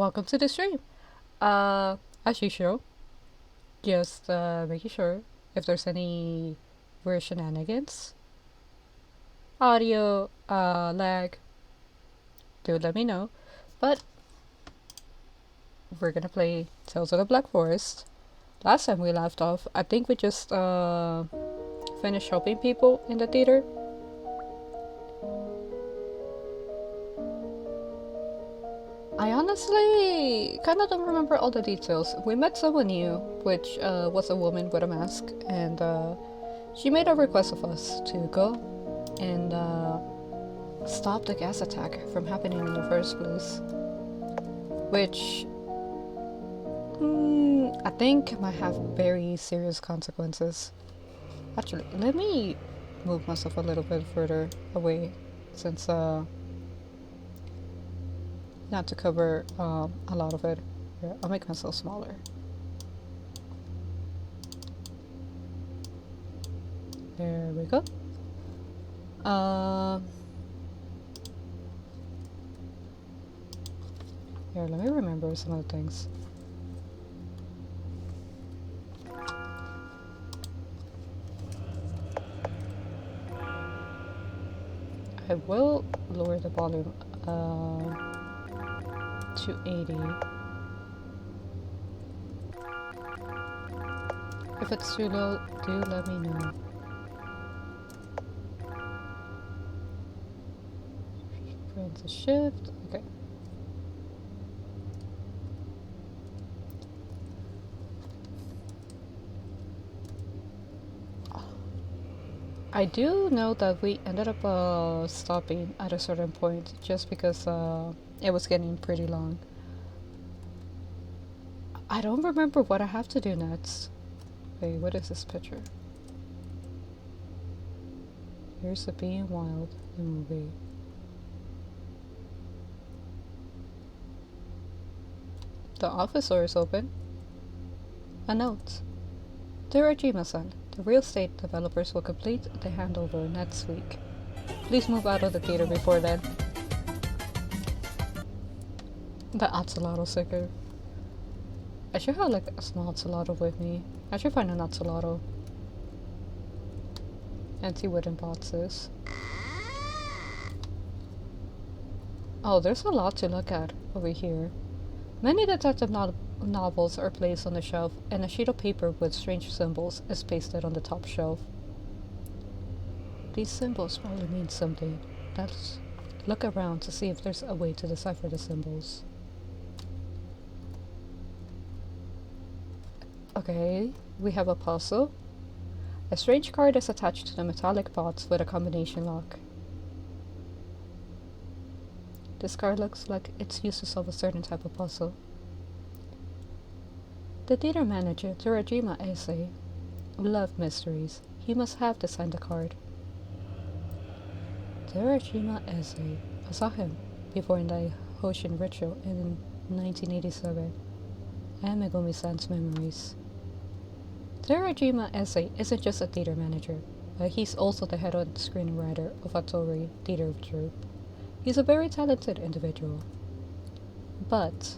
welcome to the stream. Uh, as usual, just making sure if there's any weird shenanigans, audio lag, do let me know. But we're gonna play Tales of the Black Forest. Last time we left off, I think we just finished helping people in the theater. I honestly kind of don't remember all the details. We met someone new, which was a woman with a mask, and she made a request of us to go and stop the gas attack from happening in the first place. Which I think might have very serious consequences. Actually, let me move myself a little bit further away since not to cover a lot of it. Here, I'll make myself smaller. There we go. Here, let me remember some of the things. I will lower the volume to 80. If it's too low, do let me know. Press the shift. Okay. I do know that we ended up stopping at a certain point just because it was getting pretty long. I don't remember what I have to do next. Wait, what is this picture? Here's the Being Wild, the movie. The office door is open. A note. Dear Ajima-san, the real estate developers will complete the handover next week. Please move out of the theater before then. The Atsolotl sticker. I should have like a small Atsolotl with me. I should find an Atsolotl. And see what in boxes. Oh, there's a lot to look at over here. Many detective novels are placed on the shelf, and a sheet of paper with strange symbols is pasted on the top shelf. These symbols probably mean something. Let's look around to see if there's a way to decipher the symbols. Okay, we have a puzzle. A strange card is attached to the metallic box with a combination lock. This card looks like it's used to solve a certain type of puzzle. The theater manager, Terajima Ase, loved mysteries. He must have designed the card. Terajima Ase. I saw him before in the Hoshin ritual in 1987. And Megumi-san's memories. Terajima Ase isn't just a theater manager, but he's also the head on screenwriter of Atori Theater Troupe. He's a very talented individual. But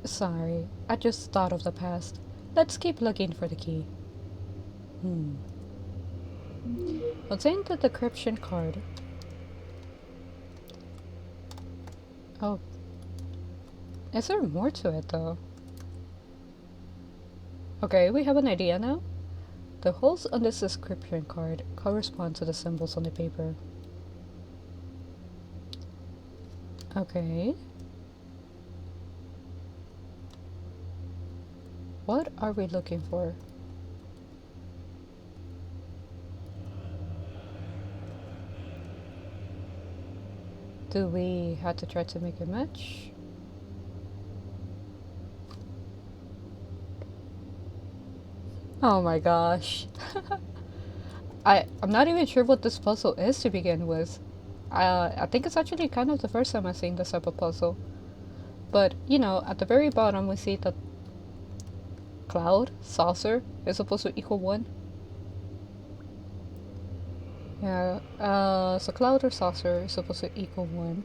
sorry, I just thought of the past. Let's keep looking for the key. Obtain the decryption card. Oh. Is there more to it though? Okay, we have an idea now. The holes on this description card correspond to the symbols on the paper. Okay. What are we looking for? Do we have to try to make a match? Oh my gosh. I'm not even sure what this puzzle is to begin with. I think it's actually kind of the first time I've seen this type of puzzle. But, you know, at the very bottom we see that cloud, saucer, is supposed to equal 1. Yeah, so cloud or saucer is supposed to equal 1.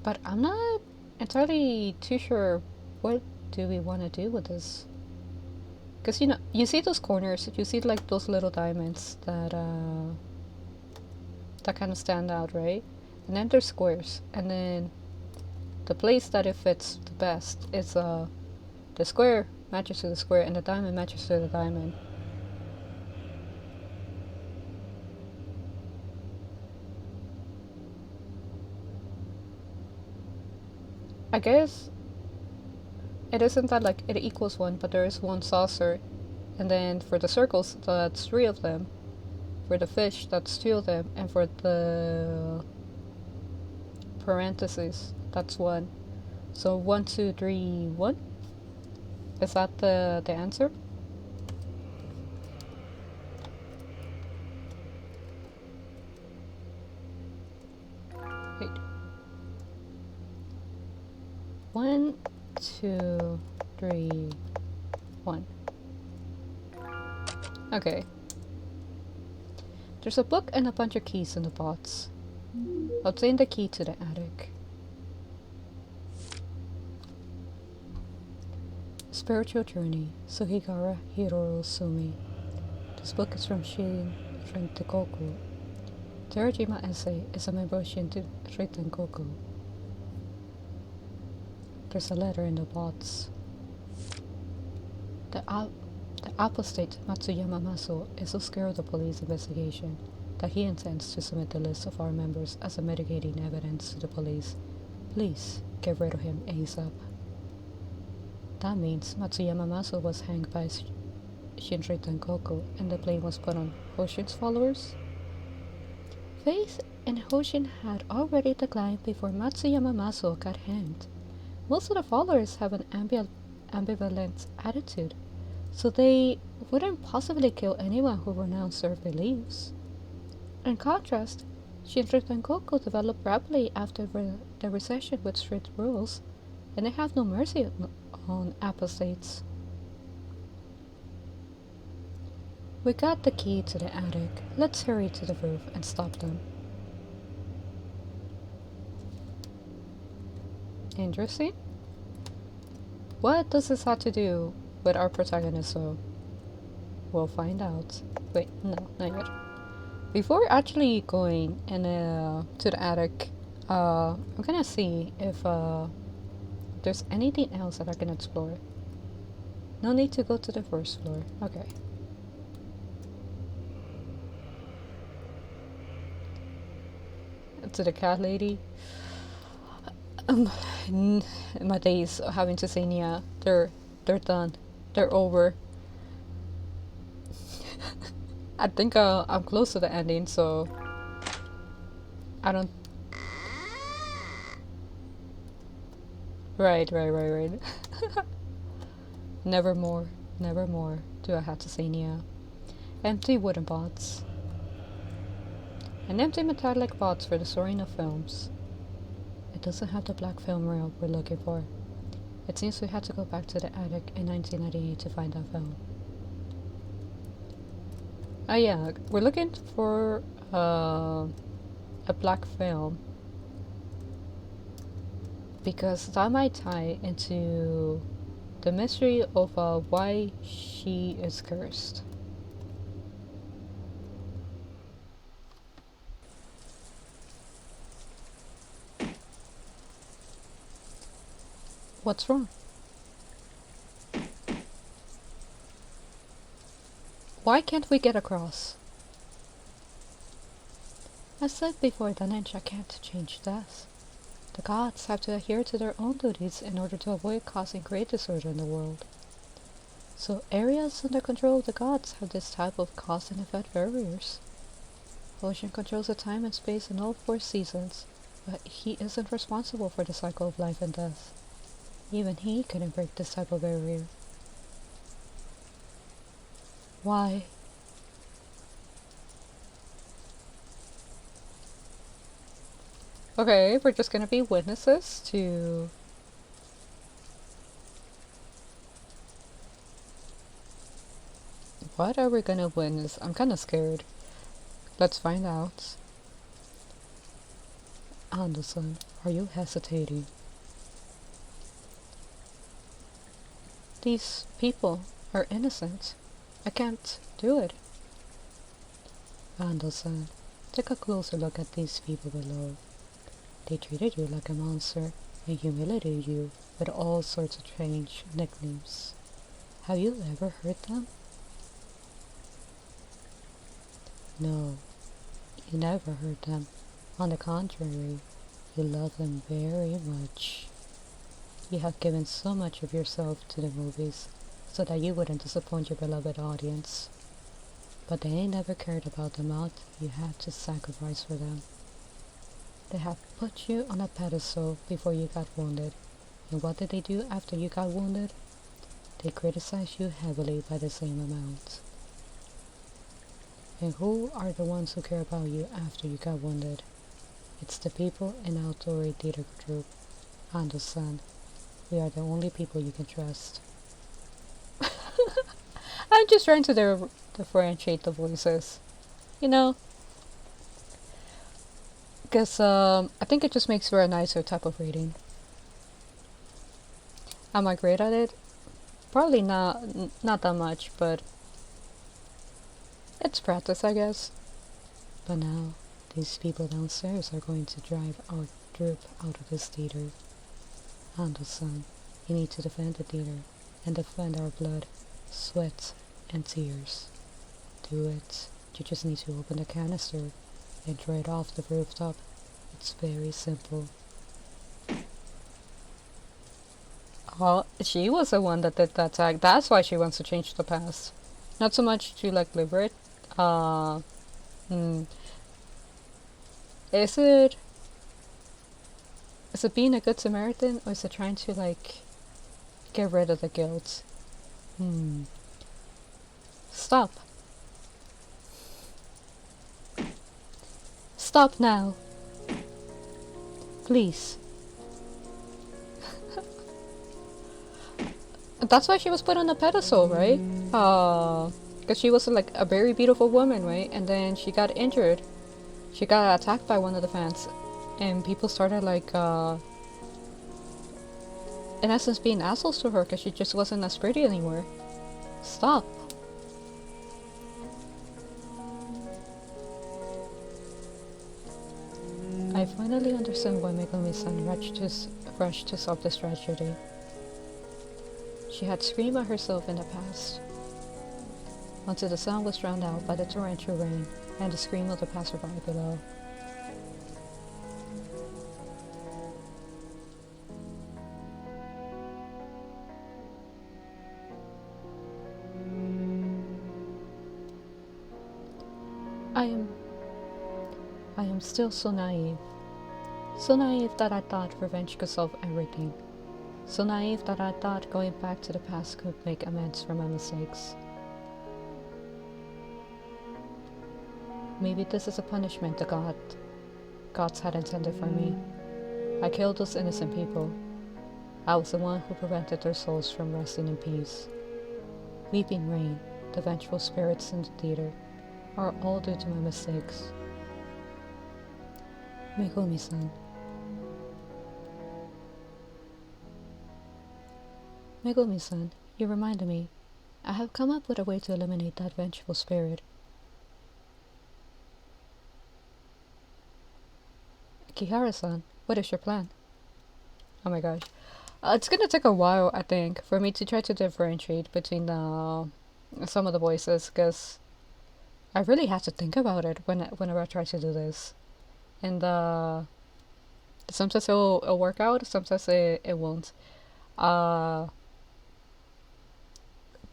But I'm not entirely too sure what do we want to do with this. Because you see those corners, you see like those little diamonds that kind of stand out, right? And then there's squares, and then the place that it fits the best is the square matches to the square, and the diamond matches to the diamond. I guess it isn't that like it equals one, but there is one saucer, and then for the circles, that's 3 of them. For the fish, that's 2 of them, and for the parentheses, that's 1. So 1, 2, 3, 1. Is that the answer? Wait. 1, 2, 3, 1. Okay. There's a book and a bunch of keys in the box. Obtain the key to the attic. Spiritual Journey, Sugihara Hiroro Sumi. This book is from Shin Rintengoku. Terajima essay is a member of Shin Rintengoku. There's a letter in the box. The apostate Matsuyama Maso is so scared of the police investigation that he intends to submit the list of our members as a mitigating evidence to the police. Please get rid of him ASAP. That means Matsuyama Maso was hanged by Shinri Tengoku and the blame was put on Hoshin's followers? Faith in Hoshin had already declined before Matsuyama Maso got hanged. Most of the followers have an ambivalent attitude, so they wouldn't possibly kill anyone who renounced their beliefs. In contrast, Shinri Tengoku developed rapidly after the recession with strict rules, and they have no mercy on apostates. We got the key to the attic. Let's hurry to the roof and stop them. Interesting. What does this have to do with our protagonist, though? We'll find out. Wait, no, not yet. Before actually going to the attic, I'm gonna see if there's anything else that I can explore. No need to go to the first floor. Okay. To the cat lady. My days of having to say Nya, they're done. They're over. I think I'm close to the ending, so I don't. Right. Nevermore do I have to say Nya. Empty wooden bots. An empty metallic box for the storing of films. It doesn't have the black film reel we're looking for. It seems we had to go back to the attic in 1998 to find that film. Oh yeah, we're looking for a black film because that might tie into the mystery of why she is cursed. What's wrong? Why can't we get across? As said before, the ninja can't change death. The gods have to adhere to their own duties in order to avoid causing great disorder in the world. So areas under control of the gods have this type of cause and effect barriers. Ocean controls the time and space in all 4 seasons, but he isn't responsible for the cycle of life and death. Even he couldn't break this type of barrier. Why? Okay, we're just gonna be witnesses to... What are we gonna witness? I'm kinda scared. Let's find out. On the sun. Are you hesitating? These people are innocent. I can't do it. Vandal-san, take a closer look at these people below. They treated you like a monster and humiliated you with all sorts of strange nicknames. Have you ever heard them? No, you never heard them. On the contrary, you love them very much. You have given so much of yourself to the movies so that you wouldn't disappoint your beloved audience. But they ain't never cared about the amount you had to sacrifice for them. They have put you on a pedestal before you got wounded. And what did they do after you got wounded? They criticized you heavily by the same amount. And who are the ones who care about you after you got wounded? It's the people in Outdoor Theater Group. Understand, we are the only people you can trust. I'm just trying to differentiate the voices. You know? Because I think it just makes for a nicer type of reading. Am I great at it? Probably not that much, but it's practice, I guess. But now, these people downstairs are going to drive our group out of this theater. Handel-san, you need to defend the theater and defend our blood, sweat, and tears. Do it. You just need to open the canister and throw it off the rooftop. It's very simple. Oh, she was the one that did that tag. That's why she wants to change the past. Not so much to like liberate. Is it being a good Samaritan, or is it trying to like get rid of the guilt? Stop. Stop now. Please. That's why she was put on a pedestal, right? Because she was like a very beautiful woman, right? And then she got injured. She got attacked by one of the fans, and people started like, in essence, being assholes to her because she just wasn't as pretty anymore. Stop. I finally understand why Megumi-san rushed to solve this tragedy. She had screamed at herself in the past, until the sound was drowned out by the torrential rain and the scream of the passerby below. I am still so naive. So naive that I thought revenge could solve everything. So naive that I thought going back to the past could make amends for my mistakes. Maybe this is a punishment the gods had intended for me. I killed those innocent people. I was the one who prevented their souls from resting in peace. Weeping Rain, the vengeful spirits in the theater, are all due to my mistakes. Megumi-san. Megumi-san, you reminded me. I have come up with a way to eliminate that vengeful spirit. Kihara-san, what is your plan? Oh my gosh. It's gonna take a while, I think, for me to try to differentiate between some of the voices, because I really had to think about it whenever I try to do this. And sometimes it'll work out, sometimes it won't.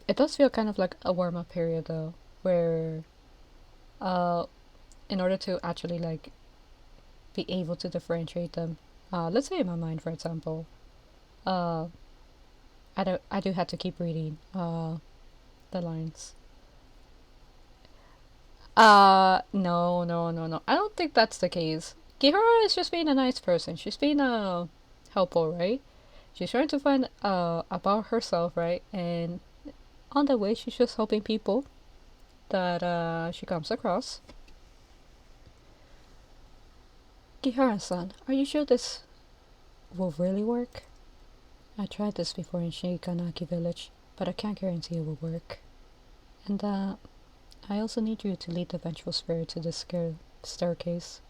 It does feel kind of like a warm-up period though, where in order to actually like be able to differentiate them, let's say in my mind, for example, I do have to keep reading the lines. No. I don't think that's the case. Kihara is just being a nice person. She's being helpful, right? She's trying to find about herself, right? And on the way, she's just helping people that she comes across. Kihara-san, are you sure this will really work? I tried this before in Shikanaki village, but I can't guarantee it will work. And I also need you to lead the vengeful spirit to this staircase.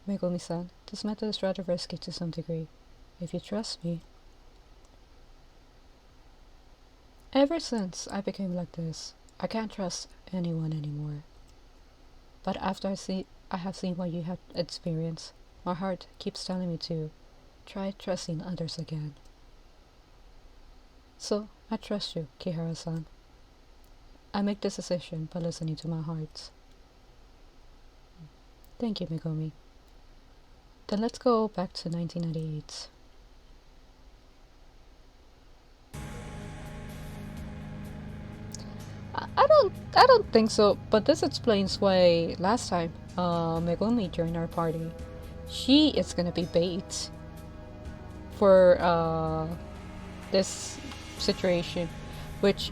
Megumi-san, this method is rather risky to some degree. If you trust me... Ever since I became like this, I can't trust anyone anymore. But after I have seen what you have experienced, my heart keeps telling me to try trusting others again. So, I trust you, Kihara-san. I make this decision by listening to my heart. Thank you, Megumi. Then let's go back to 1998. I don't think so, but this explains why last time Megumi joined our party. She is gonna be bait for this situation, which,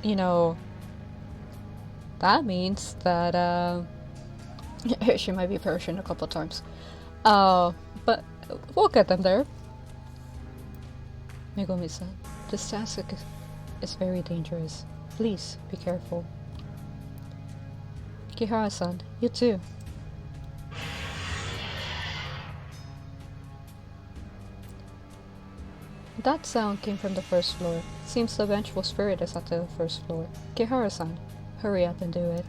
you know, that means that she might be Persian a couple of times. But we'll get them there. Megumi-san, this task is very dangerous. Please be careful. Kihara-san, you too. That sound came from the first floor. Seems the vengeful spirit is at the first floor. Kihara-san, hurry up and do it.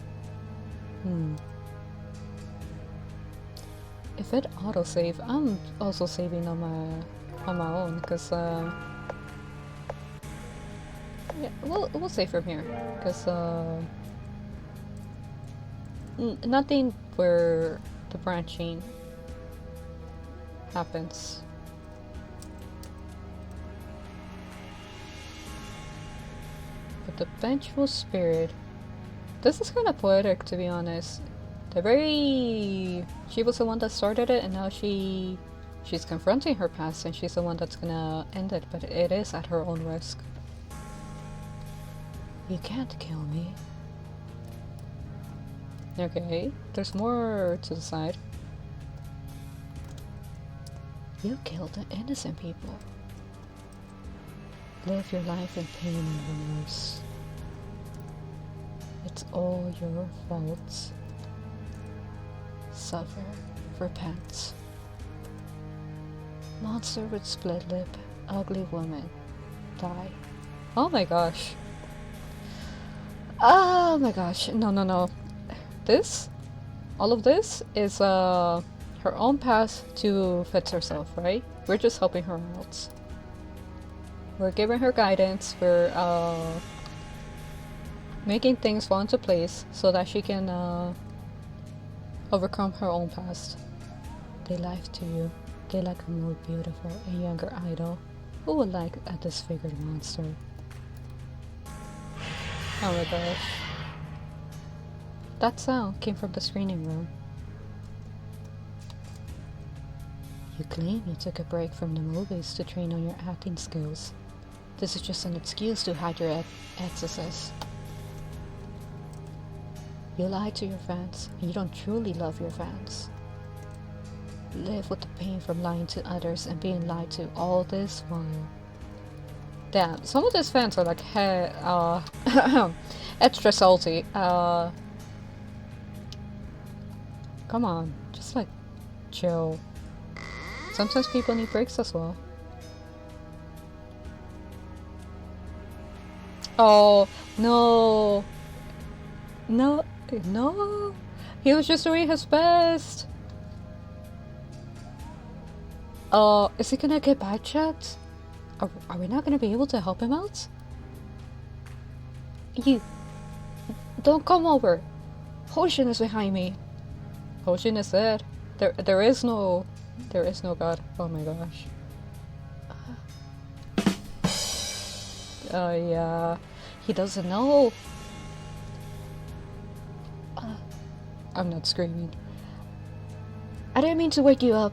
If it autosave, I'm also saving on my own, because yeah, we'll save from here, because nothing where the branching happens. But the vengeful spirit, this is kind of poetic, to be honest. She was the one that started it, and now she's confronting her past, and she's the one that's gonna end it, but it is at her own risk. You can't kill me. Okay, there's more to the side. You killed innocent people. Live your life in pain and remorse. It's all your faults. Suffer, repent. Monster with split lip, ugly woman, die. Oh my gosh. Oh my gosh, no. All of this is her own path to fix herself, right? We're just helping her out. We're giving her guidance, we're making things fall into place so that she can overcome her own past. They lied to you. They like a more beautiful and younger idol who would like a disfigured monster. Oh my gosh. That sound came from the screening room. You claim you took a break from the movies to train on your acting skills. This is just an excuse to hide your excesses. You lie to your fans, and you don't truly love your fans. Live with the pain from lying to others and being lied to all this while. Damn, some of these fans are like, extra salty. Come on, just like, chill. Sometimes people need breaks as well. Oh, no. No. He was just doing his best. Is he gonna get back checked? Are we not gonna be able to help him out? You don't come over. Hoshin is behind me. Hoshin is dead. There is no god. Oh my gosh. Yeah. He doesn't know. I'm not screaming. I didn't mean to wake you up.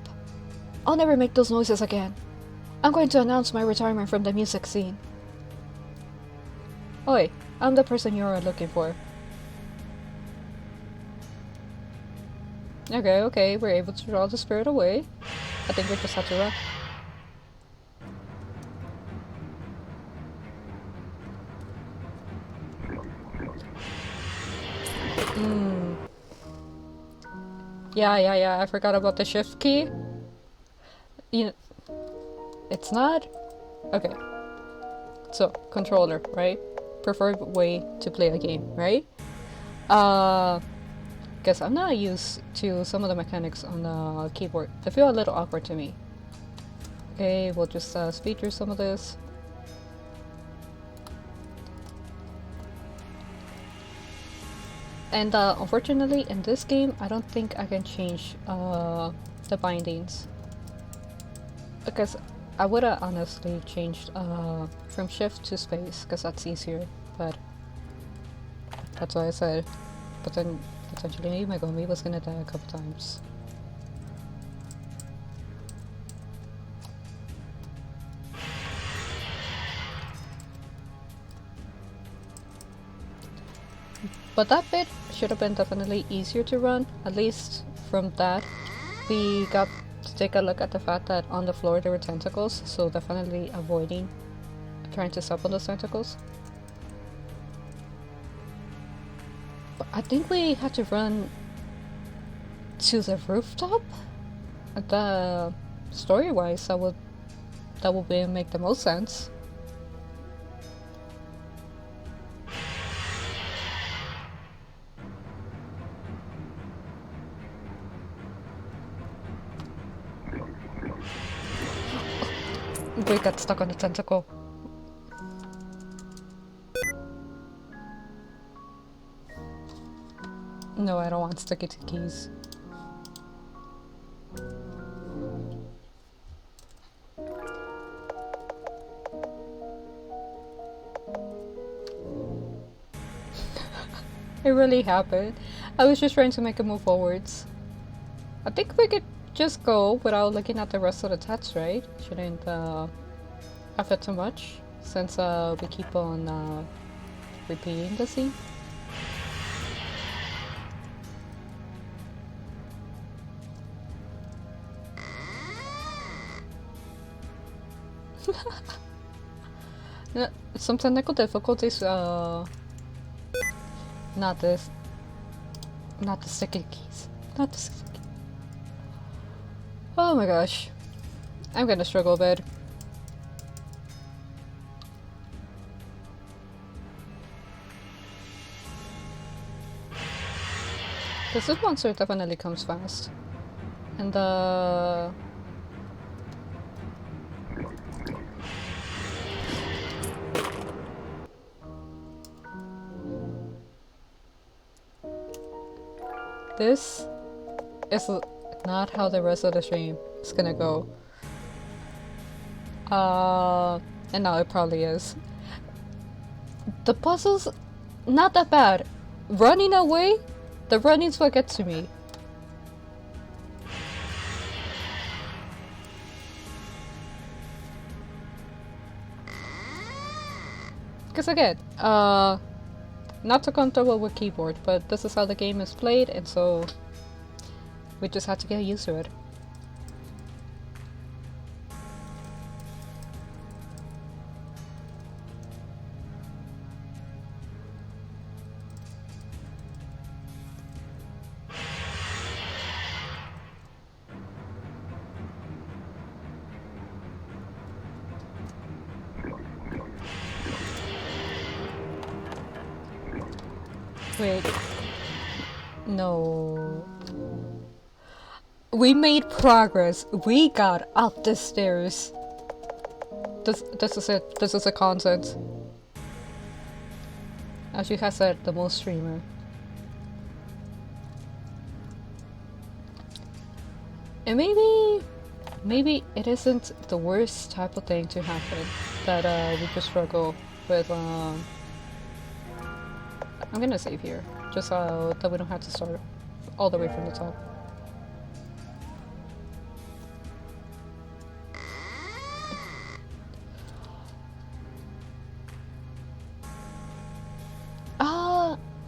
I'll never make those noises again. I'm going to announce my retirement from the music scene. Oi, I'm the person you're looking for. Okay, okay, we're able to draw the spirit away. I think we just have to run. Yeah, I forgot about the shift key. You know, it's not... Okay, so, controller, right? Preferred way to play a game, right? Guess I'm not used to some of the mechanics on the keyboard. They feel a little awkward to me. Okay, we'll just speed through some of this. And unfortunately, in this game, I don't think I can change the bindings. Because I would have honestly changed from shift to space, because that's easier. But that's why I said. But then potentially Megumi was gonna die a couple times. But that bit should have been definitely easier to run. At least from that, we got to take a look at the fact that on the floor there were tentacles, so definitely avoiding trying to step on those tentacles. But I think we had to run to the rooftop. The story-wise, that would make the most sense. We got stuck on the tentacle. No, I don't want sticky keys. It really happened. I was just trying to make it move forwards. I think we could just go without looking at the rest of the text, right? Shouldn't affect too much, since we keep on repeating the scene. No, some technical difficulties, not this. Not the sticky keys. Not the sticky keys. Oh my gosh. I'm gonna struggle a bit. Because this monster definitely comes fast. And this is not how the rest of the stream is gonna go. And now it probably is. The puzzle's not that bad. Running away, the running's what gets to me. Because again, not too comfortable with keyboard, but this is how the game is played, and so we just have to get used to it. Wait. No. We made progress. We got up the stairs. This is it. This is the content. As you have said, the most streamer. And maybe it isn't the worst type of thing to happen that we just struggle with. I'm gonna save here, just that we don't have to start all the way from the top.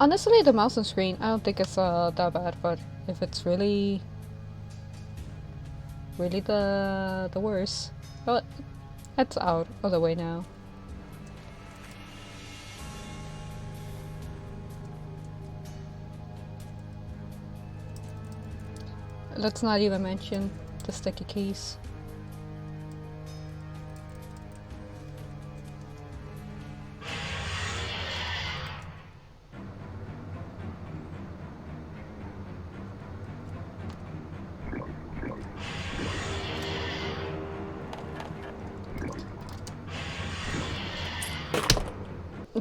Honestly, the mouse and screen, I don't think it's that bad, but if it's really the worst, well, it's out of the way now. Let's not even mention the sticky keys.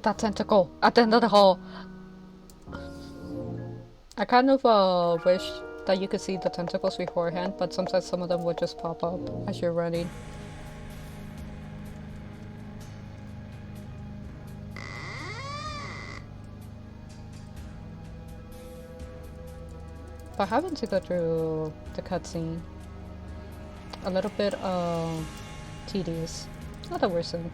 That tentacle at the end of the hall. I kind of wish that you could see the tentacles beforehand, but sometimes some of them would just pop up as you're running. But having to go through the cutscene, a little bit tedious, not the worst thing.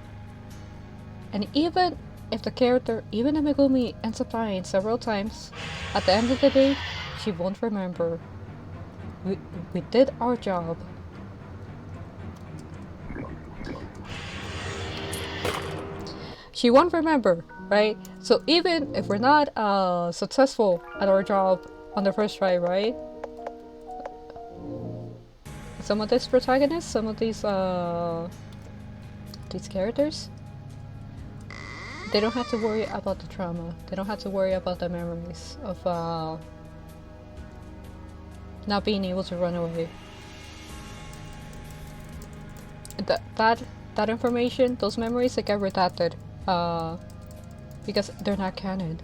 And even if the character, even if Megumi ends up dying several times, at the end of the day, she won't remember. We did our job. She won't remember, right? So even if we're not successful at our job on the first try, right? Some of these protagonists, some of these characters, they don't have to worry about the trauma. They don't have to worry about the memories of not being able to run away. That information, those memories, they get redacted because they're not canon.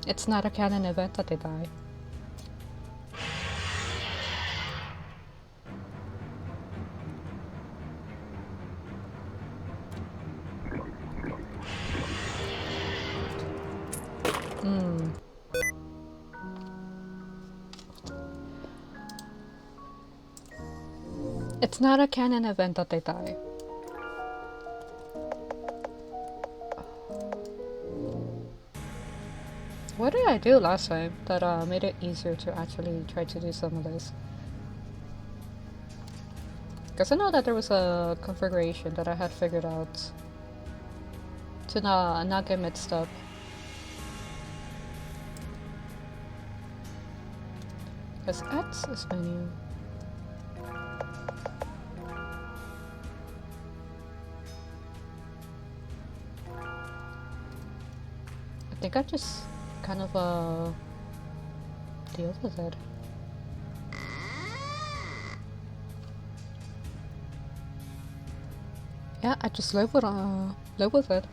It's not a canon event that they die. It's not a canon event that they die. What did I do last time that made it easier to actually try to do some of this? Because I know that there was a configuration that I had figured out to not get mixed up. Because X is menu. I think I just kind of deal with it. Yeah, I just live with it.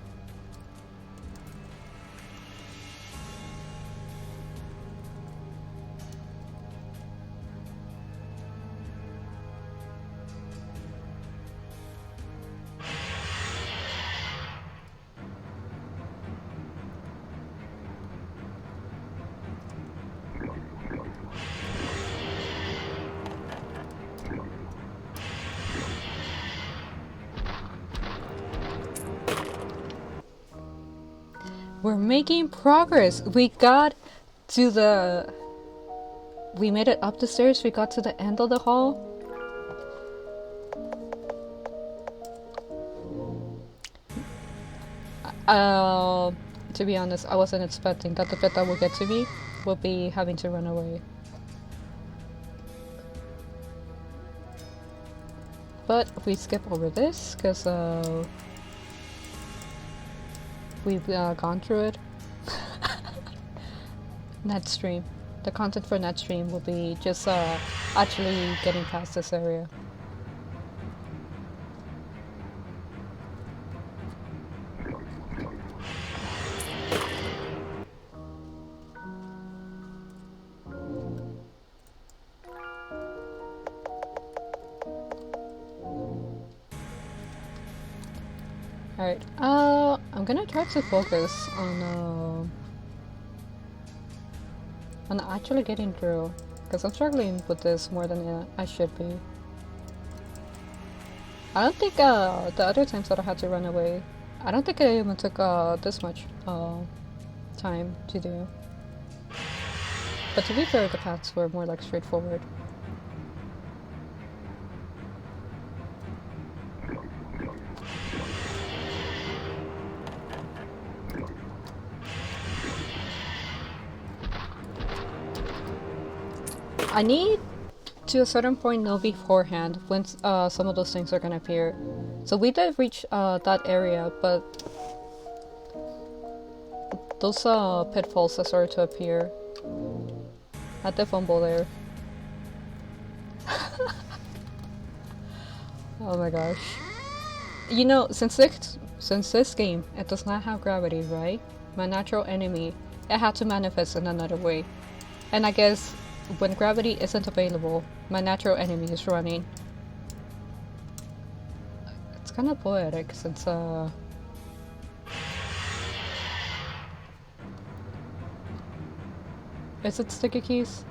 We're making progress. We got to the... We made it up the stairs. We got to the end of the hall. To be honest, I wasn't expecting that the bit that will get to me will be having to run away. But we skip over this because we've gone through it. Netstream. The content for Netstream will be just actually getting past this area. Alright, I'm gonna try to focus on actually getting through, because I'm struggling with this more than I should be. I don't think the other times that I had to run away, I don't think I even took this much time to do. But to be fair, the paths were more like straightforward. I need to a certain point know beforehand when some of those things are gonna appear. So we did reach that area, but those pitfalls that started to appear. I did fumble there. Oh my gosh. You know, since this game, it does not have gravity, right? My natural enemy, it had to manifest in another way. And I guess when gravity isn't available, my natural enemy is running. It's kind of poetic since is it sticky keys?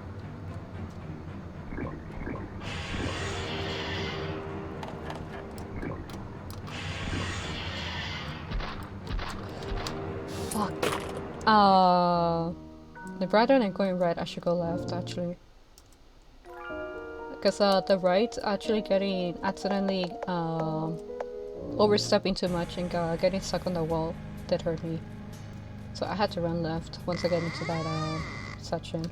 Fuck. Rather than going right, I should go left actually. Because the right actually getting accidentally overstepping too much and getting stuck on the wall did hurt me. So I had to run left once I get into that section.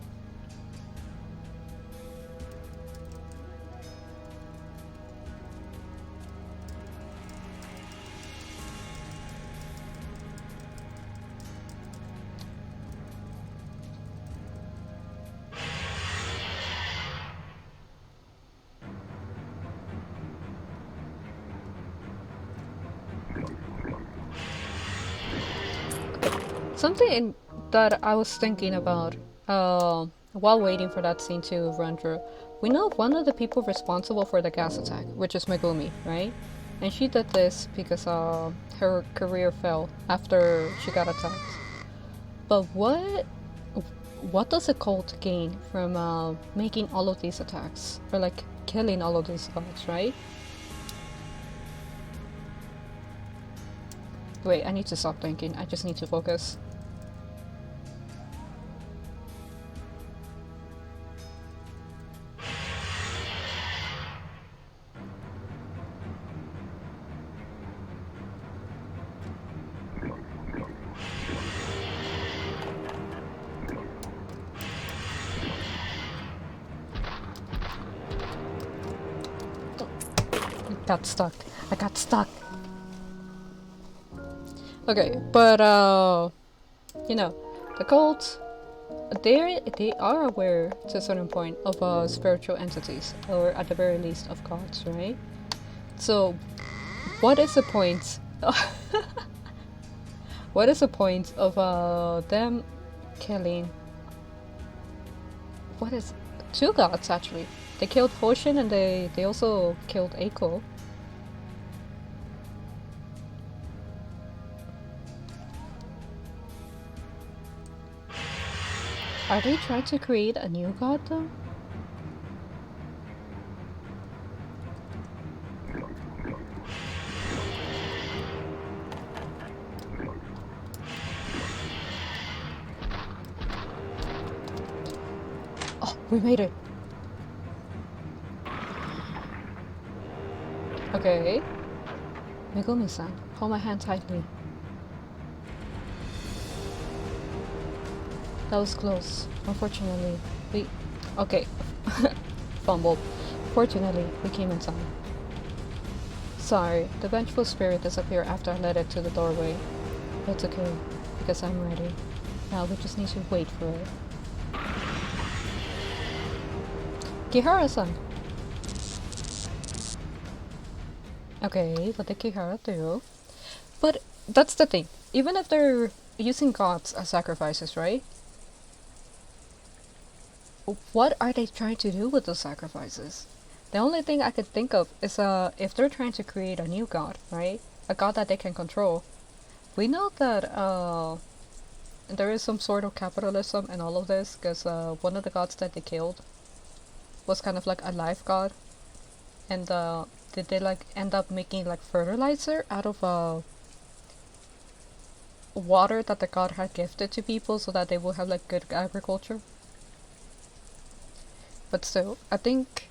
Something that I was thinking about while waiting for that scene to run through. We know one of the people responsible for the gas attack, which is Megumi, right? And she did this because her career fell after she got attacked. But what does a cult gain from making all of these attacks? Or like killing all of these gods, right? Wait, I need to stop thinking. I just need to focus. Got stuck. I got stuck. Okay, but you know, the cult, they are aware to a certain point of spiritual entities, or at the very least of gods, right? So, what is the point? What is the point of them killing? What is two gods actually? They killed Hoshin and they also killed Eiko. Are they trying to create a new god though? Oh, we made it! Okay. Megumi-san, hold my hand tightly. That was close. Unfortunately, we... Okay. Fumbled. Fortunately, we came in time. Sorry, the vengeful spirit disappeared after I led it to the doorway. It's okay, because I'm ready. Now we just need to wait for it. Kihara-san! Okay, what did Kihara do? But that's the thing. Even if they're using gods as sacrifices, right? What are they trying to do with those sacrifices? The only thing I could think of is if they're trying to create a new god, right? A god that they can control. We know that there is some sort of capitalism in all of this, because one of the gods that they killed was kind of like a life god. And did they like end up making like fertilizer out of water that the god had gifted to people so that they will have like good agriculture. But still, I think,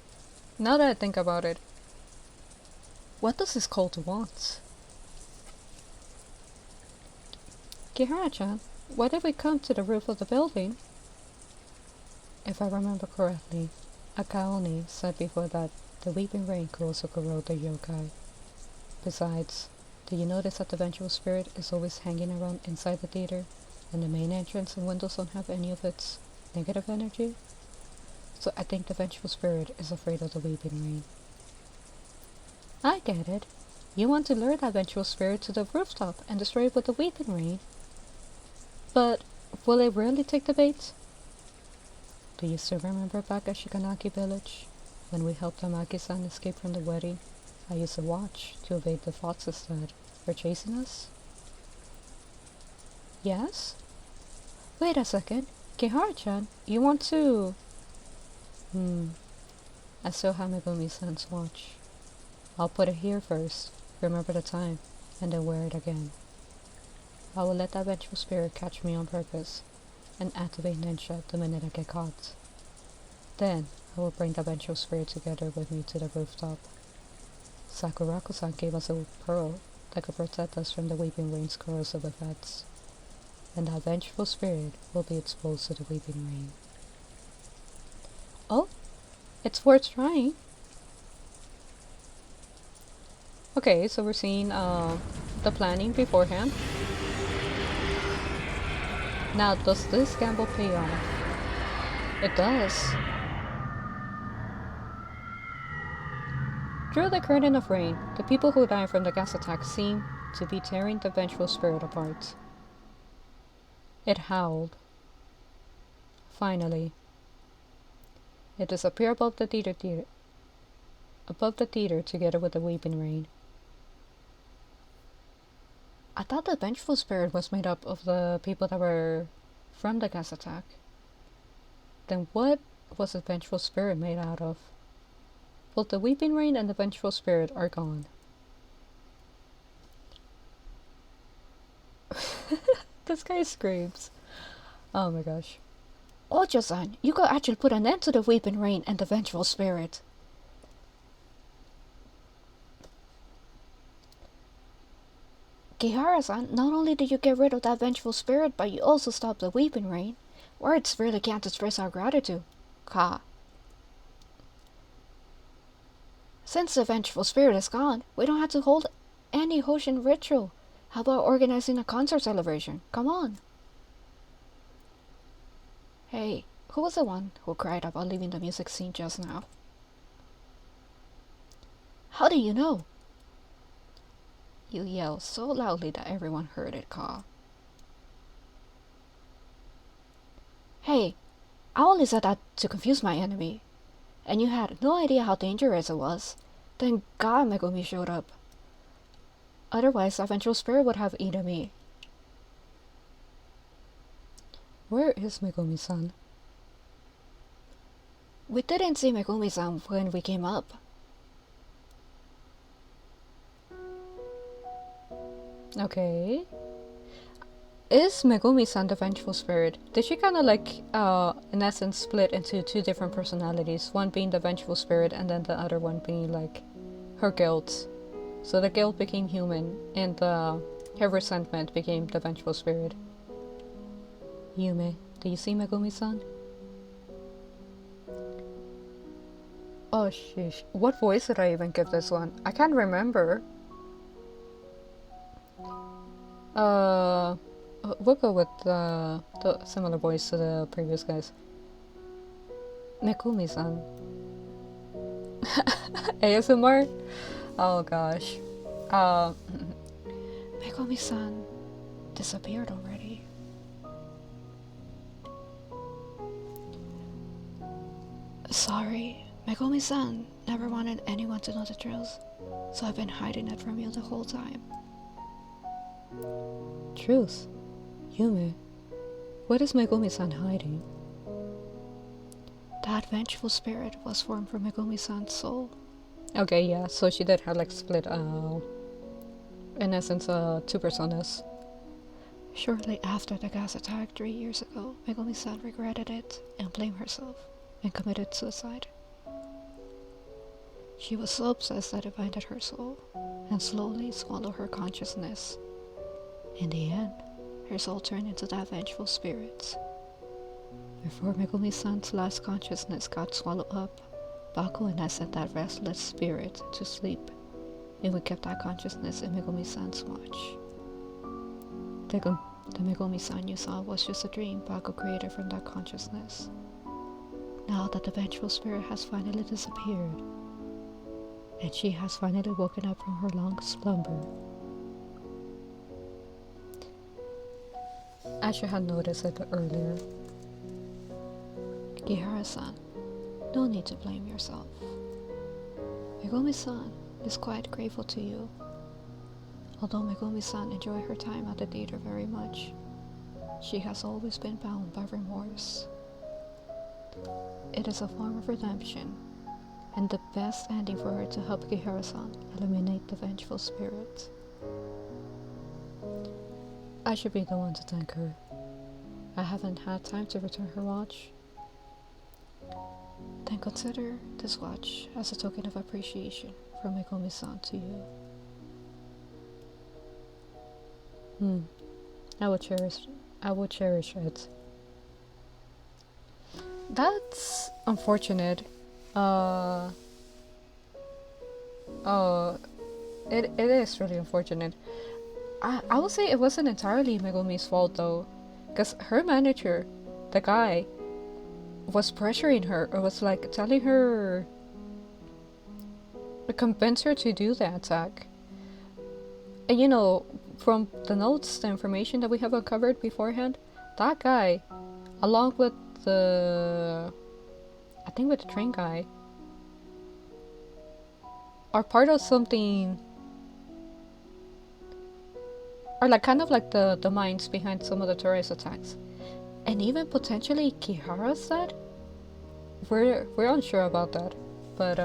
now that I think about it, what does this cult want? Kihara-chan, why did we come to the roof of the building? If I remember correctly, Akaoni said before that the weeping rain could also corrode the yokai. Besides, do you notice that the vengeful spirit is always hanging around inside the theater, and the main entrance and windows don't have any of its negative energy? So I think the vengeful spirit is afraid of the weeping rain. I get it. You want to lure that vengeful spirit to the rooftop and destroy it with the weeping rain. But will it really take the bait? Do you still remember back at Shikanaki village, when we helped Tamaki-san escape from the wedding? I used a watch to evade the foxes that were chasing us. Yes? Wait a second. Kihara-chan, you want to... I still have Megumi-san's watch. I'll put it here first, remember the time, and then wear it again. I will let that vengeful spirit catch me on purpose, and activate Nensha the minute I get caught. Then, I will bring the vengeful spirit together with me to the rooftop. Sakurako-san gave us a pearl that could protect us from the weeping rain's corrosive effects, and that vengeful spirit will be exposed to the weeping rain. Oh, it's worth trying. Okay, so we're seeing the planning beforehand. Now, does this gamble pay off? It does. Through the curtain of rain, the people who died from the gas attack seem to be tearing the vengeful spirit apart. It howled. Finally, it disappeared above the theater together with the weeping rain. I thought the vengeful spirit was made up of the people that were from the gas attack. Then what was the vengeful spirit made out of? Both the weeping rain and the vengeful spirit are gone. This guy screams. Oh my gosh. Ojo-san, you could actually put an end to the weeping rain and the vengeful spirit. Kihara-san, not only did you get rid of that vengeful spirit, but you also stopped the weeping rain. Words really can't express our gratitude. Ka. Since the vengeful spirit is gone, we don't have to hold any Hoshin ritual. How about organizing a concert celebration? Come on. Hey, who was the one who cried about leaving the music scene just now? How do you know? You yelled so loudly that everyone heard it, Ka. Hey, I only said that to confuse my enemy. And you had no idea how dangerous it was. Thank God Megumi showed up. Otherwise, the vengeful spirit would have eaten me. Where is Megumi-san? We didn't see Megumi-san when we came up. Okay. Is Megumi-san the vengeful spirit? Did she kind of like, in essence, split into two different personalities? One being the vengeful spirit, and then the other one being like her guilt. So the guilt became human, and her resentment became the vengeful spirit. Yume, do you see Megumi-san? Oh sheesh, what voice did I even give this one? I can't remember. We'll go with the similar voice to the previous guys. Megumi-san. ASMR? Oh gosh. Megumi-san disappeared already. Sorry, Megumi-san never wanted anyone to know the truth, so I've been hiding it from you the whole time. Truth? Yume, what is Megumi-san hiding? That vengeful spirit was formed from Megumi-san's soul. Okay, yeah, so she did have like split, in essence, two personas. Shortly after the gas attack 3 years ago, Megumi-san regretted it and blamed herself and committed suicide. She was so obsessed that it binded her soul and slowly swallowed her consciousness. In the end, her soul turned into that vengeful spirit. Before Megumi-san's last consciousness got swallowed up, Baku and I sent that restless spirit to sleep, and we kept that consciousness in Megumi-san's watch. The Megumi-san you saw was just a dream Baku created from that consciousness. Now that the vengeful spirit has finally disappeared, and she has finally woken up from her long slumber, as you had noticed it earlier, Kihara-san, no need to blame yourself. Megumi-san is quite grateful to you. Although Megumi-san enjoyed her time at the theater very much, she has always been bound by remorse. It is a form of redemption, and the best ending for her to help Kihara-san eliminate the vengeful spirit. I should be the one to thank her. I haven't had time to return her watch. Then consider this watch as a token of appreciation from Megumi-san to you. I will cherish it. That's unfortunate. It is really unfortunate. I would say it wasn't entirely Megumi's fault though, because her manager, the guy, was pressuring her, or was like telling her, convince her to do the attack. And you know, from the notes, the information that we have uncovered beforehand, that guy, along with the train guy, are part of something, or like kind of like the minds behind some of the terrorist attacks. And even potentially Kihara said, we're unsure about that, but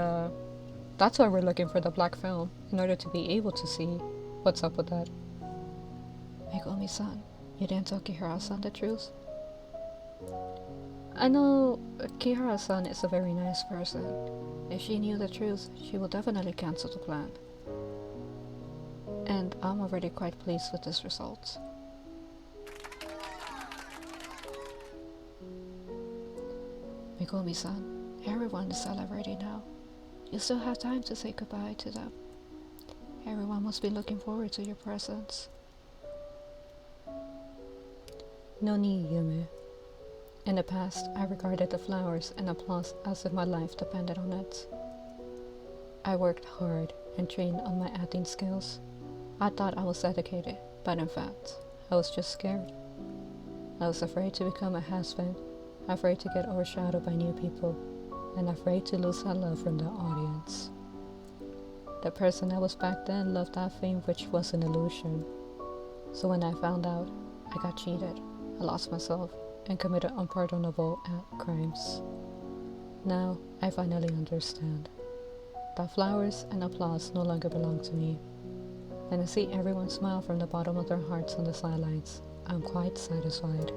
that's why we're looking for the black film, in order to be able to see what's up with that. Megumi-san, you didn't tell Kihara-san the truth? I know Kihara-san is a very nice person. If she knew the truth, she would definitely cancel the plan. And I'm already quite pleased with this result. Megumi-san, everyone is celebrating now. You still have time to say goodbye to them. Everyone must be looking forward to your presence. No need, Yume. In the past, I regarded the flowers and applause as if my life depended on it. I worked hard and trained on my acting skills. I thought I was dedicated, but in fact, I was just scared. I was afraid to become a has-been, afraid to get overshadowed by new people, and afraid to lose that love from the audience. The person I was back then loved that fame, which was an illusion. So when I found out, I got cheated, I lost myself, and committed unpardonable crimes. Now, I finally understand that flowers and applause no longer belong to me. And I see everyone smile from the bottom of their hearts on the sidelines. I'm quite satisfied.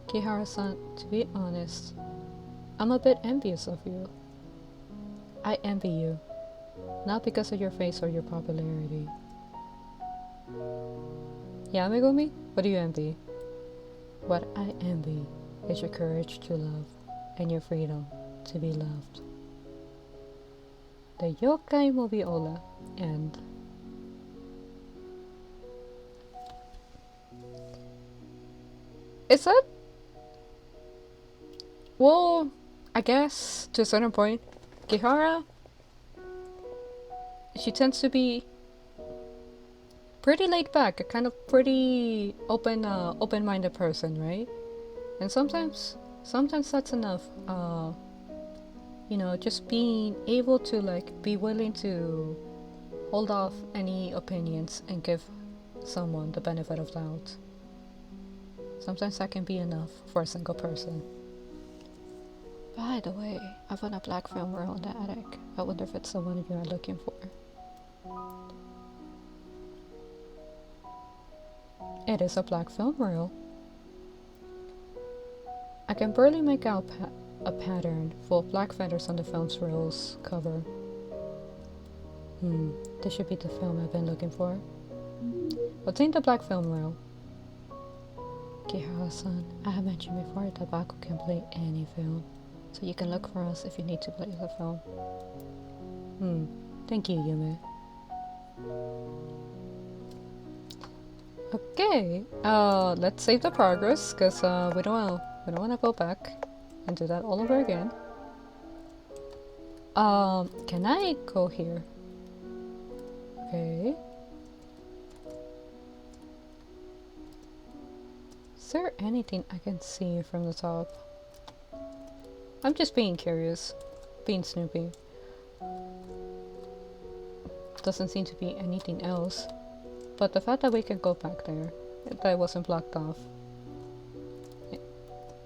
Kihara-san, to be honest, I'm a bit envious of you. I envy you, not because of your face or your popularity. Yeah, Megumi, what do you envy? What I envy is your courage to love and your freedom to be loved. The Yokai Moviola end. Is that? Well, I guess to a certain point, Kihara, she tends to be pretty laid back, a kind of pretty open-minded person, right? And sometimes that's enough. You know, just being able to like be willing to hold off any opinions and give someone the benefit of doubt. Sometimes that can be enough for a single person. By the way, I found a black film roll in the attic. I wonder if it's the one you are looking for. It is a black film reel. I can barely make out a pattern full of black feathers on the film's reel's cover. This should be the film I've been looking for. What's in the black film reel? Kihara-san, I have mentioned before that Baku can play any film, so you can look for us if you need to play the film. Thank you, Yume. Okay, let's save the progress, cause we don't want to go back and do that all over again. Can I go here? Okay. Is there anything I can see from the top? I'm just being curious, being snoopy. Doesn't seem to be anything else, but the fact that we can go back there, that it wasn't blocked off.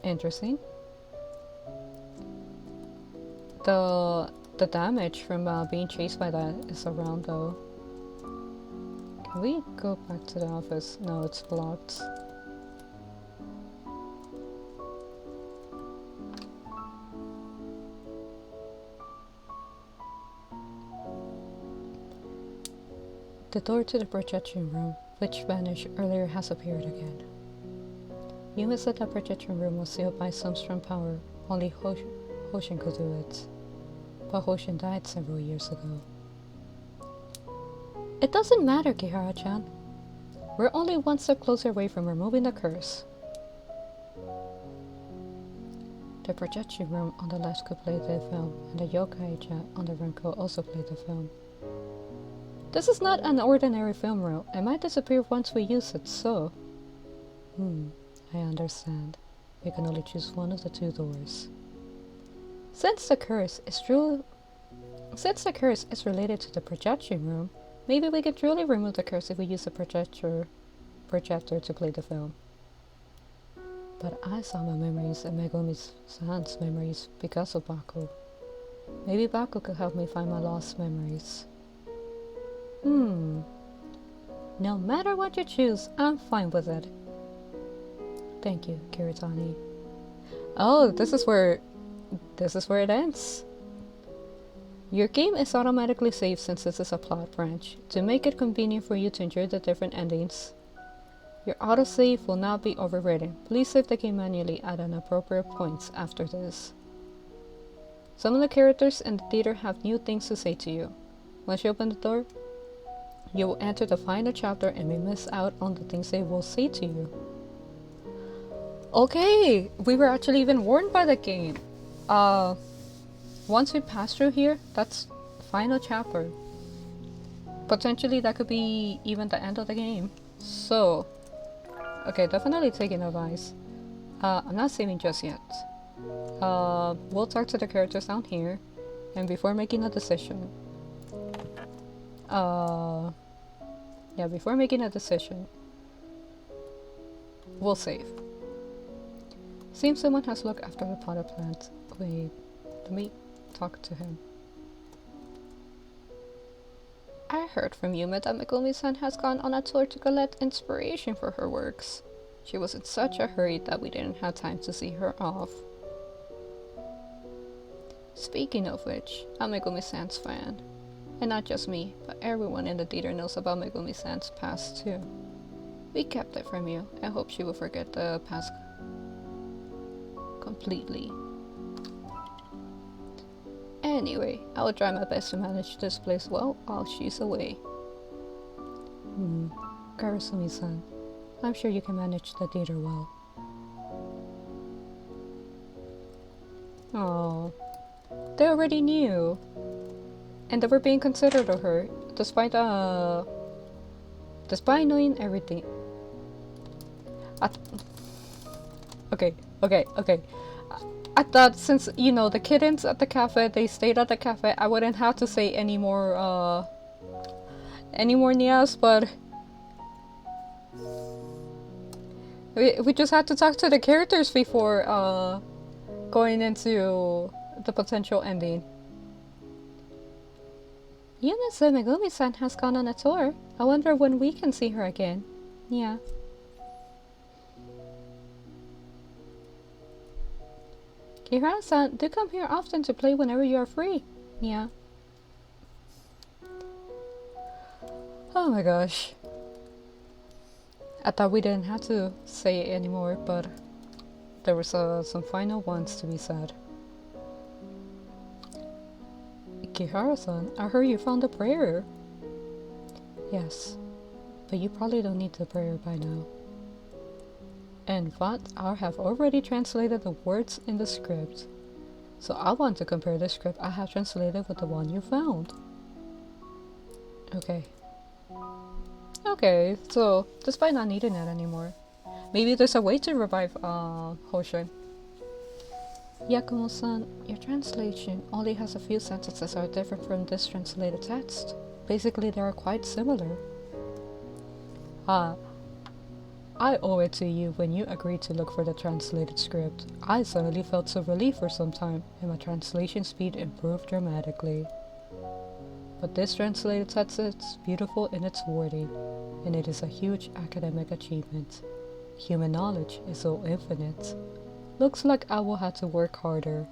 Interesting. The damage from being chased by that is around though. Can we go back to the office? No, it's blocked. The door to the projection room, which vanished earlier, has appeared again. Yuma said that projection room was sealed by some strong power. Only Hoshin could do it. But Hoshin died several years ago. It doesn't matter, Kihara-chan. We're only one step closer away from removing the curse. The projection room on the left could play the film, and the yokai jet on the right could also play the film. This is not an ordinary film reel. It might disappear once we use it, so... I understand. We can only choose one of the two doors. Since the curse is related to the projection room, maybe we can truly remove the curse if we use the projector to play the film. But I saw my memories and Megumi-san's memories because of Baku. Maybe Baku could help me find my lost memories. No matter what you choose, I'm fine with it. Thank you, Kiritani. Oh, this is where it ends. Your game is automatically saved since this is a plot branch. To make it convenient for you to enjoy the different endings, your autosave will not be overridden. Please save the game manually at an appropriate points after this. Some of the characters in the theater have new things to say to you. Once you open the door, you will enter the final chapter and may miss out on the things they will say to you. Okay, we were actually even warned by the game. Once we pass through here, that's the final chapter. Potentially that could be even the end of the game. So, okay, definitely taking advice. I'm not saving just yet. We'll talk to the characters down here, and before making a decision, we'll save. Seems someone has looked after the potted plant. Wait, let me talk to him. I heard from Yuma that Megumi-san has gone on a tour to collect inspiration for her works. She was in such a hurry that we didn't have time to see her off. Speaking of which, I'm Megumi-san's fan. And not just me, but everyone in the theater knows about Megumi-san's past too. We kept it from you. I hope she will forget the past completely. Anyway, I will try my best to manage this place well while she's away. Karasumi-san, I'm sure you can manage the theater well. Oh, they already knew. And they were being considerate of her, despite knowing everything. Okay. I thought since, you know, the kittens at the cafe, they stayed at the cafe, I wouldn't have to say any more Nias, but we just had to talk to the characters before going into the potential ending. Yuma said Megumi-san has gone on a tour. I wonder when we can see her again. Yeah. Kihara-san, do come here often to play whenever you are free. Yeah. Oh my gosh. I thought we didn't have to say it anymore, but there was some final ones to be said. Kihara-san, I heard you found a prayer. Yes, but you probably don't need the prayer by now. In fact, I have already translated the words in the script. So I want to compare the script I have translated with the one you found. Okay. Okay, so despite not needing it anymore, maybe there's a way to revive Hoshin. Yakumo-san, your translation only has a few sentences that are different from this translated text. Basically, they are quite similar. I owe it to you when you agreed to look for the translated script. I suddenly felt so relieved for some time, and my translation speed improved dramatically. But this translated text is beautiful in its wording, and it is a huge academic achievement. Human knowledge is so infinite. Looks like I will have to work harder.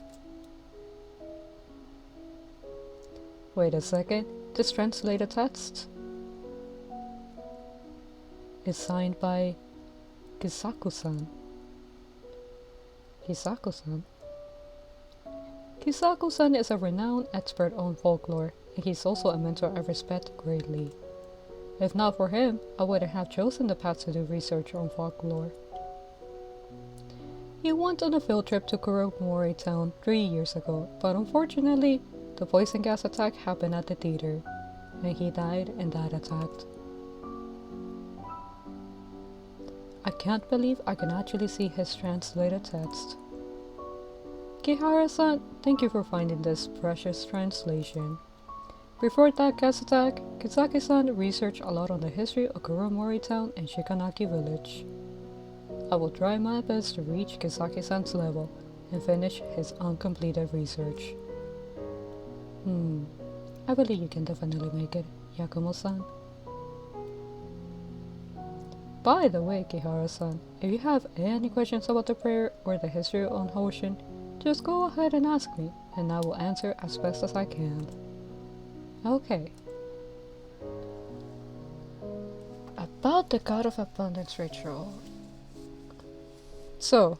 Wait a second, this translated text is signed by Kisaku-san. Kisaku-san? Kisaku-san is a renowned expert on folklore, and he's also a mentor I respect greatly. If not for him, I wouldn't have chosen the path to do research on folklore. He went on a field trip to Kuromori town 3 years ago, but unfortunately, the poison gas attack happened at the theater, and he died in that attack. I can't believe I can actually see his translated text. Kihara-san, thank you for finding this precious translation. Before that gas attack, Kizaki-san researched a lot on the history of Kuromori town and Shikanaki village. I will try my best to reach Kizaki-san's level and finish his uncompleted research. I believe you can definitely make it, Yakumo-san. By the way, Kihara-san, if you have any questions about the prayer or the history on Hoshin, just go ahead and ask me, and I will answer as best as I can. Okay. About the God of Abundance ritual. So,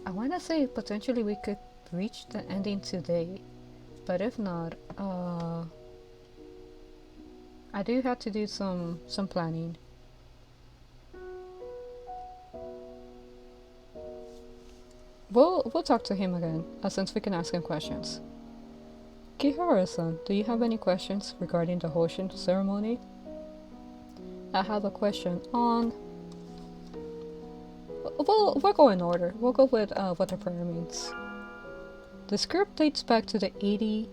I wanna say potentially we could reach the ending today, but if not, I do have to do some planning. We'll talk to him again, since we can ask him questions. Kihara-san, do you have any questions regarding the Hoshin ceremony? I have a question on... We'll go in order. We'll go with what the prayer means. The script dates back to 80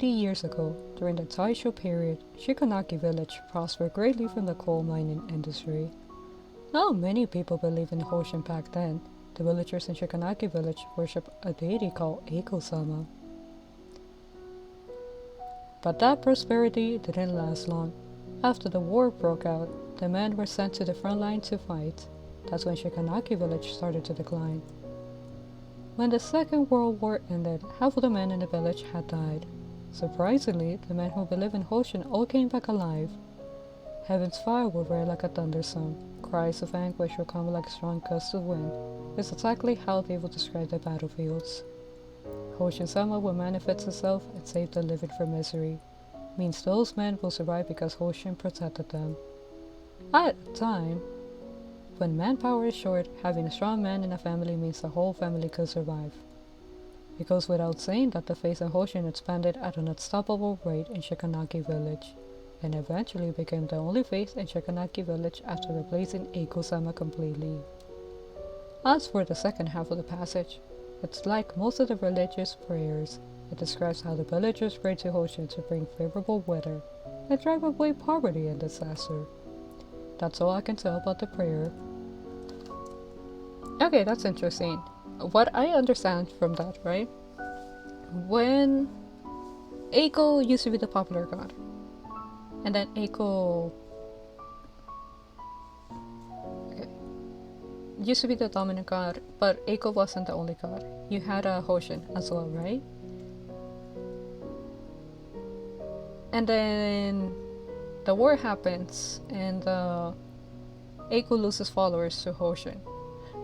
years ago. During the Taisho period, Shikanaki village prospered greatly from the coal mining industry. Not many people believed in Hoshin back then. The villagers in Shikanaki village worship a deity called Eiko-sama. But that prosperity didn't last long. After the war broke out, the men were sent to the front line to fight. That's when Shikanaki village started to decline. When the Second World War ended, half of the men in the village had died. Surprisingly, the men who believed in Hoshin all came back alive. Heaven's fire would roar like a thunderstorm. Cries of anguish would come like strong gusts of wind. It's exactly how they would describe the battlefields. Hoshin-sama will manifest itself and save the living from misery. Means those men will survive because Hoshin protected them. At a time when manpower is short, having a strong man in a family means the whole family could survive. It goes without saying that the faith in Hoshin expanded at an unstoppable rate in Shikanaki village, and eventually became the only faith in Shikanaki village after replacing Eiko-sama completely. As for the second half of the passage, it's like most of the religious prayers. It describes how the villagers pray to Hoshin to bring favorable weather and drive away poverty and disaster. That's all I can tell about the prayer. Okay, that's interesting. What I understand from that, right? When Eiko used to be the popular god, and then Eiko... Okay. used to be the dominant god, but Eiko wasn't the only god. You had a Hoshin as well, right? And then the war happens, and Eiko loses followers to Hoshin.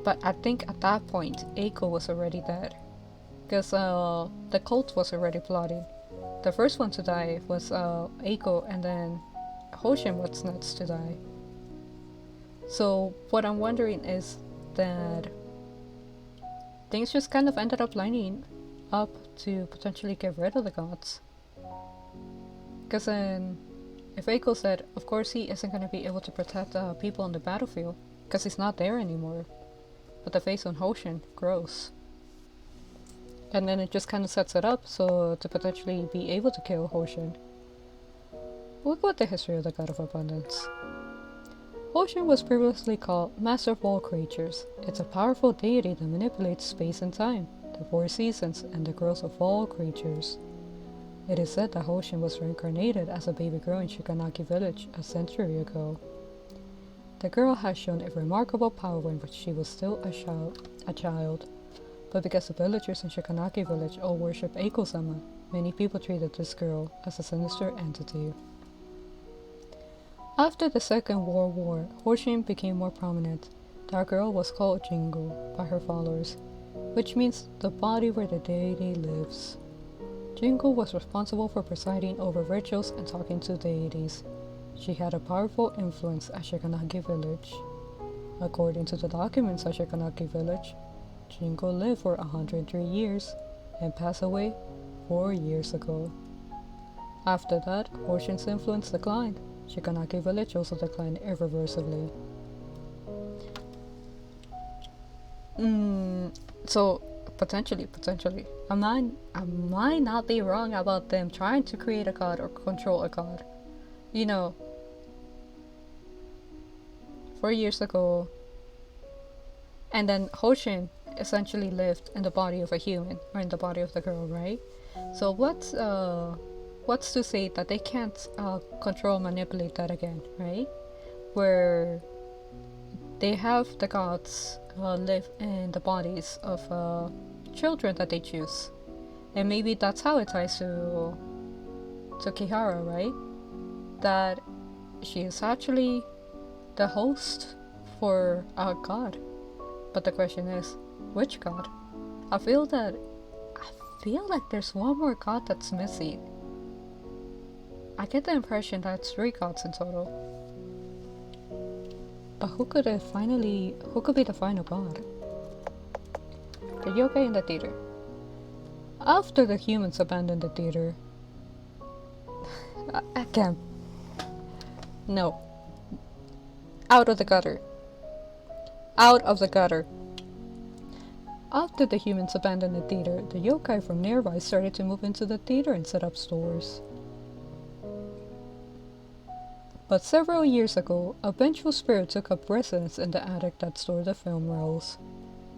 But I think at that point, Eiko was already dead, because the cult was already plotting. The first one to die was Eiko, and then Hoshin was next to die. So what I'm wondering is that things just kind of ended up lining up to potentially get rid of the gods. Because then, if Eiko said, of course he isn't going to be able to protect people on the battlefield, because he's not there anymore, but the face on Hoshin grows. And then it just kind of sets it up so to potentially be able to kill Hoshin. Look at the history of the God of Abundance. Hoshin was previously called Master of all creatures. It's a powerful deity that manipulates space and time, the four seasons, and the growth of all creatures. It is said that Hoshin was reincarnated as a baby girl in Shikanaki village a century ago. The girl has shown a remarkable power when she was still a child, but because the villagers in Shikanaki village all worship Eiko-sama, many people treated this girl as a sinister entity. After the Second World War, Hoshin became more prominent. That girl was called Jingo by her followers, which means the body where the deity lives. Jingo was responsible for presiding over rituals and talking to deities. She had a powerful influence at Shikanaki village. According to the documents at Shikanaki village, Jingo lived for 103 years and passed away 4 years ago. After that, Hoshin's influence declined. Shikanaki village also declined irreversibly. So potentially, I might not be wrong about them trying to create a god or control a god. 4 years ago, and then Hoshin essentially lived in the body of a human, or in the body of the girl, right? So what's to say that they can't control, manipulate that again, right? Where they have the gods live in the bodies of children that they choose, and maybe that's how it ties to Kihara, right? That she is actually the host for a god. But the question is, which god? I feel like there's one more god that's missing. I get the impression that it's 3 gods in total. But who could be the final god? The yokai in the theater. After the humans abandoned the theater, I can't. No. Out of the gutter. Out of the gutter. After the humans abandoned the theater, the yokai from nearby started to move into the theater and set up stores. But several years ago, a vengeful spirit took up residence in the attic that stored the film rolls.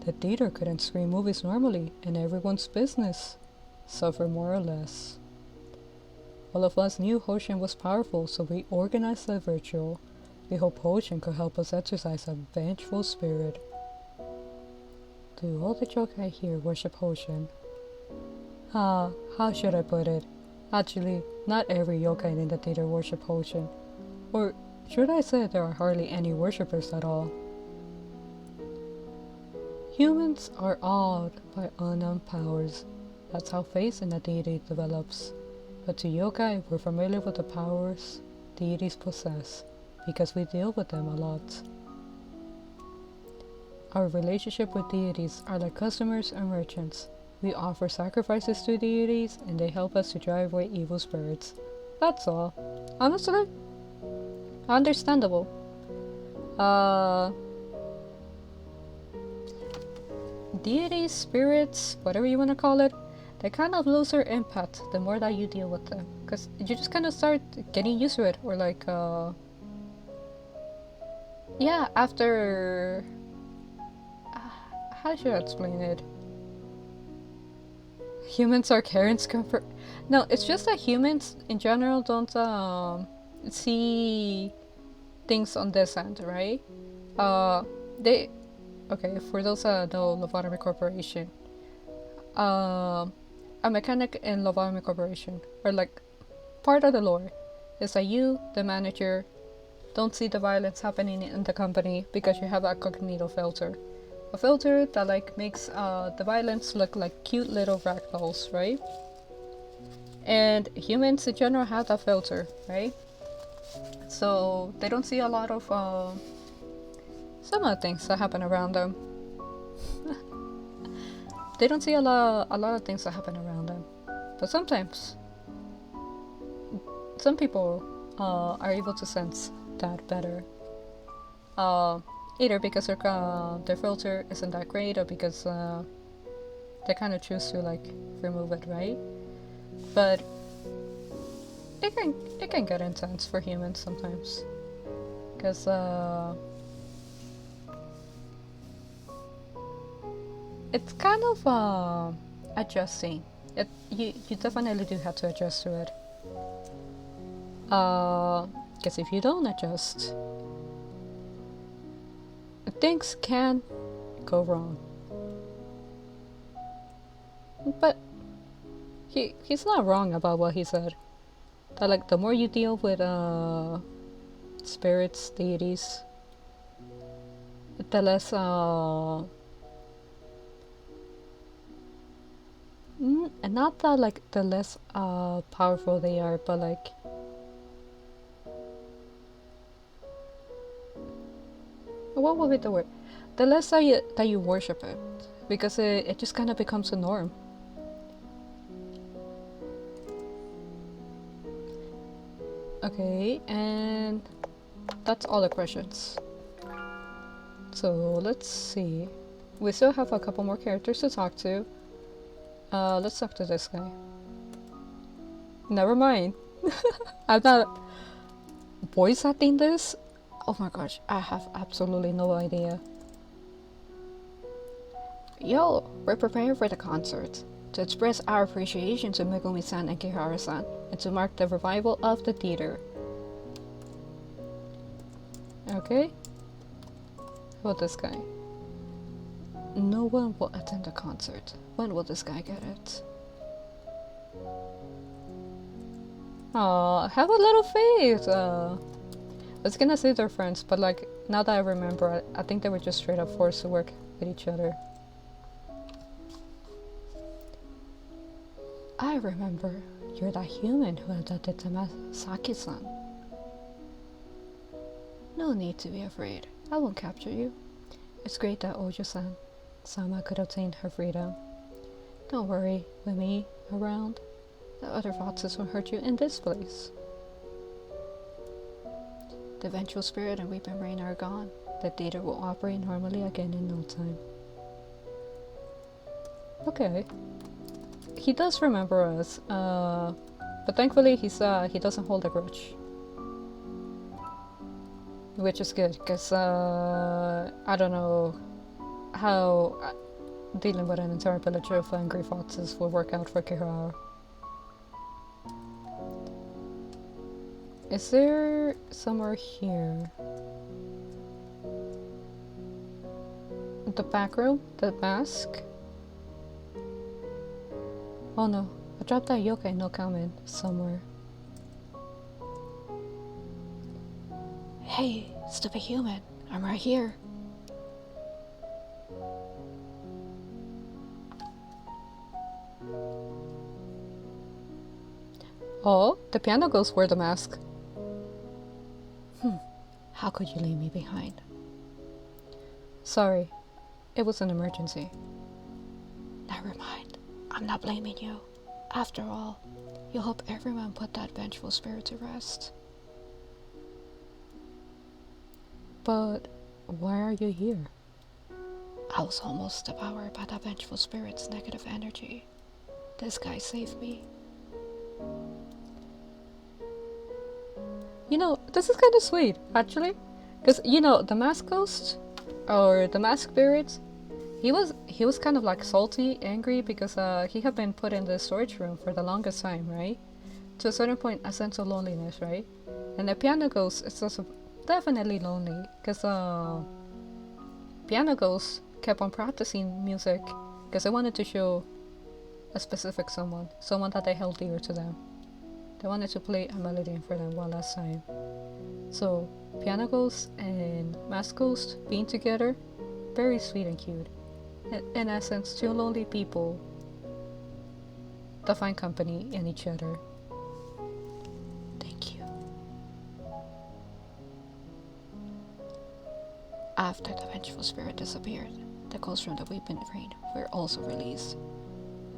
The theater couldn't screen movies normally, and everyone's business suffered more or less. All of us knew Hoshin was powerful, so we organized a ritual. We hope Hoshin could help us exercise a vengeful spirit. Do all the yokai here worship Hoshin? How should I put it? Actually, not every yokai in the theater worship Hoshin. Or should I say there are hardly any worshippers at all? Humans are awed by unknown powers. That's how faith in a deity develops. But to yokai, we're familiar with the powers deities possess, because we deal with them a lot. Our relationship with deities are like customers and merchants. We offer sacrifices to deities, and they help us to drive away evil spirits. That's all. Honestly, understandable. Deities, spirits, whatever you want to call it, they kind of lose their impact the more that you deal with them, because you just kind of start getting used to it, or like after how should I explain it? Humans are Karen's comfort. No, it's just that humans in general don't see things on this end, right? They Okay, for those that know Lobotomy Corporation, a mechanic in Lobotomy Corporation, or like part of the lore, is that you, the manager, don't see the violence happening in the company because you have a cognito filter. A filter that like makes the violence look like cute little ragdolls, right? And humans in general have that filter, right? So they don't see a lot of some of the things that happen around them. They don't see a lot of things that happen around them. But sometimes some people are able to sense that better. Either because their filter isn't that great, or because they kind of choose to like remove it, right? But it can get intense for humans sometimes, because it's kind of adjusting. You definitely do have to adjust to it. Because if you don't adjust, things can go wrong. But he's not wrong about what he said. That like the more you deal with spirits, deities, the less and not that like the less powerful they are, but like what would be the word? The less that you worship it, because it just kind of becomes a norm. Okay, and that's all the questions. So let's see. We still have a couple more characters to talk to. Let's talk to this guy. Never mind. I'm not voice acting this. Oh my gosh, I have absolutely no idea. Yo, we're preparing for the concert to express our appreciation to Megumi-san and Kihara-san, and to mark the revival of the theater. Okay. How about this guy? No one will attend the concert. When will this guy get it? Aw, have a little faith! I was gonna say they're friends, but like, now that I remember, I think they were just straight up forced to work with each other. I remember. You're that human who adopted Masaki-san. No need to be afraid. I won't capture you. It's great that Ojo-san Sama could obtain her freedom. Don't worry, with me around, the other foxes won't hurt you in this place. The vengeful spirit and weeping rain are gone. The theater will operate normally again in no time. Okay. He does remember us, but thankfully he doesn't hold a grudge. Which is good, because I don't know how dealing with an entire village of angry foxes will work out for Kihara. Is there somewhere here? The back room? The mask? Oh no, I dropped that yokai no comment somewhere. Hey, stupid human, I'm right here. Oh, the piano ghost wore the mask. How could you leave me behind? Sorry, it was an emergency. Never mind, I'm not blaming you. After all, you'll help everyone put that vengeful spirit to rest. But why are you here? I was almost devoured by that vengeful spirit's negative energy. This guy saved me. You know, this is kind of sweet, actually. Because, you know, the mask ghost, or the mask spirit, he was kind of like salty, angry, because he had been put in the storage room for the longest time, right? To a certain point, a sense of loneliness, right? And the piano ghost is also definitely lonely, because Piano Ghost kept on practicing music because they wanted to show a specific someone that they held dear to them. They wanted to play a melody for them one last time. So Piano Ghost and Mask Ghost being together, very sweet and cute. In essence, two lonely people that find company in each other. Thank you. After the vengeful spirit disappeared, the ghosts from the weeping rain were also released.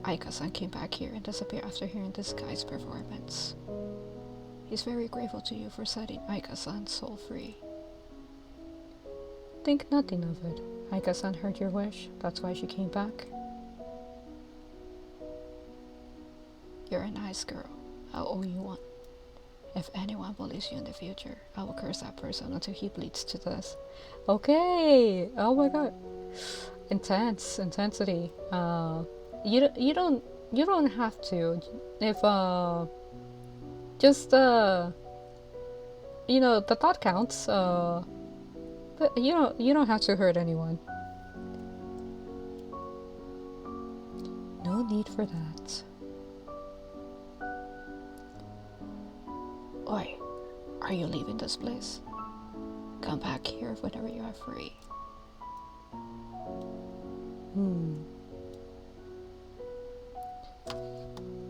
Aika-san came back here and disappeared after hearing this guy's performance. He's very grateful to you for setting Aika-san's soul free. Think nothing of it. Aika-san heard your wish, that's why she came back. You're a nice girl. I'll owe you one. If anyone bullies you in the future, I will curse that person until he bleeds to death. Okay! Oh my god. Intensity. You don't have to. If just the thought counts. But you don't have to hurt anyone. No need for that. Oi, are you leaving this place? Come back here whenever you are free.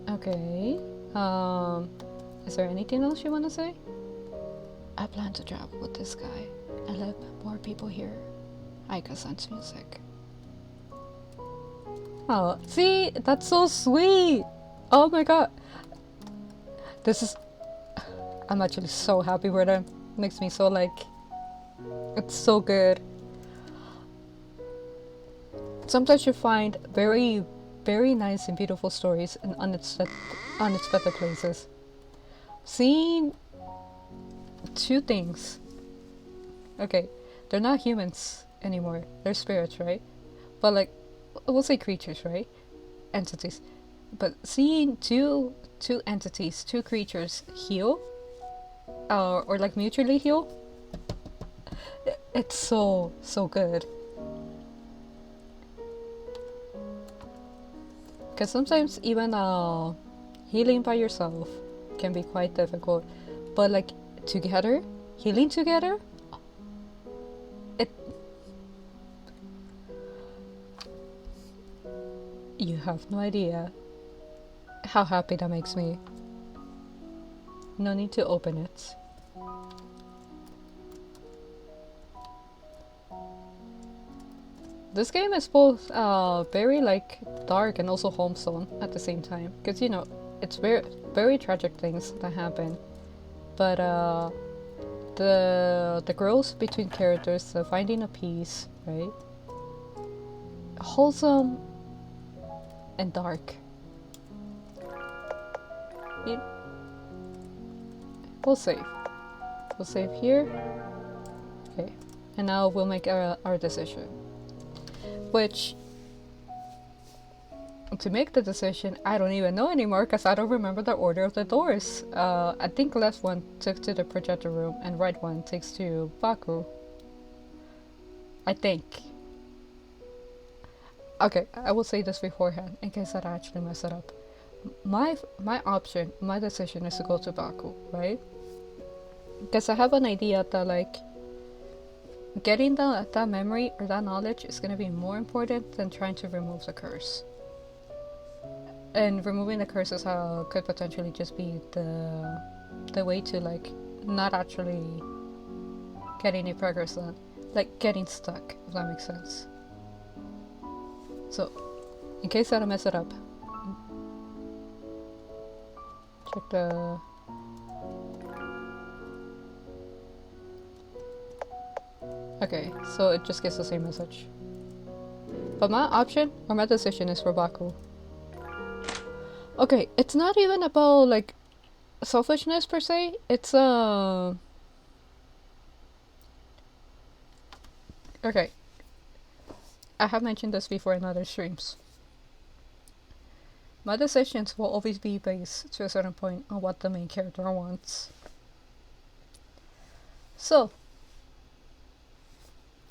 Okay. Is there anything else you want to say? I plan to travel with this guy and let more people hear Aika-san's music. Oh, see? That's so sweet! Oh my god! I'm actually so happy with it. Makes me so it's so good. Sometimes you find very, very nice and beautiful stories in unexpected places. Seeing two things. Okay, they're not humans anymore. They're spirits, right? But we'll say creatures, right? Entities. But seeing two entities, two creatures heal, or mutually heal, it's so good. Because sometimes even healing by yourself can be quite difficult, but together, healing together, you have no idea how happy that makes me. No need to open it. This game is both very dark and also wholesome at the same time, because it's very, very tragic things that happen, but the growth between characters, the finding a peace, right? Wholesome and dark. We'll save. We'll save here. Okay, and now we'll make our decision. Which, to make the decision, I don't even know anymore because I don't remember the order of the doors. I think left one took to the projector room and right one takes to Baku. I think. Okay, I will say this beforehand in case that I actually mess it up. My decision is to go to Baku, right? Because I have an idea that getting that memory or that knowledge is going to be more important than trying to remove the curse. And removing the curses could potentially just be the way to not actually get any progress done, getting stuck, if that makes sense. So, in case that I mess it up, check the. Okay, so it just gets the same message. But my option or my decision is for Baku. Okay, it's not even about selfishness per se. It's okay. I have mentioned this before in other streams. My decisions will always be based to a certain point on what the main character wants. So,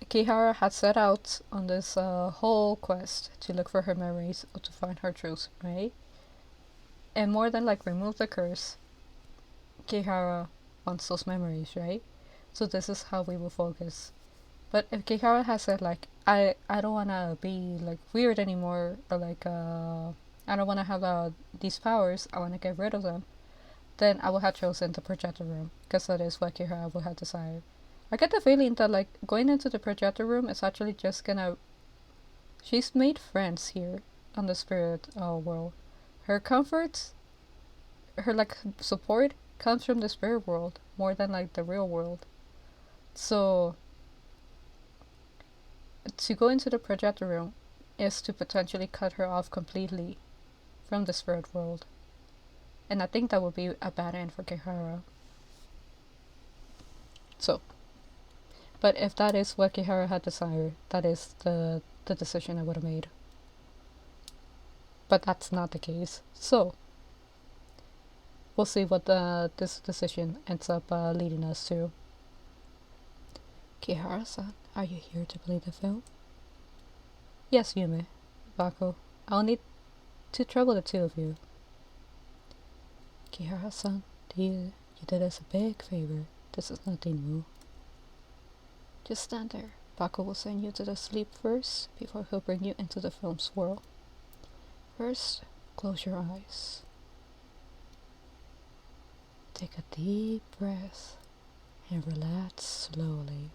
Kihara had set out on this whole quest to look for her memories or to find her truth, right? And more than like remove the curse, Kihara wants those memories, right? So this is how we will focus. But if Kihara has said like, I don't wanna be like weird anymore, or like I don't wanna have these powers, I wanna get rid of them, then I would have chosen the projector room, because that is what Kihara would have desired. I get the feeling that like going into the projector room is actually just gonna. She's made friends here on the spirit world. Her comfort, her like support comes from the spirit world more than like the real world. So to go into the projector room is to potentially cut her off completely from the spirit world. And I think that would be a bad end for Kihara. So, but if that is what Kihara had desired, that is the decision I would have made. But that's not the case. So, we'll see what this decision ends up leading us to. Kihara-san, are you here to play the film? Yes, Yume. Bako, I'll need to trouble the two of you. Kihara-san, you did us a big favor. This is nothing new. Just stand there. Bako will send you to the sleep first, before he'll bring you into the film's world. First, close your eyes. Take a deep breath and relax slowly.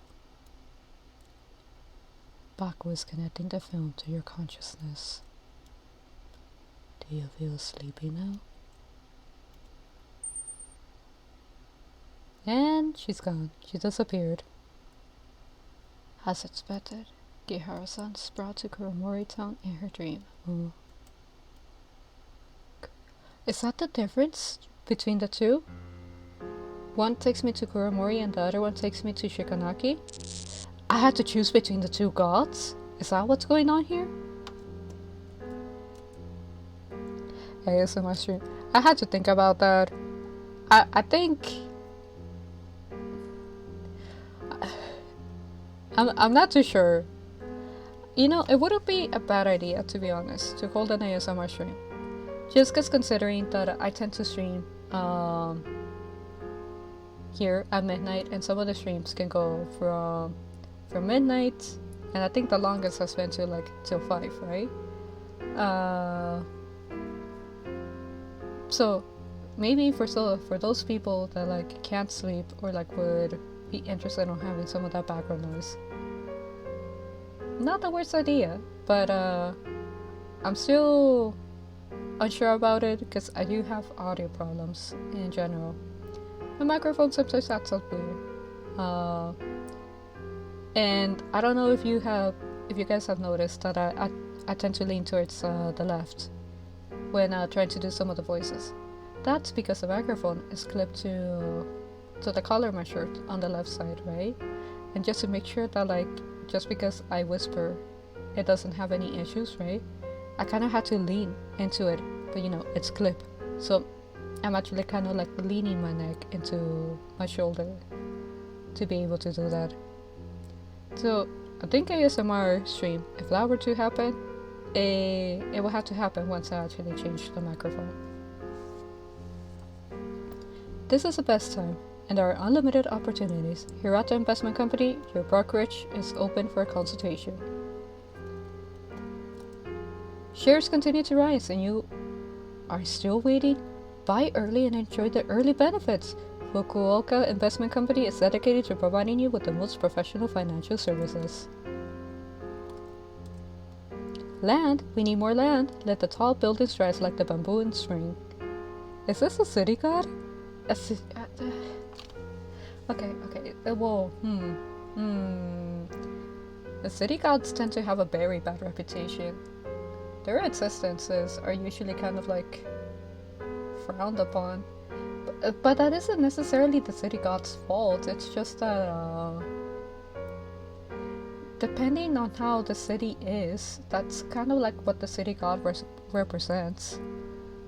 Bako is connecting the film to your consciousness. Do you feel sleepy now? And she's gone. She disappeared. As expected, Kihara-san's brought to Kuromori town in her dream. Ooh. Is that the difference between the two? One takes me to Kuromori and the other one takes me to Shikanaki? I had to choose between the two gods? Is that what's going on here? ASMR stream. I had to think about that. I think... I'm not too sure. You know, it wouldn't be a bad idea, to be honest, to hold an ASMR stream. Just because considering that I tend to stream here at midnight, and some of the streams can go from midnight, and I think the longest has been to like till 5, right? So maybe for those people that like can't sleep or like would be interested in having some of that background noise, not the worst idea, but I'm still unsure about it because I do have audio problems in general. My microphone sometimes acts up weird, and I don't know if you guys have noticed that I tend to lean towards the left when trying to do some of the voices. That's because the microphone is clipped to the collar of my shirt on the left side, right? And just to make sure that like, just because I whisper, it doesn't have any issues, right? I kind of had to lean into it, but you know, it's clipped. So I'm actually kind of like leaning my neck into my shoulder to be able to do that. So I think ASMR stream, if that were to happen, it will have to happen once I actually change the microphone. This is the best time, and there are unlimited opportunities. Here at the investment company, your brokerage is open for a consultation. Shares continue to rise, and you are still waiting? Buy early and enjoy the early benefits. Fukuoka Investment Company is dedicated to providing you with the most professional financial services. Land? We need more land. Let the tall buildings rise like the bamboo in spring. Is this a city god? Okay. Well, The city gods tend to have a very bad reputation. Their existences are usually kind of like frowned upon. But that isn't necessarily the city god's fault. It's just that depending on how the city is, that's kind of like what the city god represents.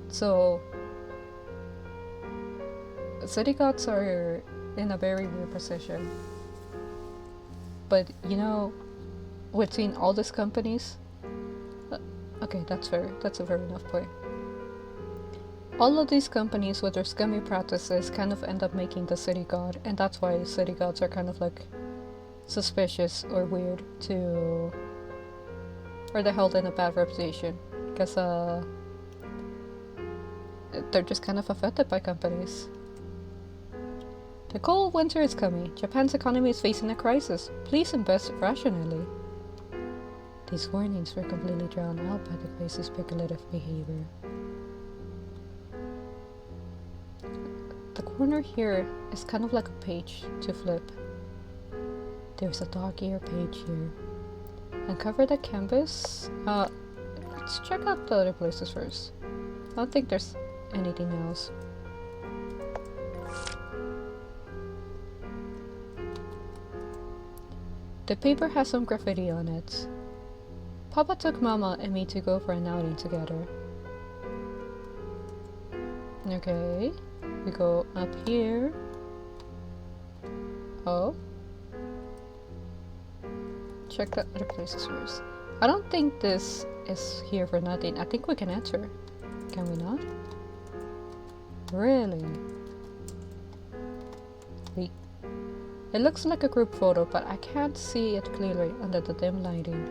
So city gods are in a very weird position. But you know, between all these companies, okay, that's fair. That's a fair enough point. All of these companies with their scummy practices kind of end up making the city god, and that's why city gods are kind of like suspicious or weird to, or they're held in a bad reputation, because they're just kind of affected by companies. The cold winter is coming. Japan's economy is facing a crisis. Please invest rationally. These warnings were completely drowned out by the crazy speculative behavior. The corner here is kind of like a page to flip. There's a dog-ear page here. Uncover the canvas. Let's check out the other places first. I don't think there's anything else. The paper has some graffiti on it. Papa took Mama and me to go for an outing together. Okay, we go up here. Oh. Check the other places first. I don't think this is here for nothing. I think we can enter. Can we not? Really? It looks like a group photo, but I can't see it clearly under the dim lighting.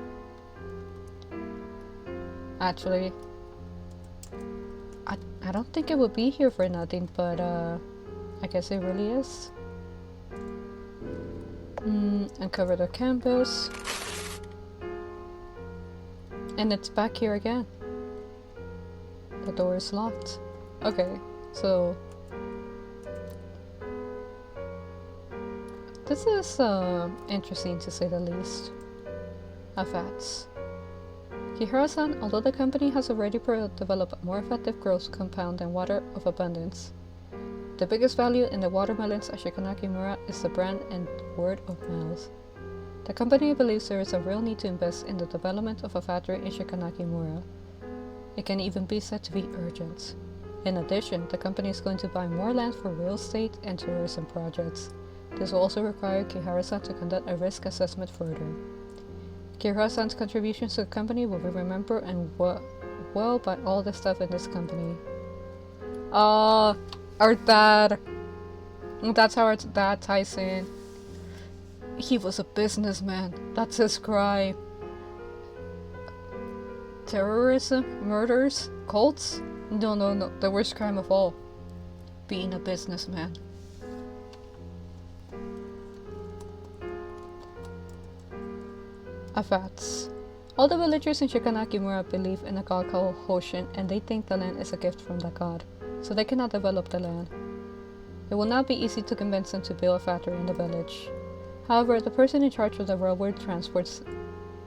Actually, I don't think it would be here for nothing, but I guess it really is. Uncover the canvas. And it's back here again. The door is locked. Okay, so this is interesting to say the least. Facts. Kihara-san, although the company has already developed a more effective growth compound than water of abundance, the biggest value in the watermelons at Shikanakimura is the brand and word of mouth. The company believes there is a real need to invest in the development of a factory in Shikanakimura. It can even be said to be urgent. In addition, the company is going to buy more land for real estate and tourism projects. This will also require Kihara-san to conduct a risk assessment further. Kihara-san's contributions to the company will be remembered and well by all the staff in this company. Our dad. That's how our dad ties in. He was a businessman. That's his crime. Terrorism? Murders? Cults? No. The worst crime of all. Being a businessman. Facts. All the villagers in Shikanakimura believe in a god called Hoshin, and they think the land is a gift from the god, so they cannot develop the land. It will not be easy to convince them to build a factory in the village. However, the person in charge of the railway transport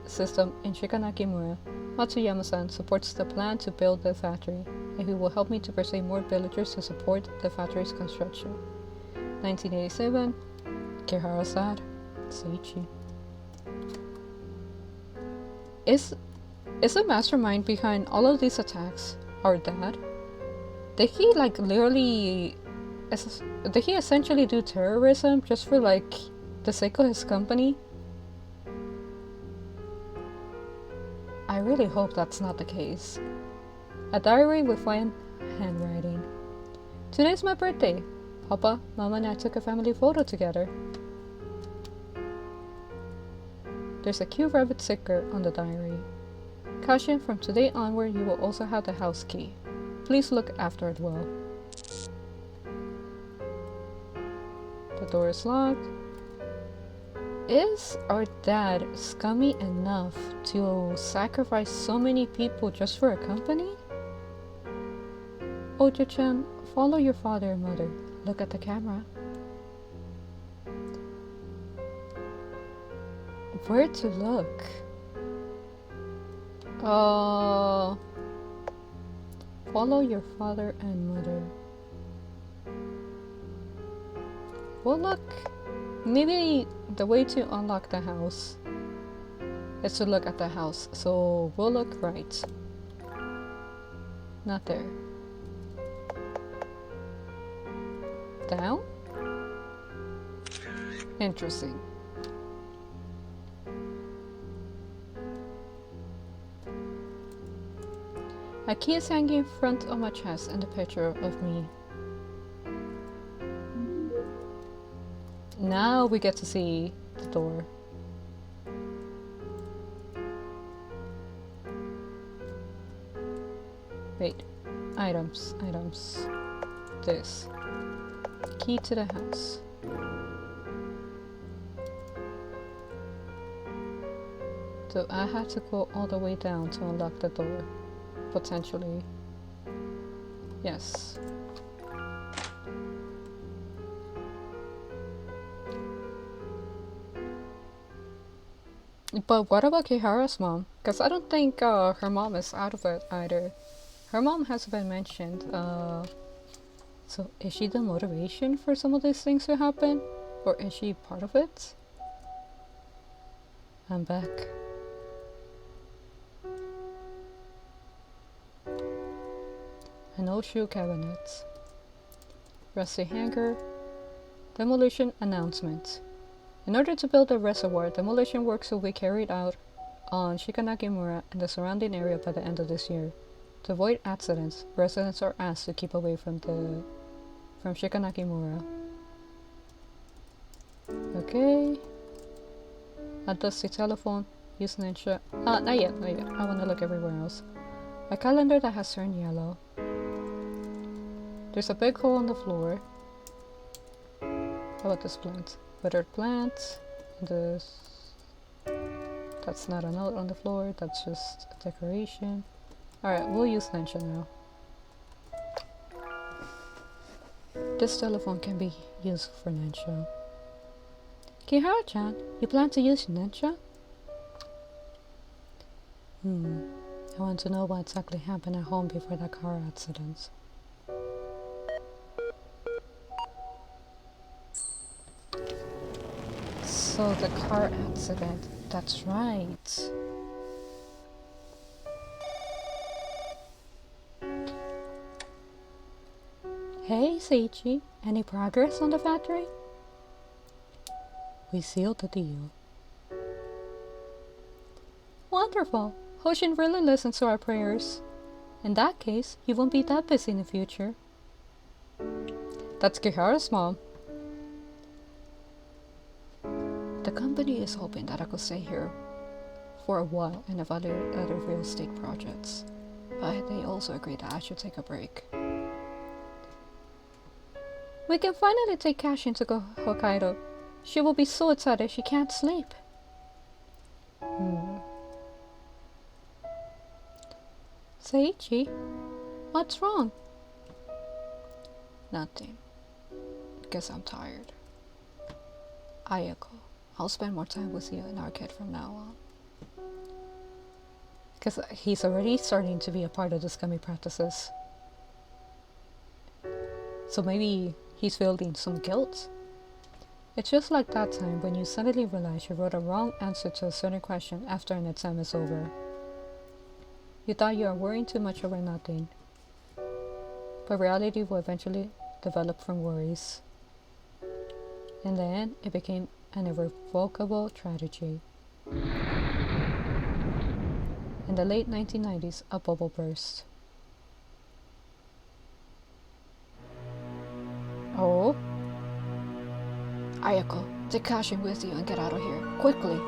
system in Shikanakimura, Matsuyama-san, supports the plan to build the factory, and he will help me to persuade more villagers to support the factory's construction. 1987, Kihara-san, Seiichi. Is the mastermind behind all of these attacks our dad? Did he did he essentially do terrorism just for the sake of his company? I really hope that's not the case. A diary with fine handwriting. Today's my birthday. Papa, Mama and I took a family photo together. There's a cute rabbit sticker on the diary. Caution, from today onward you will also have the house key. Please look after it well. The door is locked. Is our dad scummy enough to sacrifice so many people just for a company? Ojo-chan, follow your father and mother. Look at the camera. Where to look? Follow your father and mother. Well, look. Maybe the way to unlock the house is to look at the house. So we'll look right. Not there. Down? Interesting. A key is hanging in front of my chest and a picture of me. Now we get to see the door. Wait, items. This. Key to the house. So I had to go all the way down to unlock the door. Potentially. Yes. But what about Kihara's mom? Because I don't think her mom is out of it either. Her mom hasn't been mentioned. So is she the motivation for some of these things to happen? Or is she part of it? I'm back. An old shoe cabinet. Rusty hanger. Demolition announcement. In order to build a reservoir, demolition works will be carried out on Nyahevermore and the surrounding area by the end of this year. To avoid accidents, residents are asked to keep away from Nyahevermore. Okay. A dusty telephone. Use Ninja. Not yet. I want to look everywhere else. A calendar that has turned yellow. There's a big hole in the floor. How about this plant? Withered plant. That's not a note on the floor. That's just a decoration. Alright, we'll use Ninja now. This telephone can be used for Ninja. Kihara-chan, you plan to use Ninja? I want to know what exactly happened at home before that car accident. So the car accident, that's right. Hey Seiichi, any progress on the factory? We sealed the deal. Wonderful! Hoshin really listens to our prayers. In that case, he won't be that busy in the future. That's Kihara's mom. The company is hoping that I could stay here for a while and evaluate other real estate projects, but they also agreed that I should take a break. We can finally take Cashin to Hokkaido. She will be so excited she can't sleep. Seiichi, what's wrong? Nothing. Guess I'm tired. Ayako, I'll spend more time with you and our kid from now on. Because he's already starting to be a part of the scummy practices. So maybe he's feeling some guilt. It's just like that time when you suddenly realize you wrote a wrong answer to a certain question after an exam is over. You thought you are worrying too much over nothing, but reality will eventually develop from worries. In the end, it became an irrevocable tragedy. In the late 1990s, a bubble burst. Oh? Ayako, take Cashin with you and get out of here, quickly!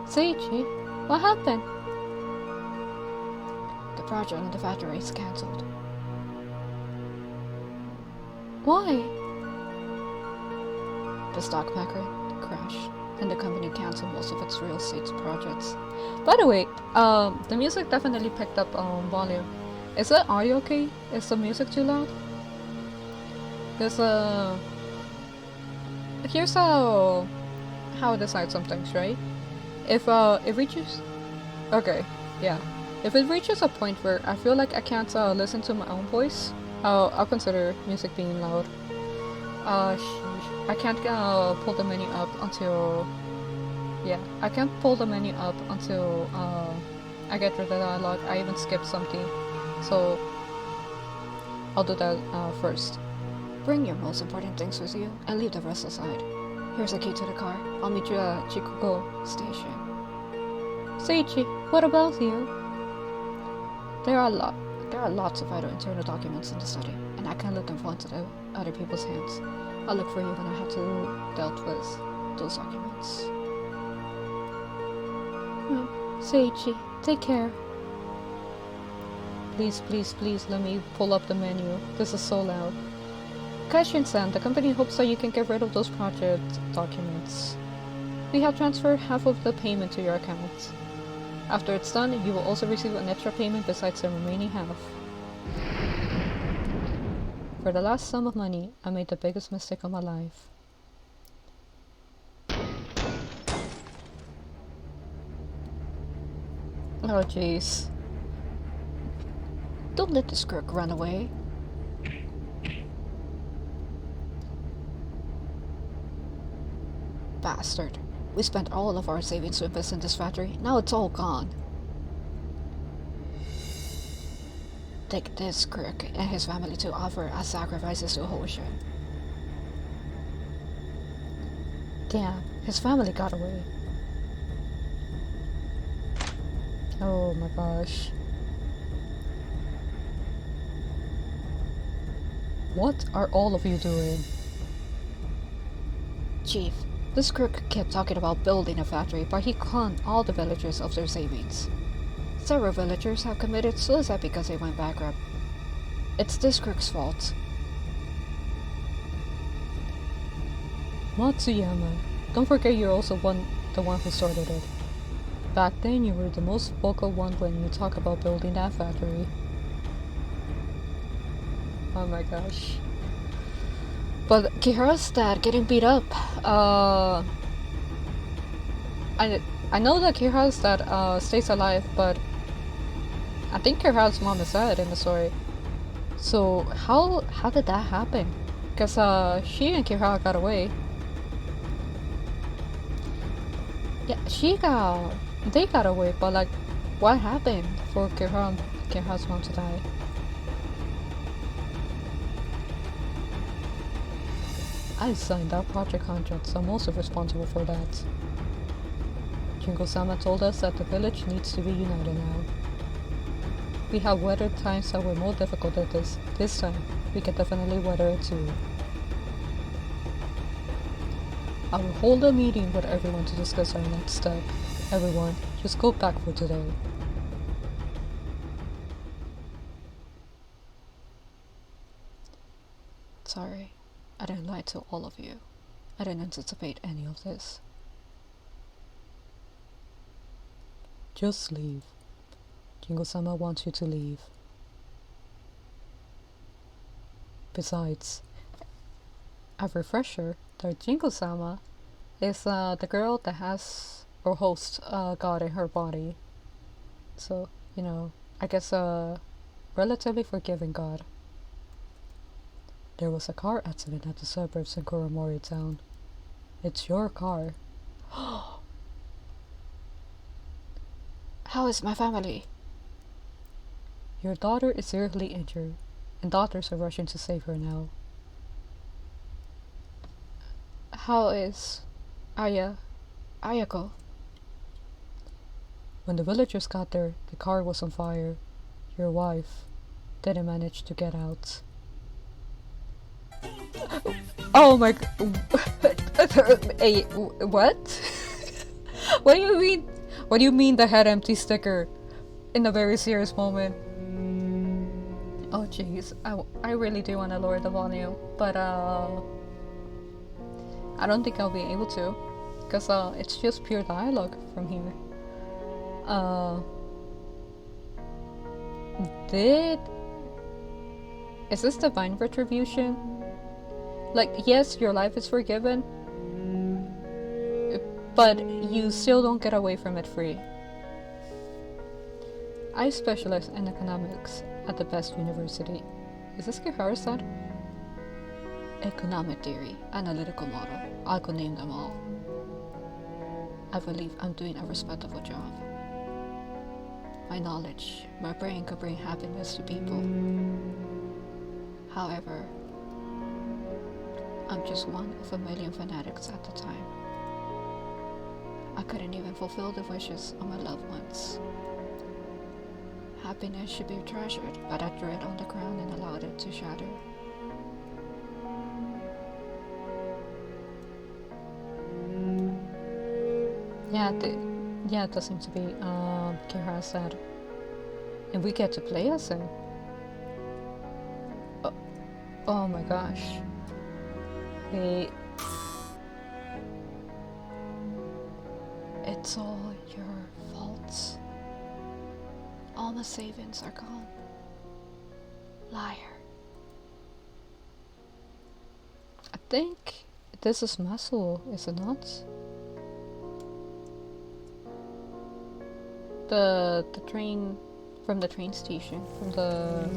Seiichi, what happened? The project on the factory is cancelled. Why? The stock market crashed, and the company canceled most of its real estate projects. By the way, the music definitely picked up volume. Is the audio okay? Is the music too loud? Because here's how I decide some things, right? If it reaches, okay, yeah. If it reaches a point where I feel like I can't listen to my own voice, I'll consider music being loud. I can't pull the menu up until, yeah, I can't pull the menu up until I get rid of the dialogue. I even skipped something, so I'll do that first. Bring your most important things with you and leave the rest aside. Here's a key to the car. I'll meet you at Chikugo Station. Seiichi, what about you? There are lots of other internal documents in the study, and I can't let them fall into other people's hands. I'll look for you when I have to dealt with those documents. Seiichi, take care. Please, please, please, let me pull up the menu. This is so loud. Question-san, the company hopes that you can get rid of those project documents. We have transferred half of the payment to your account. After it's done, you will also receive an extra payment besides the remaining half. For the last sum of money, I made the biggest mistake of my life. Oh jeez. Don't let this crook run away. Bastard. We spent all of our savings to invest in this factory. Now it's all gone. Take this crook and his family to offer as sacrifices to Hoshin. Damn, his family got away. Oh my gosh. What are all of you doing? Chief, this crook kept talking about building a factory, but he conned all the villagers of their savings. Several villagers have committed suicide because they went bankrupt. It's this crook's fault. Matsuyama, don't forget you're also the one who started it. Back then you were the most vocal one when you talk about building that factory. Oh my gosh. But Kihara's dad getting beat up. I know that Kihara's dad stays alive, but I think Kihara's mom is dead in the story. So how did that happen? Because she and Kihara got away. Yeah, they got away, but like, what happened for Kihara's mom to die? I signed that project contract, so I'm also responsible for that. Jingo-sama told us that the village needs to be united now. We have weathered times that were more difficult than this. This time, we can definitely weather it too. I will hold a meeting with everyone to discuss our next step. Everyone, just go back for today. Sorry, I didn't lie to all of you. I didn't anticipate any of this. Just leave. Jingo-sama wants you to leave. Besides, a refresher that Jingo-sama is the girl that has or hosts God in her body. So, you know, I guess a relatively forgiving God. There was a car accident at the suburbs in Kuromori town. It's your car. How is my family? Your daughter is seriously injured, and doctors are rushing to save her now. How is Ayako? When the villagers got there, the car was on fire. Your wife didn't manage to get out. Oh my Hey, what? What do you mean? What do you mean the head empty sticker? In a very serious moment. Oh jeez, I really do want to lower the volume, but I don't think I'll be able to, because it's just pure dialogue from here. Is this divine retribution? Like, yes, your life is forgiven, but you still don't get away from it free. I specialize in economics at the best university. Is this Kihara's son? Economic theory, analytical model, I could name them all. I believe I'm doing a respectable job. My knowledge, my brain could bring happiness to people. However, I'm just one of a million fanatics at the time. I couldn't even fulfill the wishes of my loved ones. Happiness should be treasured, but I drew it on the ground and allowed it to shatter. Yeah, it does seem to be Kira said. And we get to play as him. Oh my gosh. Wait. It's all your faults. All my savings are gone. Liar. I think this is muscle, is it not? The train from the train station, from the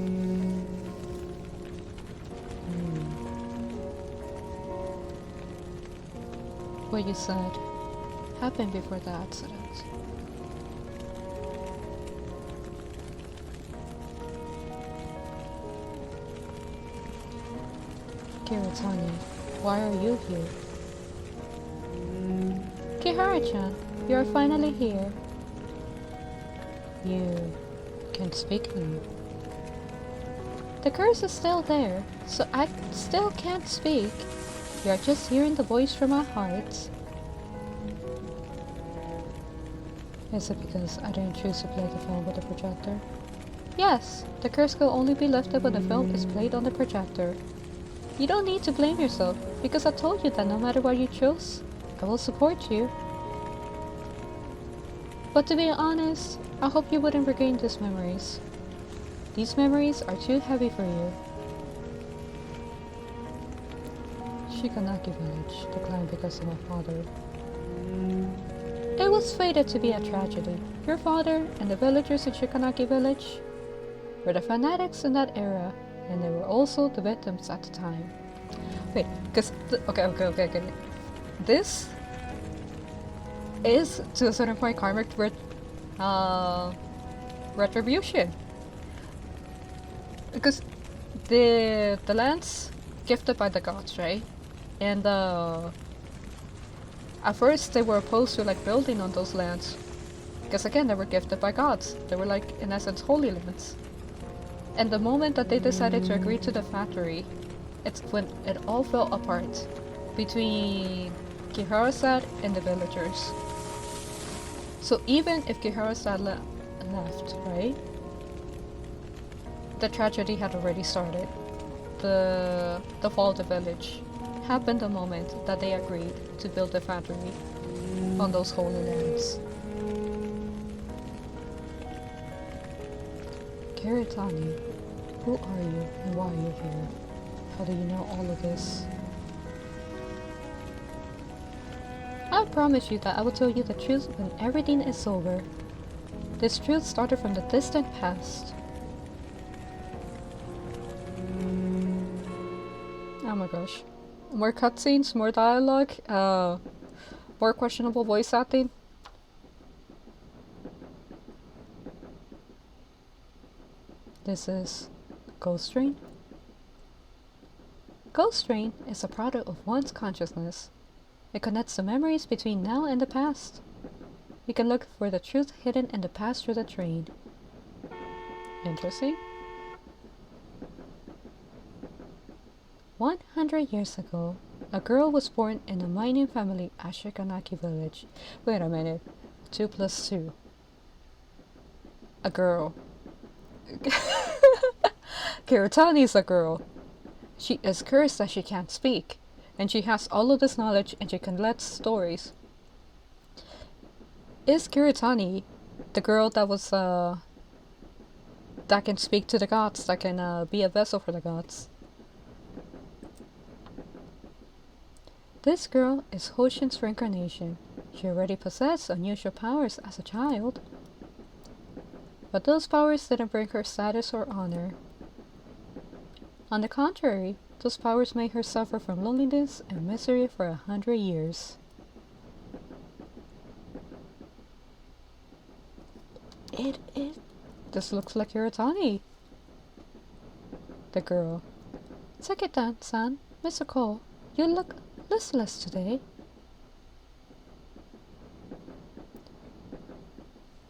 what you said happened before the accident. Kiritani, why are you here? Kihara-chan, you're finally here. You can speak now. The curse is still there, so I still can't speak. You're just hearing the voice from our hearts. Is it because I didn't choose to play the film with the projector? Yes, the curse will only be lifted when the film is played on the projector. You don't need to blame yourself, because I told you that no matter what you chose, I will support you. But to be honest, I hope you wouldn't regain these memories. These memories are too heavy for you. Shikanaki village declined because of my father. It was fated to be a tragedy. Your father and the villagers in Shikanaki village were the fanatics in that era, and they were also the victims at the time. Wait, because okay. This is to a certain point karmic retribution, because the lands gifted by the gods, right? And at first they were opposed to like building on those lands, because again they were gifted by gods. They were like in essence holy lands. And the moment that they decided to agree to the factory, it's when it all fell apart between Kihara-san and the villagers. So even if Kihara-san left, right? The tragedy had already started. The fall of the village happened the moment that they agreed to build the factory on those holy lands. Kiritani, who are you and why are you here? How do you know all of this? I promise you that I will tell you the truth when everything is over. This truth started from the distant past. Oh my gosh. More cutscenes, more dialogue, more questionable voice acting. This is Ghost Train. Ghost Train is a product of one's consciousness. It connects the memories between now and the past. You can look for the truth hidden in the past through the train. Interesting. 100 years ago, a girl was born in a mining family at Shikanaki village. Wait a minute. 2 plus 2. A girl. Kiritani is a girl. She is cursed that she can't speak, and she has all of this knowledge and she collects stories. Is Kiritani the girl that was that can speak to the gods, that can be a vessel for the gods? This girl is Hoshin's reincarnation. She already possessed unusual powers as a child, but those powers didn't bring her status or honor. On the contrary, those powers made her suffer from loneliness and misery for 100 years. This looks like Kiritani. The girl. Sekitan-san, Mr. Cole, you look listless today.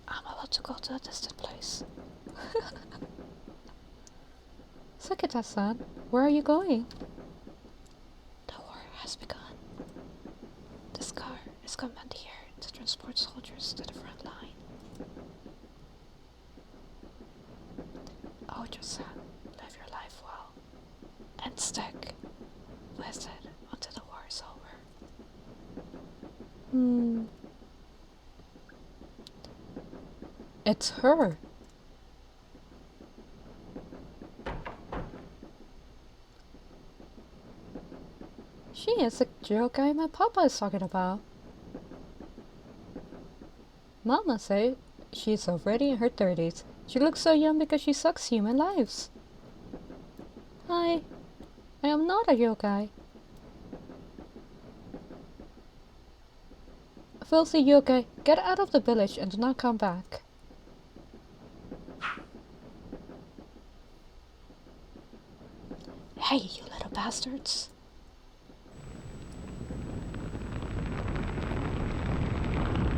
I'm about to go to a distant place. Sakita-san, where are you going? The war has begun. This car is commandeered to transport soldiers to the front line. Ojo-san, live your life well, and stick with it until the war is over. It's her. She is the yokai my papa is talking about. Mama said she's already in her 30s. She looks so young because she sucks human lives. I am not a yokai. Filthy yokai, get out of the village and do not come back. Hey, you little bastards.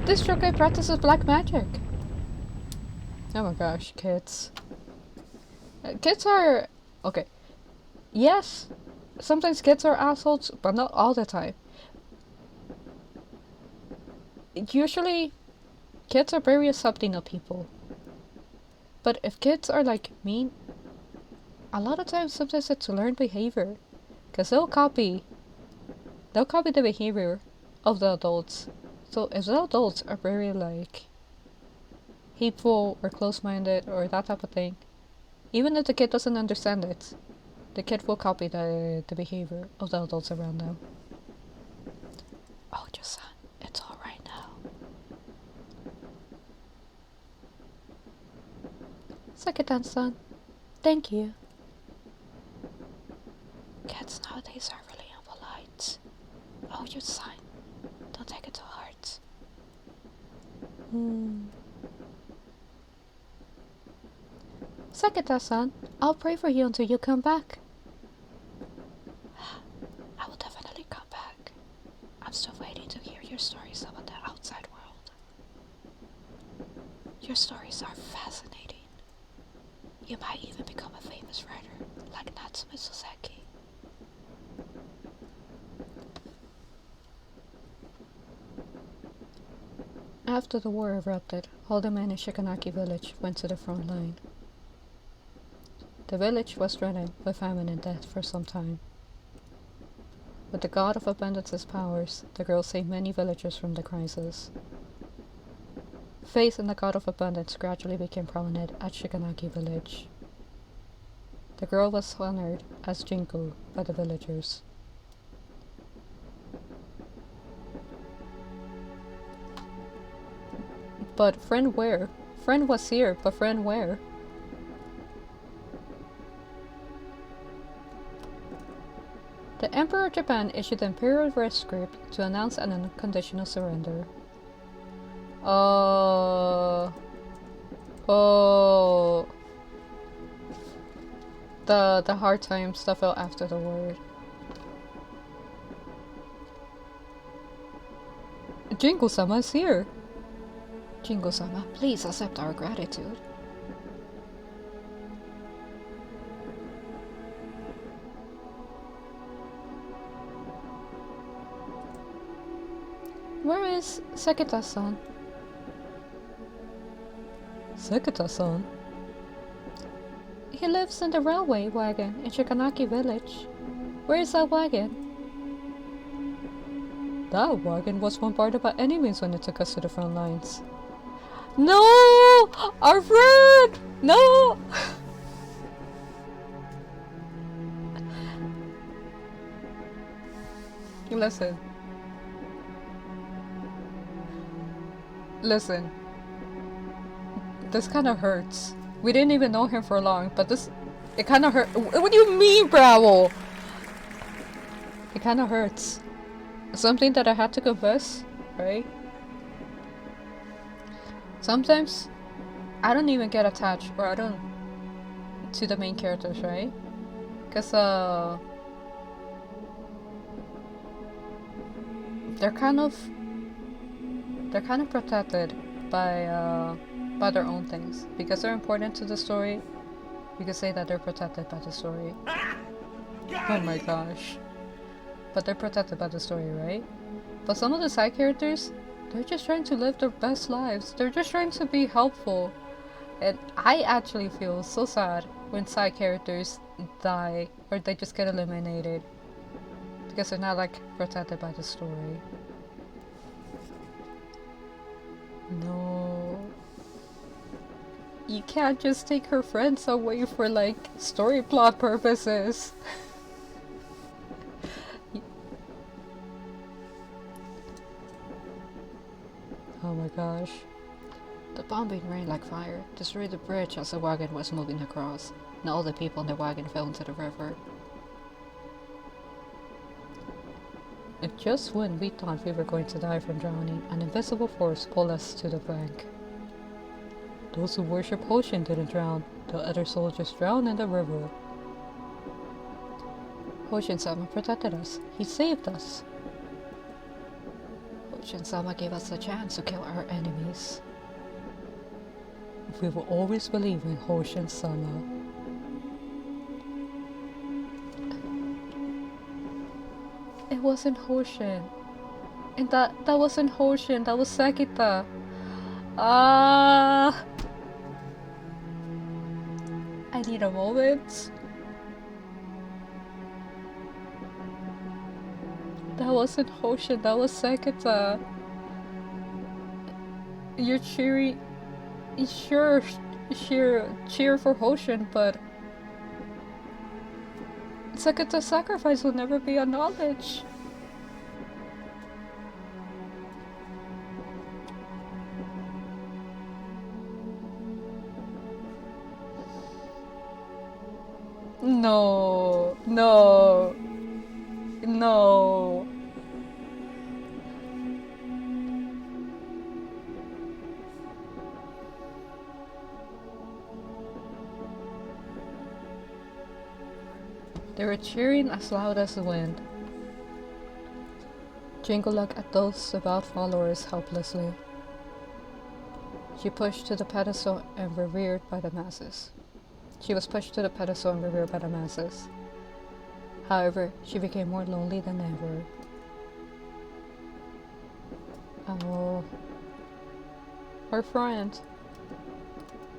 This yokai practices black magic. Oh my gosh, kids. Kids are... okay. Yes, sometimes kids are assholes, but not all the time. Usually, kids are very accepting of people. But if kids are like mean, a lot of times sometimes it's learned behavior. Because they'll copy the behavior of the adults. So if the adults are very like hateful or close-minded or that type of thing, even if the kid doesn't understand it, the kid will copy the behavior of the adults around them. Oh, just it's alright now. Sakitan-san, thank you. Kids nowadays are really impolite. Oh, you sign. Don't take it to heart. Sakita-san, I'll pray for you until you come back. I will definitely come back. I'm still waiting to hear your stories about the outside world. Your stories are fascinating. You might even become a famous writer, like Natsume Soseki. After the war erupted, all the men in Shikanaki village went to the front line. The village was threatened by famine and death for some time. With the god of abundance's powers, the girl saved many villagers from the crisis. Faith in the god of abundance gradually became prominent at Shikanaki village. The girl was honored as Jinko by the villagers. But friend where? Friend was here, but friend where? The Emperor of Japan issued the Imperial Rescript to announce an unconditional surrender. Oh. The hard times that fell after the war. Jinko-sama is here. Jinko-sama, please accept our gratitude. Where is Sekita-san? Sekita-san? He lives in the railway wagon in Shikanaki village. Where is that wagon? That wagon was bombarded by enemies when it took us to the front lines. No! Our friend! No! Listen. This kind of hurts. We didn't even know him for long, but it kind of hurt. What do you mean, Bravo? It kind of hurts. Something that I had to confess, right? Sometimes I don't even get attached, or I don't, to the main characters, right? Because they're kind of protected by by their own things. Because they're important to the story, you could say that they're protected by the story. Oh my gosh. But they're protected by the story, right? But some of the side characters, they're just trying to live their best lives. They're just trying to be helpful. And I actually feel so sad when side characters die or they just get eliminated. Because they're not like protected by the story. No. You can't just take her friends away for like story plot purposes. Oh my gosh. The bombing rained like fire, destroyed the bridge as the wagon was moving across, and all the people in the wagon fell into the river. And just when we thought we were going to die from drowning, an invisible force pulled us to the bank. Those who worship Hoshin didn't drown, the other soldiers drowned in the river. Hoshin-sama protected us. He saved us. Hoshin-sama gave us a chance to kill our enemies. We will always believe in Hoshin-sama. It wasn't Hoshin. And that wasn't Hoshin, that was Sekita. I need a moment. That wasn't Hoshin, that was Sekita. You're cheering. Sure, cheer for Hoshin, but Sekita's sacrifice will never be acknowledged. No. They were cheering as loud as the wind. Jingle looked at those devout followers helplessly. She pushed to the pedestal and revered by the masses. She was pushed to the pedestal and revered by the masses. However, she became more lonely than ever. Oh, her friend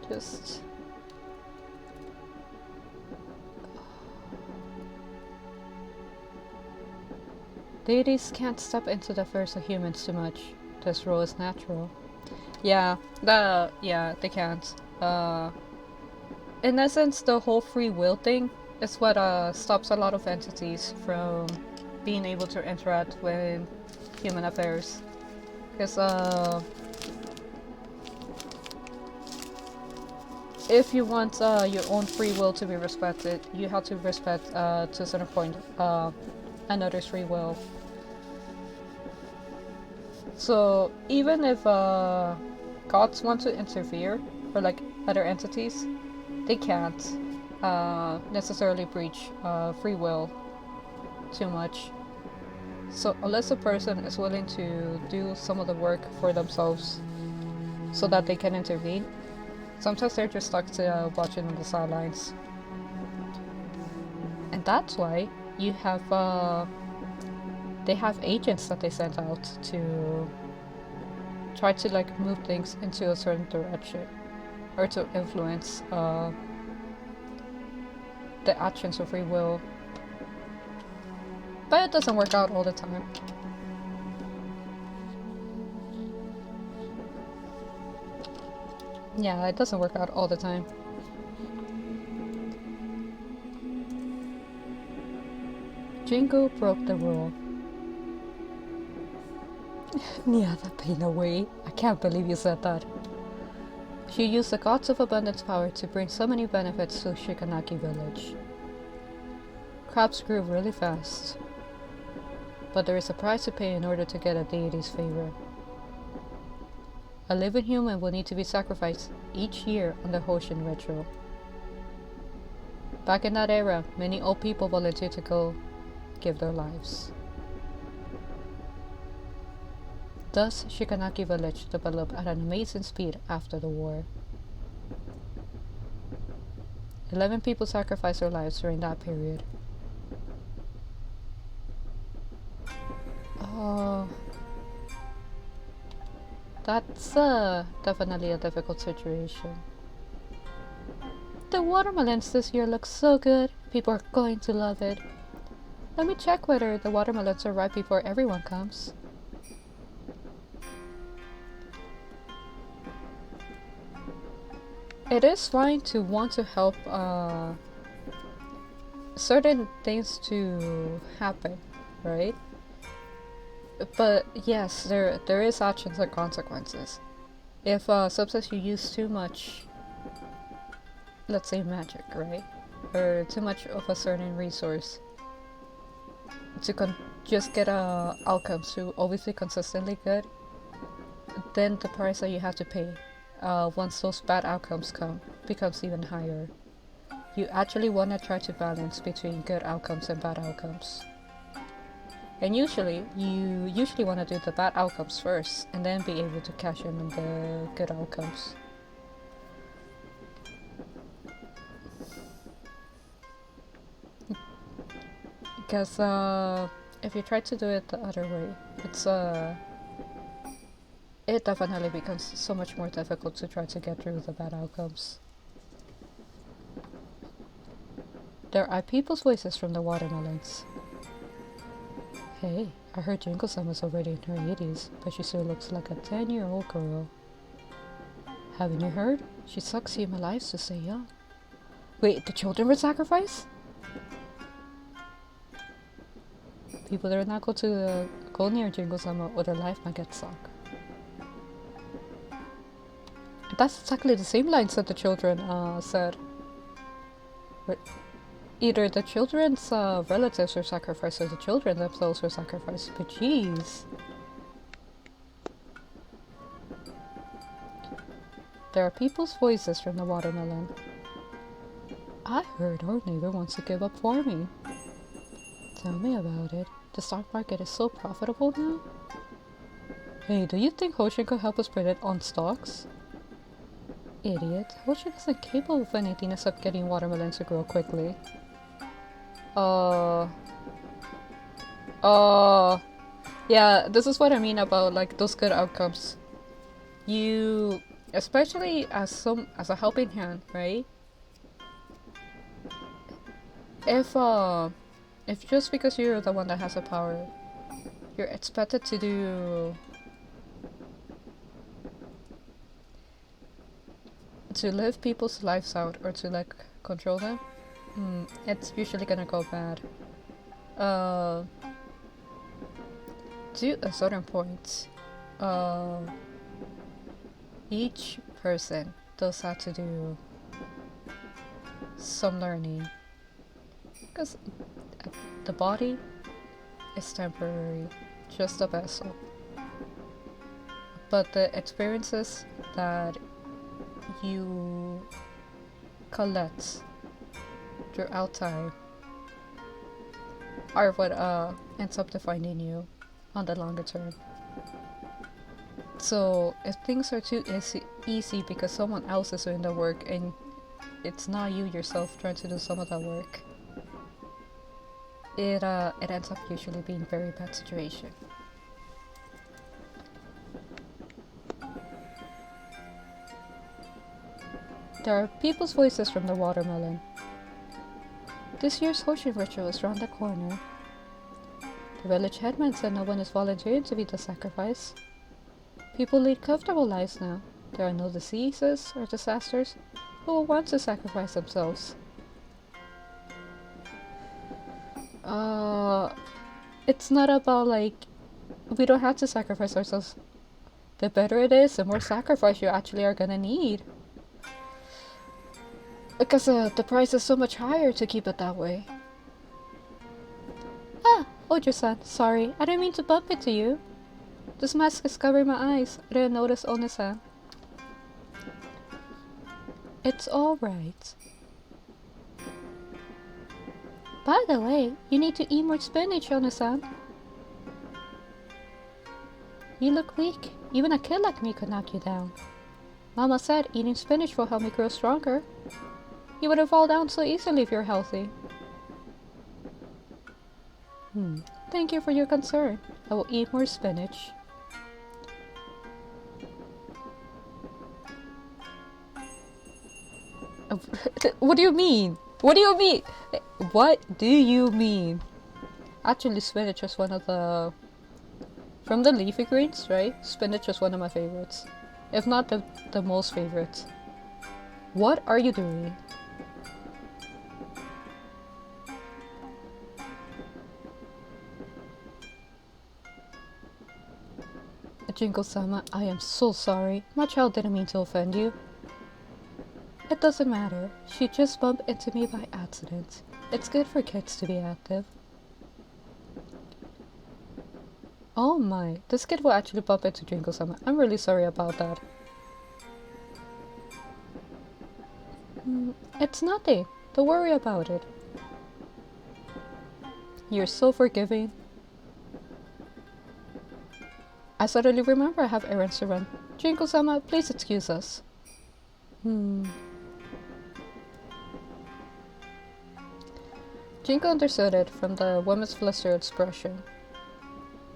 just... Deities can't step into the affairs of humans too much. This role is natural. Yeah, they can't. In essence, the whole free will thing is what stops a lot of entities from being able to interact with human affairs. Because if you want your own free will to be respected, you have to respect to a certain point another's free will. So even if gods want to interfere, or like other entities, they can't necessarily breach free will too much. So unless a person is willing to do some of the work for themselves so that they can intervene, sometimes they're just stuck to watching on the sidelines. And that's why you have they have agents that they send out to try to like move things into a certain direction or to influence the actions of free will. But it doesn't work out all the time. Yeah, it doesn't work out all the time. Jingo broke the rule. Yeah, that pain away. I can't believe you said that. She used the Gods of Abundance power to bring so many benefits to Shikanaki village. Crops grew really fast, but there is a price to pay in order to get a deity's favor. A living human will need to be sacrificed each year on the Hoshin ritual. Back in that era, many old people volunteered to go give their lives. Thus, Shikanaki village developed at an amazing speed after the war. 11 people sacrificed their lives during that period. Oh, that's definitely a difficult situation. The watermelons this year look so good. People are going to love it. Let me check whether the watermelons are ripe before everyone comes. It is fine to want to help certain things to happen, right? But yes, there is actions and consequences. If substance you use too much, let's say magic, right? Or too much of a certain resource to just get outcomes to always be consistently good, then the price that you have to pay once those bad outcomes come becomes even higher. You actually want to try to balance between good outcomes and bad outcomes. And usually, you want to do the bad outcomes first and then be able to cash in on the good outcomes. Because if you try to do it the other way, it definitely becomes so much more difficult to try to get through the bad outcomes. There are people's voices from the watermelons. Hey, I heard Jingle-sama's already in her 80s, but she still looks like a 10-year-old girl. Haven't you heard? She sucks human lives to stay young. Wait, the children were sacrificed? People dare not go near Jingle-sama or their life might get sunk. That's exactly the same lines that the children said. But either the children's relatives were sacrificed or the children themselves were sacrificed, but jeez. There are people's voices from the watermelon. I heard our neighbor wants to give up farming. Tell me about it. The stock market is so profitable now. Hey, do you think Hoshin could help us predict on stocks? Idiot. Hoshin isn't capable of anything except getting watermelons to grow quickly. Yeah, this is what I mean about like those good outcomes. You, especially as a helping hand, right? If just because you're the one that has the power, you're expected to live people's lives out or to like control them, it's usually gonna go bad. To a certain point, each person does have to do some learning, because the body is temporary, just a vessel. But the experiences that you collect throughout time are what ends up defining you on the longer term. So if things are too easy because someone else is doing the work and it's not you yourself trying to do some of that work, it ends up usually being a very bad situation. There are people's voices from the watermelon. This year's Hoshin ritual is around the corner. The village headman said no one is volunteering to be the sacrifice. People lead comfortable lives now. There are no diseases or disasters. Who will want to sacrifice themselves? It's not about like, we don't have to sacrifice ourselves. The better it is, the more sacrifice you actually are gonna need. Because the price is so much higher to keep it that way. Ah, Ojo-san, sorry, I didn't mean to bump into you. This mask is covering my eyes. I didn't notice One-san. It's alright. By the way, you need to eat more spinach, One-san. You look weak. Even a kid like me could knock you down. Mama said eating spinach will help me grow stronger. You wouldn't fall down so easily if you're healthy. Thank you for your concern. I will eat more spinach. What do you mean? What do you mean? What do you mean? Actually, spinach is one of the... From the leafy greens, right? Spinach is one of my favorites. If not the most favorite. What are you doing? Jingle-sama, I am so sorry. My child didn't mean to offend you. It doesn't matter. She just bumped into me by accident. It's good for kids to be active. Oh my, this kid will actually bump into Jingle-sama. I'm really sorry about that. It's nothing. Don't worry about it. You're so forgiving. I suddenly remember I have errands to run. Jingle-sama, please excuse us. Jingle understood it from the woman's flustered expression.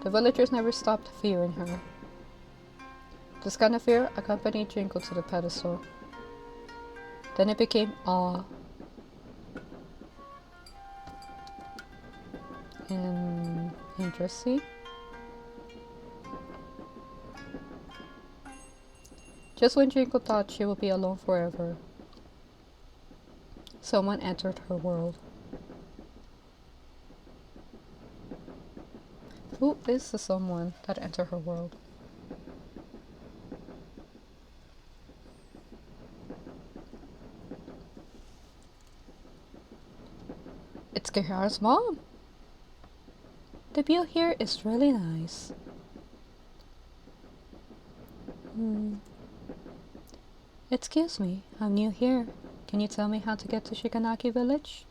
The villagers never stopped fearing her. This kind of fear accompanied Jingle to the pedestal. Then it became awe. Interesting. Just when Jingle thought she would be alone forever, someone entered her world. Who is the someone that entered her world? It's Kihara's mom! The view here is really nice. Excuse me, I'm new here. Can you tell me how to get to Shikanaki village?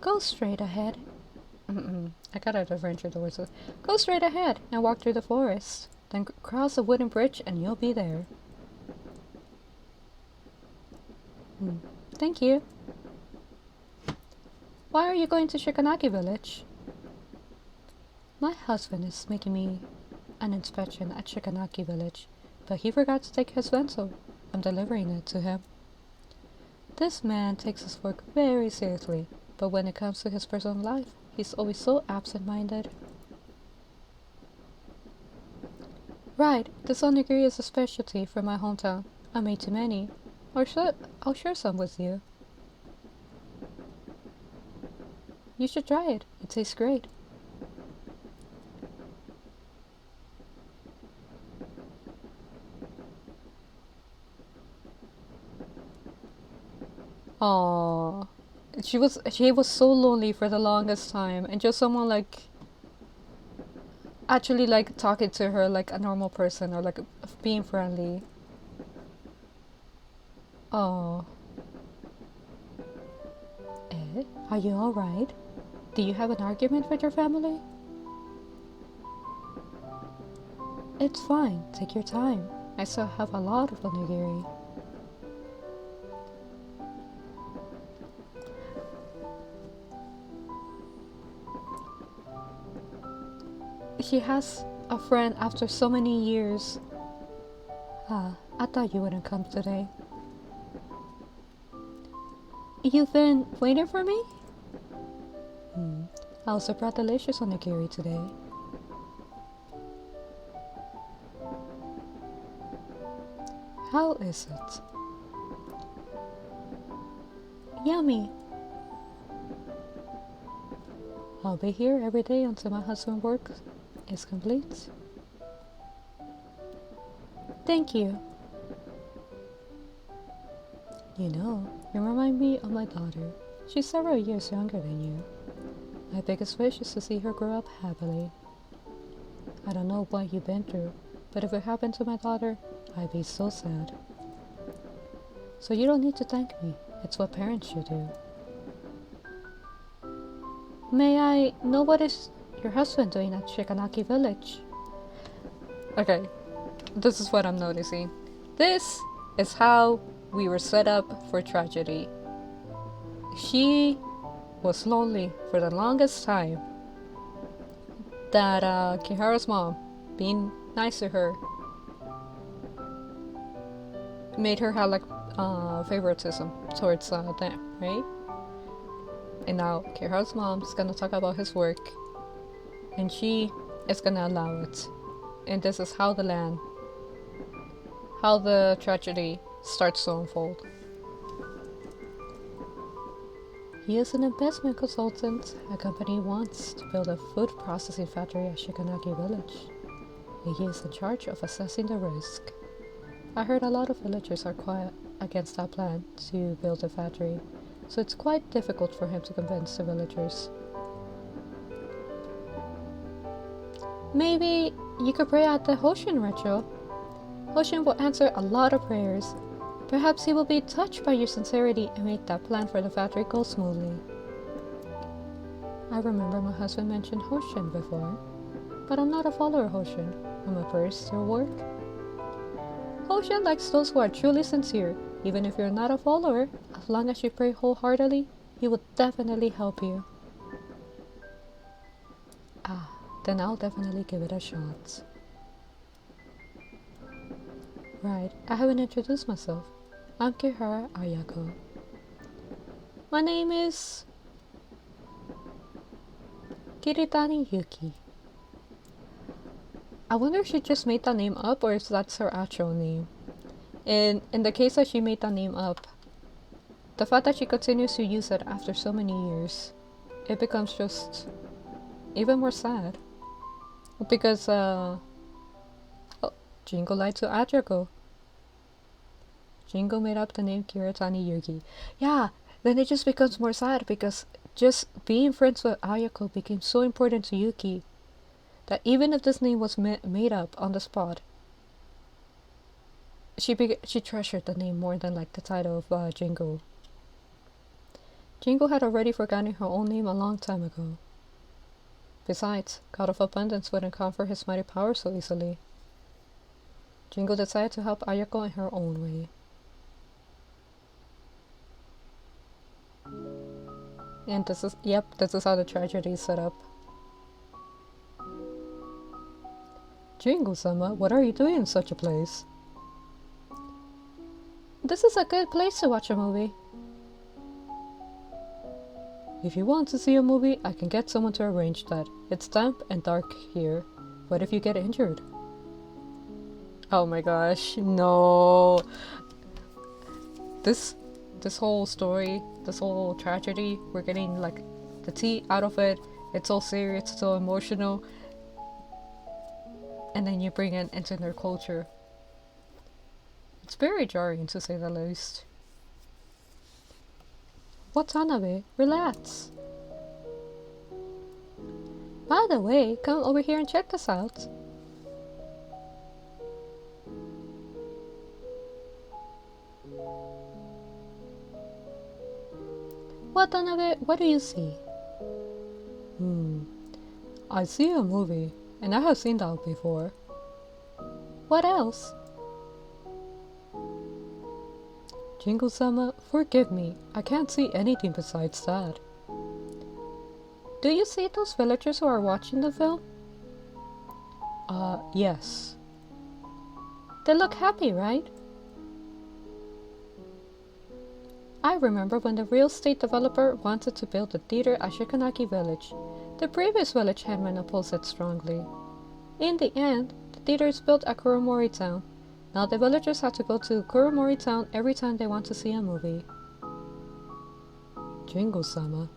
Go straight ahead. I gotta differentiate the words. Go straight ahead and walk through the forest. Then cross a wooden bridge and you'll be there. Thank you. Why are you going to Shikanaki village? My husband is making me an inspection at Shikanaki village, but he forgot to take his bento. I'm delivering it to him. This man takes his work very seriously, but when it comes to his personal life, he's always so absent-minded. Right, this onigiri is a specialty from my hometown. I made too many. I'll share some with you. You should try it. It tastes great. Aww. She was so lonely for the longest time, and just someone like actually like talking to her like a normal person, or like being friendly. Oh. Are you alright? Do you have an argument with your family? It's fine, take your time. I still have a lot of onigiri. She has a friend after so many years. I thought you wouldn't come today. You've been waiting for me? I also brought delicious onigiri today. How is it? Yummy! I'll be here every day until my husband's work is complete. Thank you. You know, you remind me of my daughter. She's several years younger than you. My biggest wish is to see her grow up happily. I don't know what you've been through, but if it happened to my daughter, I'd be so sad. So you don't need to thank me. It's what parents should do. May I know what is your husband doing at Shikanaki village? Okay, this is what I'm noticing. This is how we were set up for tragedy. She was lonely for the longest time. That Kihara's mom, being nice to her, made her have like favoritism towards them, right? And now Kihara's mom is gonna talk about his work, and she is gonna allow it. And this is how the tragedy starts to unfold. He is an investment consultant. A company wants to build a food processing factory at Shikanagi village, and he is in charge of assessing the risk. I heard a lot of villagers are quite against that plan to build a factory, so it's quite difficult for him to convince the villagers. Maybe you could pray at the Hoshin ritual. Hoshin will answer a lot of prayers. Perhaps he will be touched by your sincerity and make that plan for the factory go smoothly. I remember my husband mentioned Hoshin before, but I'm not a follower of Hoshin. I'm a priest to work. Hoshin likes those who are truly sincere. Even if you're not a follower, as long as you pray wholeheartedly, he will definitely help you. Then I'll definitely give it a shot. Right, I haven't introduced myself. I'm Kihara Ayako. My name is Kiritani Yuki. I wonder if she just made that name up or if that's her actual name. And in the case that she made that name up, the fact that she continues to use it after so many years, it becomes just even more sad. Because, Jingo lied to Ajako. Jingo made up the name Kiritani Yuki. Yeah, then it just becomes more sad because just being friends with Ayako became so important to Yuki that even if this name was made up on the spot, she treasured the name more than like the title of Jingo. Jingo had already forgotten her own name a long time ago. Besides, God of Abundance wouldn't confer his mighty power so easily. Jingo decided to help Ayako in her own way. And this is how the tragedy is set up. Jingo-sama, what are you doing in such a place? This is a good place to watch a movie. If you want to see a movie, I can get someone to arrange that. It's damp and dark here. What if you get injured? Oh my gosh, no. This whole story, this whole tragedy, we're getting like the tea out of it. It's all serious, it's so emotional. And then you bring in into their culture. It's very jarring to say the least. Watanabe, relax. By the way, come over here and check this out. Watanabe, what do you see? I see a movie, and I have seen that before. What else? Jingo-sama, forgive me, I can't see anything besides that. Do you see those villagers who are watching the film? Yes. They look happy, right? I remember when the real estate developer wanted to build a theater at Shikanagi village. The previous village headman opposed it strongly. In the end, the theater is built at Kuromori town. Now the villagers have to go to Kuromori town every time they want to see a movie. Jingo-sama.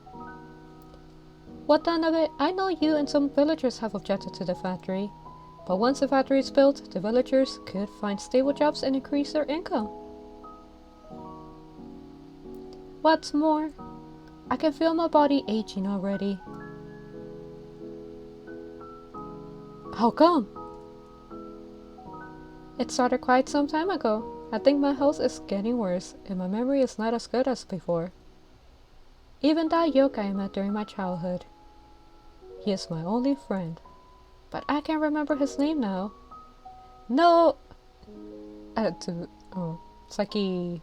Watanabe, I know you and some villagers have objected to the factory. But once the factory is built, the villagers could find stable jobs and increase their income. What's more, I can feel my body aging already. How come? It started quite some time ago. I think my health is getting worse and my memory is not as good as before. Even that yokai I met during my childhood. He is my only friend, but I can't remember his name now. No! Oh, Saki.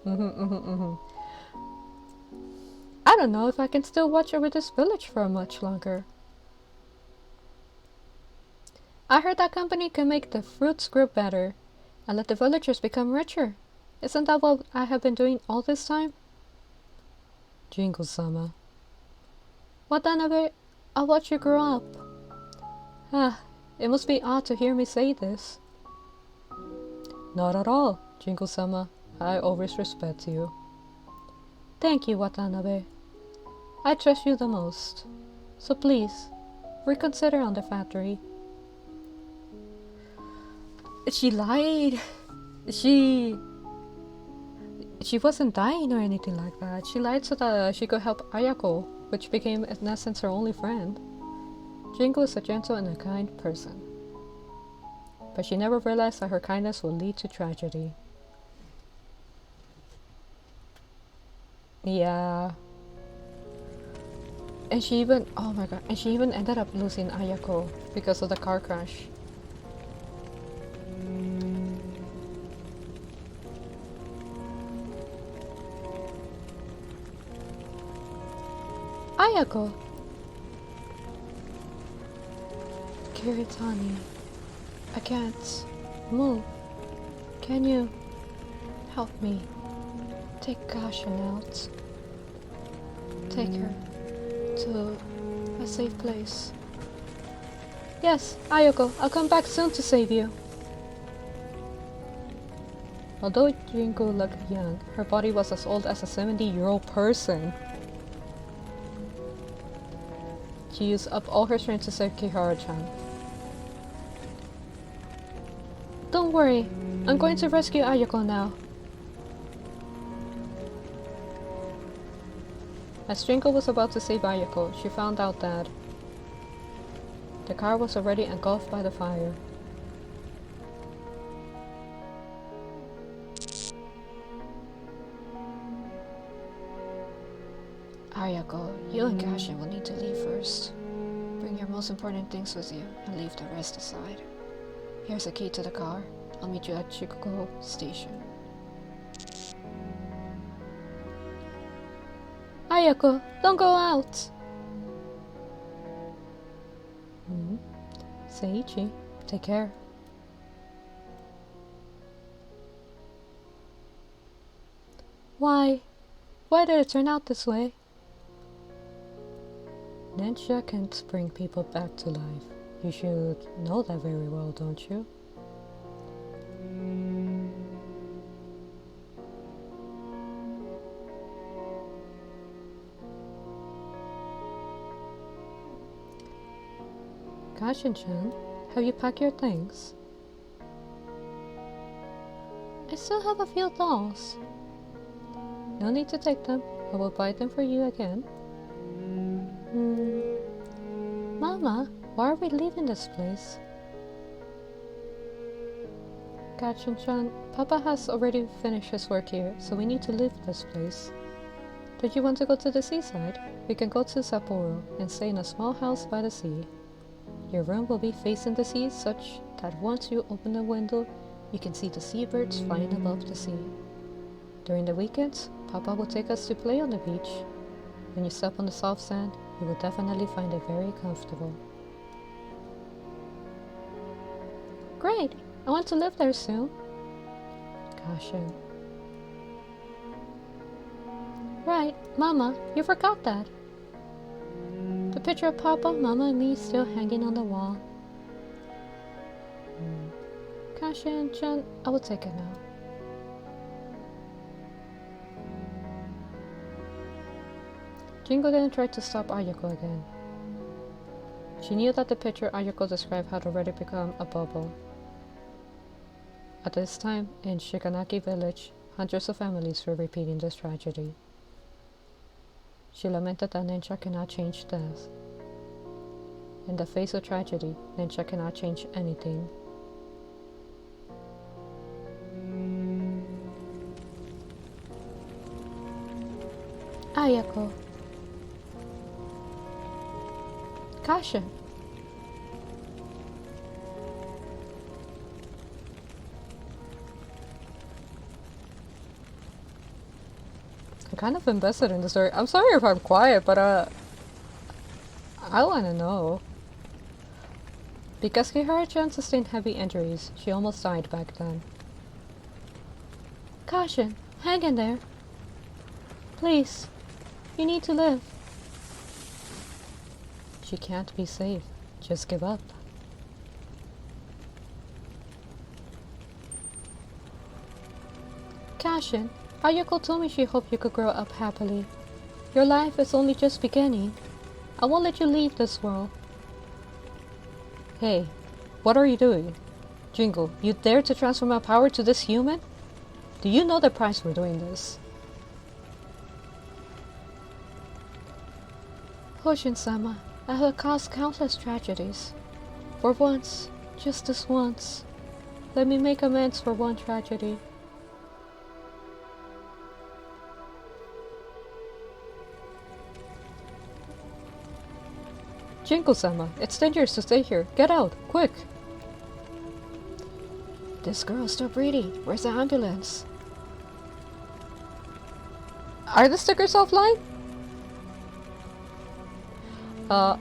I don't know if I can still watch over this village for much longer. I heard that company can make the fruits grow better and let the villagers become richer. Isn't that what I have been doing all this time? Jingle-sama. Watanabe, I'll watch you grow up. Ah, it must be odd to hear me say this. Not at all, Jingle-sama. I always respect you. Thank you, Watanabe. I trust you the most. So please, reconsider on the factory. She lied. She wasn't dying or anything like that. She lied so that she could help Ayako, which became in essence her only friend. Jingo is a gentle and a kind person. But she never realized that her kindness would lead to tragedy. Yeah. And she even, oh my god, and she even ended up losing Ayako because of the car crash. Ayako! Kiritani, I can't move. Can you help me take Caution out? Take her to a safe place. Yes, Ayako, I'll come back soon to save you. Although Jingo looked young, her body was as old as a 70-year-old person. She used up all her strength to save Kiharu-chan. Don't worry, I'm going to rescue Ayako now. As Jingo was about to save Ayako, she found out that the car was already engulfed by the fire. Ayako, you and Gashin will need to leave first. Bring your most important things with you and leave the rest aside. Here's a key to the car. I'll meet you at Chikuko Station. Ayako, don't go out! Seiichi, take care. Why? Why did it turn out this way? Ninja can't bring people back to life. You should know that very well, don't you? Gashin-chan, have you packed your things? I still have a few dolls. No need to take them. I will buy them for you again. Mama, why are we leaving this place? Gashin-chan, Papa has already finished his work here, so we need to leave this place. Did you want to go to the seaside? We can go to Sapporo and stay in a small house by the sea. Your room will be facing the sea such that once you open the window, you can see the seabirds flying above the sea. During the weekends, Papa will take us to play on the beach. When you step on the soft sand, you will definitely find it very comfortable. Great! I want to live there soon. Caution. Right, Mama, you forgot that. The picture of Papa, Mama, and me is still hanging on the wall. Gashin-chan, I will take it now. Jingo didn't try to stop Ayako again. She knew that the picture Ayako described had already become a bubble. At this time, in Shikanaki village, hundreds of families were repeating this tragedy. She lamented that ninja cannot change death. In the face of tragedy, ninja cannot change anything. Ayako. Gashin. kind of invested in the story. I'm sorry if I'm quiet, but I wanna know. Because Kihara-chan sustained heavy injuries, she almost died back then. Caution! Hang in there! Please! You need to live! She can't be saved. Just give up. Caution! Ayako told me she hoped you could grow up happily. Your life is only just beginning. I won't let you leave this world. Hey, what are you doing? Jingle, you dare to transfer my power to this human? Do you know the price for doing this? Hoshin-sama, I have caused countless tragedies. For once, just this once, let me make amends for one tragedy. Jingle-sama, it's dangerous to stay here. Get out, quick! This girl's still breathing. Where's the ambulance? Are the stickers offline? I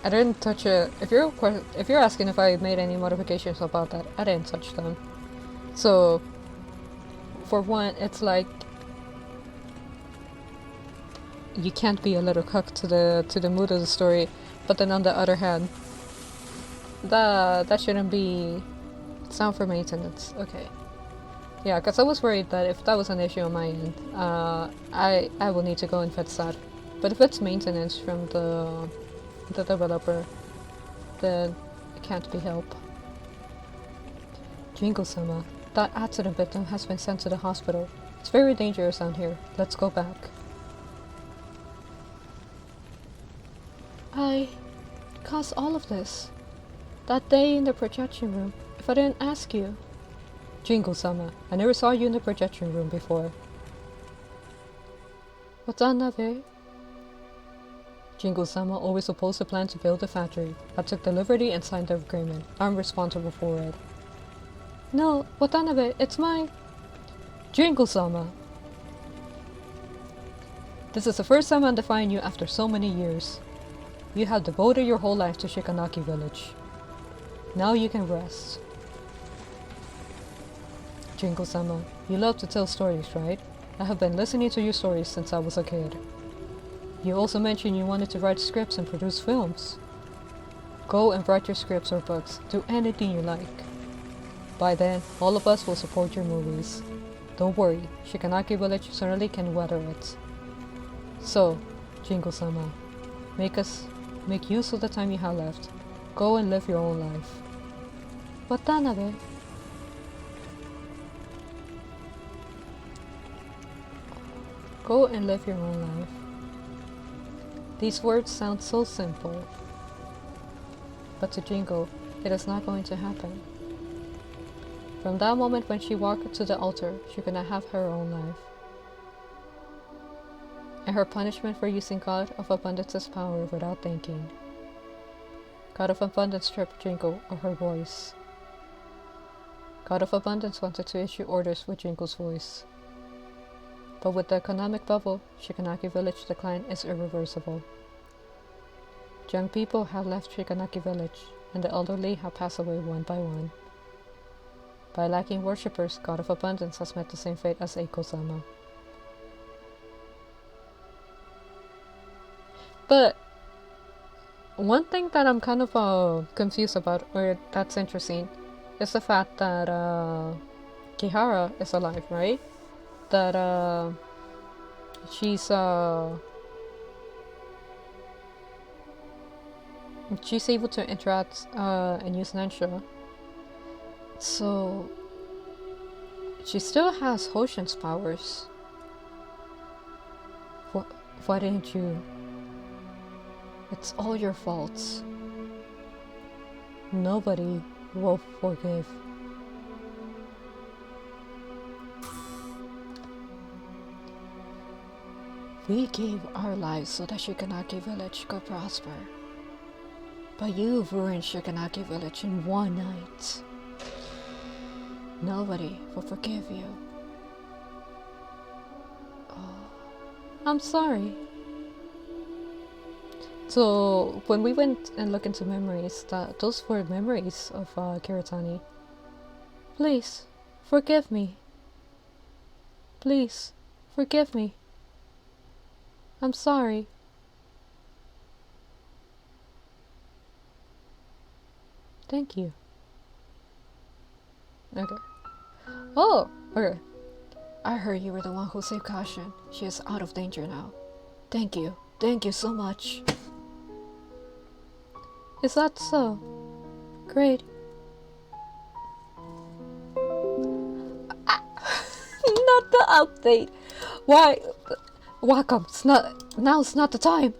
didn't touch it. If you're asking if I made any modifications about that, I didn't touch them. So, for one, it's like you can't be a little cook to the mood of the story, but then on the other hand, that shouldn't be sound for maintenance. Okay, yeah, because I was worried that if that was an issue on my end, I will need to go and fix that. But if it's maintenance from the developer, then it can't be helped. Jingle-sama, that accident victim has been sent to the hospital. It's very dangerous down here. Let's go back. I caused all of this. That day in the projection room, if I didn't ask you. Jingle-sama, I never saw you in the projection room before. Watanabe? Jingle-sama always opposed the plan to build a factory. I took the liberty and signed the agreement. I'm responsible for it. No, Watanabe, it's mine. Jingle-sama. This is the first time I'm defying you after so many years. You have devoted your whole life to Shikanaki village. Now you can rest. Jingle-sama, you love to tell stories, right? I have been listening to your stories since I was a kid. You also mentioned you wanted to write scripts and produce films. Go and write your scripts or books. Do anything you like. By then, all of us will support your movies. Don't worry, Shikanaki village certainly can weather it. So, Jingle-sama, make use of the time you have left. Go and live your own life. Watanabe. Go and live your own life. These words sound so simple. But to Jingle, it is not going to happen. From that moment when she walked to the altar, she could not have her own life. And her punishment for using God of Abundance's power without thinking. God of Abundance stripped Jingle of her voice. God of Abundance wanted to issue orders with Jingle's voice. But with the economic bubble, Shikanaki village decline is irreversible. Young people have left Shikanaki village, and the elderly have passed away one by one. By lacking worshippers, God of Abundance has met the same fate as Eiko-sama. But one thing that I'm kind of confused about, or that's interesting, is the fact that Kihara is alive, right? That she's able to interact and use Nensha. So she still has Hoshin's powers. Why didn't you? It's all your faults. Nobody will forgive. We gave our lives so that Shikanaki village could prosper. But you've ruined Shikanaki village in one night. Nobody will forgive you. I'm sorry. So when we went and looked into memories, those were memories of Kiritani. Please, forgive me. Please, forgive me. I'm sorry. Thank you. Okay. Oh, okay. I heard you were the one who saved Kashin. She is out of danger now. Thank you. Thank you so much. Is that so? Great. Not the update. Why? Welcome. Now's not the time.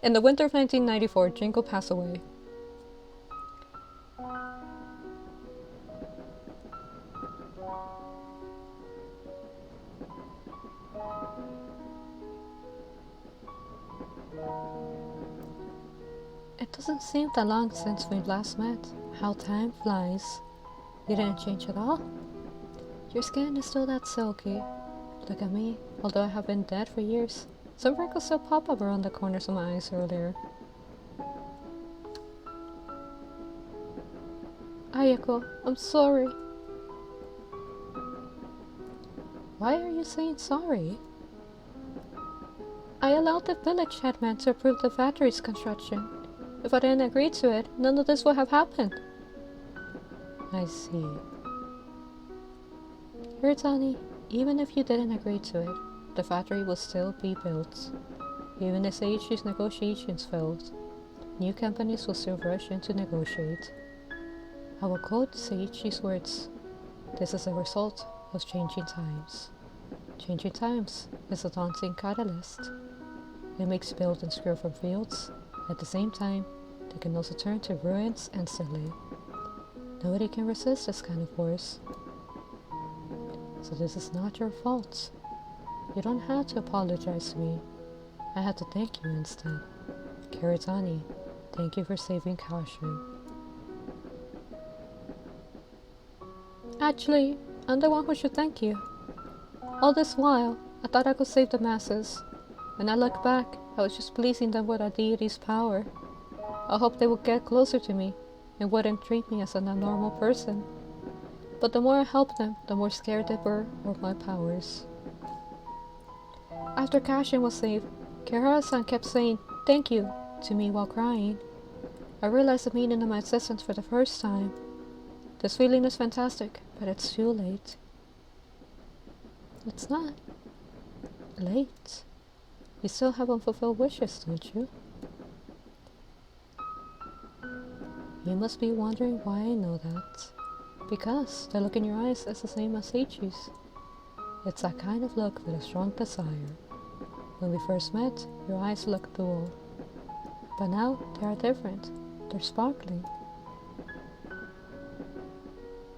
In the winter of 1994, Jinko passed away. It doesn't seem that long since we last met. How time flies. You didn't change at all? Your skin is still that silky. Look at me. Although I have been dead for years, some wrinkles still pop up around the corners of my eyes earlier. Ayako, I'm sorry. Why are you saying sorry? I allowed the village headman to approve the factory's construction. If I didn't agree to it, none of this would have happened. I see. Hiratani, even if you didn't agree to it, the factory will still be built. Even if Seiichi's negotiations failed, new companies will still rush in to negotiate. I will quote Seiichi's words. This is a result of changing times. Changing times is a daunting catalyst. It makes buildings grow from fields. At the same time, they can also turn to ruins instantly. Nobody can resist this kind of force. So this is not your fault. You don't have to apologize to me. I had to thank you instead. Kiritani, thank you for saving Kashin. Actually, I'm the one who should thank you. All this while, I thought I could save the masses. When I look back, I was just pleasing them with our deity's power. I hoped they would get closer to me and wouldn't treat me as an abnormal person. But the more I helped them, the more scared they were of my powers. After Kashin was saved, Kirihara-san kept saying "thank you" to me while crying. I realized the meaning of my existence for the first time. This feeling is fantastic, but it's too late. It's not late. You still have unfulfilled wishes, don't you? You must be wondering why I know that. Because the look in your eyes is the same as Seiichi's. It's that kind of look with a strong desire. When we first met, your eyes looked dull. But now they are different. They're sparkling.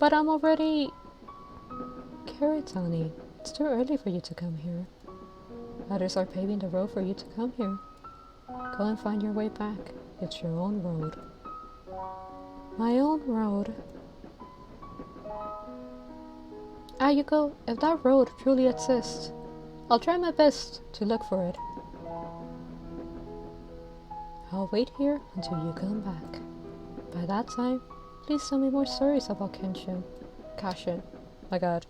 But I'm already... Kiritani, it's too early for you to come here. Others are paving the road for you to come here. Go and find your way back. It's your own road. My own road. Ayuko, if that road truly exists, I'll try my best to look for it. I'll wait here until you come back. By that time, please tell me more stories about Kashin. My god.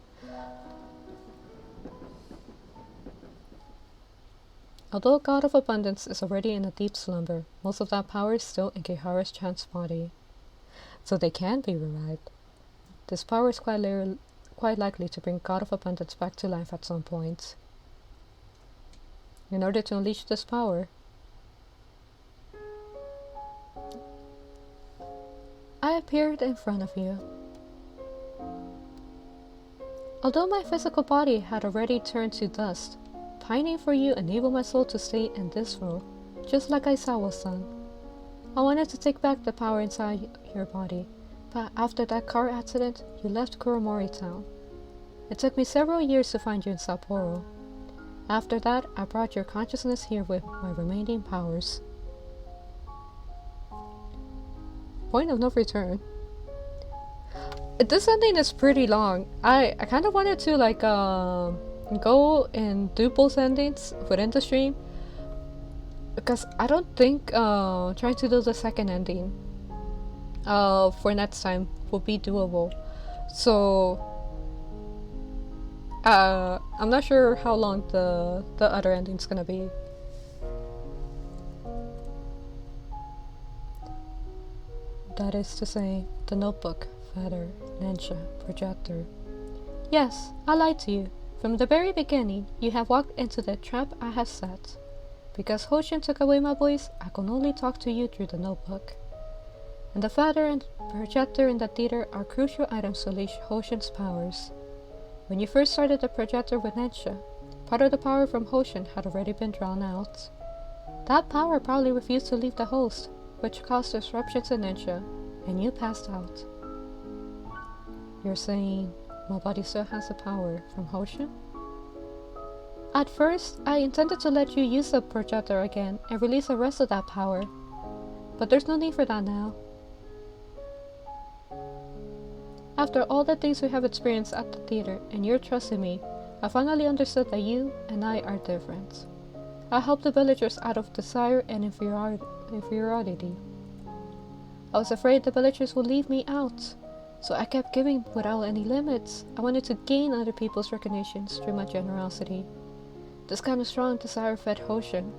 Although God of Abundance is already in a deep slumber, most of that power is still in Keihara's chance body. So they can be revived. This power is quite likely to bring God of Abundance back to life at some point. In order to unleash this power, I appeared in front of you. Although my physical body had already turned to dust, pining for you enabled my soul to stay in this role, just like Aizawa-san. I wanted to take back the power inside your body, but after that car accident, you left Kuromori town. It took me several years to find you in Sapporo. After that, I brought your consciousness here with my remaining powers. Point of no return. This ending is pretty long. I kind of wanted to go and do both endings within the stream, because I don't think trying to do the second ending for next time will be doable. So I'm not sure how long the other ending's gonna be. That is to say, the notebook, feather, Nensha, projector. Yes, I lied to you. From the very beginning, you have walked into the trap I have set. Because Hoshin took away my voice, I can only talk to you through the notebook. And the feather and projector in the theater are crucial items to unleash Hoshin's powers. When you first started the projector with Nensha, part of the power from Hoshin had already been drawn out. That power probably refused to leave the host, which caused disruptions in Nensha, and you passed out. You're saying my body still has the power from Hoshin? At first, I intended to let you use the projector again and release the rest of that power, but there's no need for that now. After all the things we have experienced at the theater and your trust in me, I finally understood that you and I are different. I helped the villagers out of desire and inferiority. I was afraid the villagers would leave me out, so I kept giving without any limits. I wanted to gain other people's recognition through my generosity. This kind of strong desire fed Hoshin,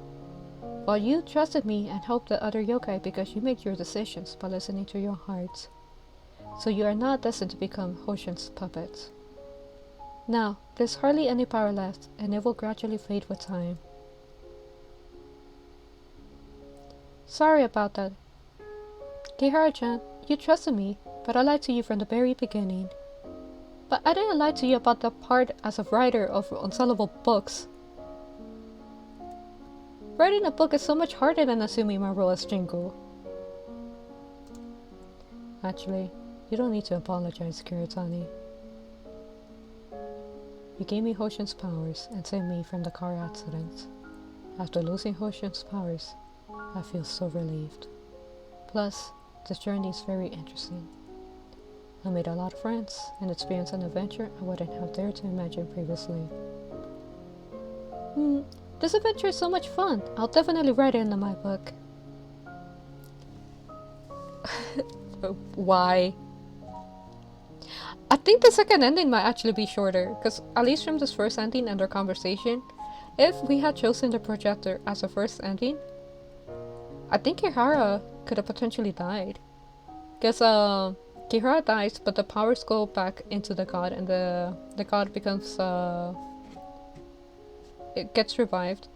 while you trusted me and helped the other yokai because you made your decisions by listening to your heart. So you are not destined to become Hoshin's puppet. Now, there's hardly any power left, and it will gradually fade with time. Sorry about that. Kihara-chan, you trusted me, but I lied to you from the very beginning. But I didn't lie to you about the part as a writer of unsellable books. Writing a book is so much harder than assuming my role as Jingu. Actually, you don't need to apologize, Kiritani. You gave me Hoshin's powers and saved me from the car accident. After losing Hoshin's powers, I feel so relieved. Plus, this journey is very interesting. I made a lot of friends and experienced an adventure I wouldn't have dared to imagine previously. This adventure is so much fun. I'll definitely write it into my book. Why? I think the second ending might actually be shorter, because at least from this first ending and their conversation, if we had chosen the projector as the first ending, I think Kihara could have potentially died. Because Kihara dies, but the powers go back into the god, and the god becomes it gets revived,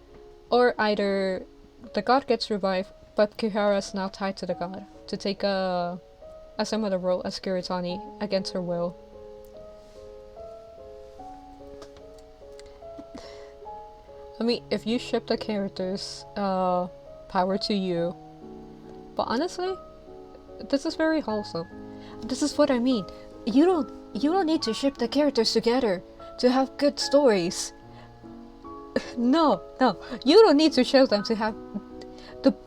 or either the god gets revived, but Kihara is now tied to the god to take a similar role as Kiritani against her will. I mean, if you ship the characters, power to you. But honestly, this is very wholesome. This is what I mean. You don't need to ship the characters together to have good stories. No, you don't need to show them to have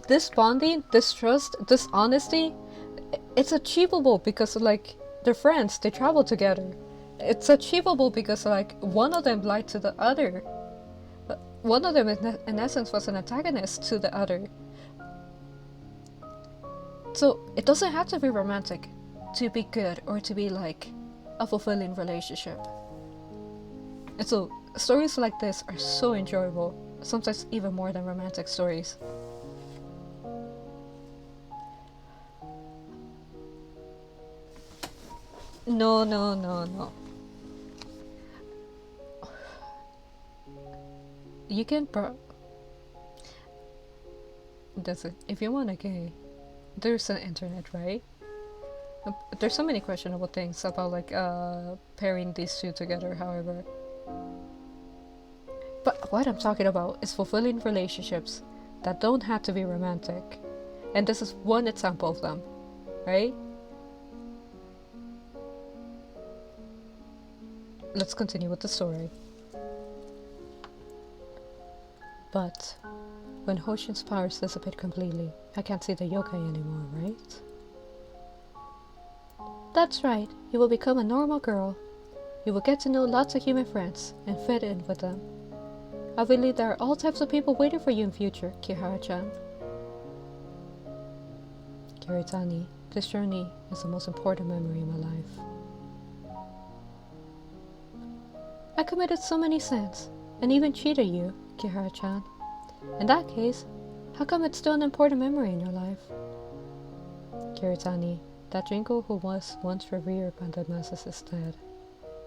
this bonding, this trust, this honesty. It's achievable because like they're friends, they travel together. It's achievable because like one of them lied to the other. One of them in essence was an antagonist to the other. So it doesn't have to be romantic to be good or to be like a fulfilling relationship. And so stories like this are so enjoyable, sometimes even more than romantic stories. No. You can that's it. If you want a gay, there's an internet, right? There's so many questionable things about like pairing these two together, however. But what I'm talking about is fulfilling relationships that don't have to be romantic. And this is one example of them, right? Let's continue with the story. But when Hoshin's powers dissipate completely, I can't see the yokai anymore, right? That's right, you will become a normal girl. You You will get to know lots of human friends and fit in with them. I believe there are all types of people waiting for you in future, Kihara-chan. Kiritani, this journey is the most important memory in my life. I committed so many sins, and even cheated you, Kihara-chan. In that case, how come it's still an important memory in your life? Kiritani, that Jinko who was once revered by the masses is dead.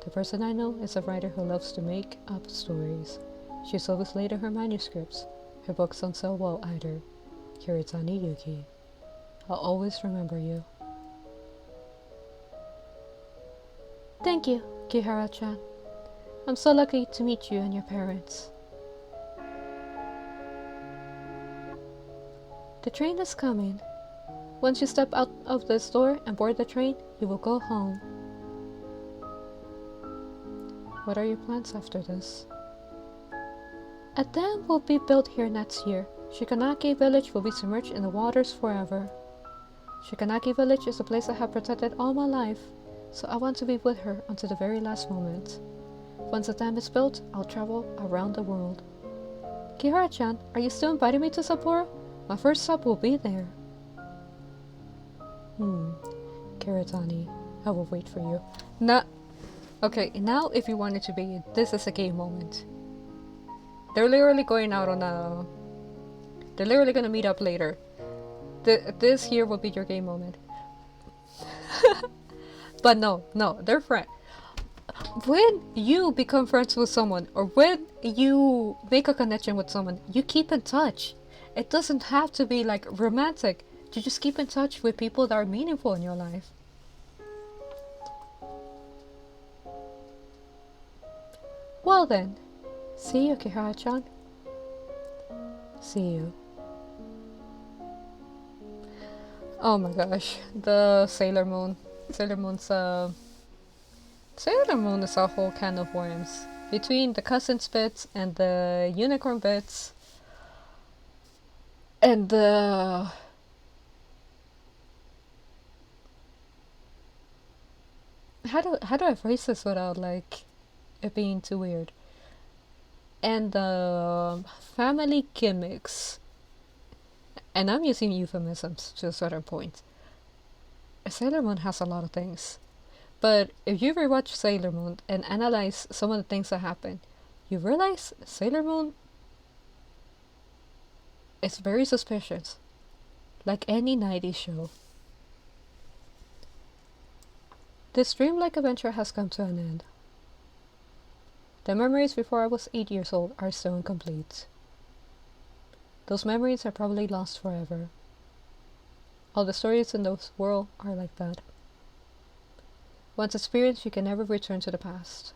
The person I know is a writer who loves to make up stories. She's always late in her manuscripts. Her books don't sell well either. Kiritani Yuki. I'll always remember you. Thank you, Kihara-chan. I'm so lucky to meet you and your parents. The train is coming. Once you step out of this door and board the train, you will go home. What are your plans after this? A dam will be built here next year. Shikanaki village will be submerged in the waters forever. Shikanaki village is a place I have protected all my life, so I want to be with her until the very last moment. Once the dam is built, I'll travel around the world. Kihara-chan, are you still inviting me to Sapporo? My first stop will be there. Kiritani, I will wait for you. Okay, now if you want it to be, this is a gay moment. They're literally going out on a... They're literally gonna meet up later. This here will be your gay moment. But no, they're friends. When you become friends with someone, or when you make a connection with someone, you keep in touch. It doesn't have to be like romantic. You just keep in touch with people that are meaningful in your life. Well then, see you, Kihara-chan. See you. Oh my gosh, the Sailor Moon. Sailor Moon is a whole can of worms. Between the Cousins bits and the Unicorn bits and the... How do I phrase this without like it being too weird? And the family gimmicks. And I'm using euphemisms to a certain point. Sailor Moon has a lot of things. But if you rewatch Sailor Moon and analyze some of the things that happen, you realize Sailor Moon is very suspicious. Like any 90s show. This dreamlike adventure has come to an end. The memories before I was 8 years old are still incomplete. Those memories are probably lost forever. All the stories in this world are like that. Once experienced, you can never return to the past.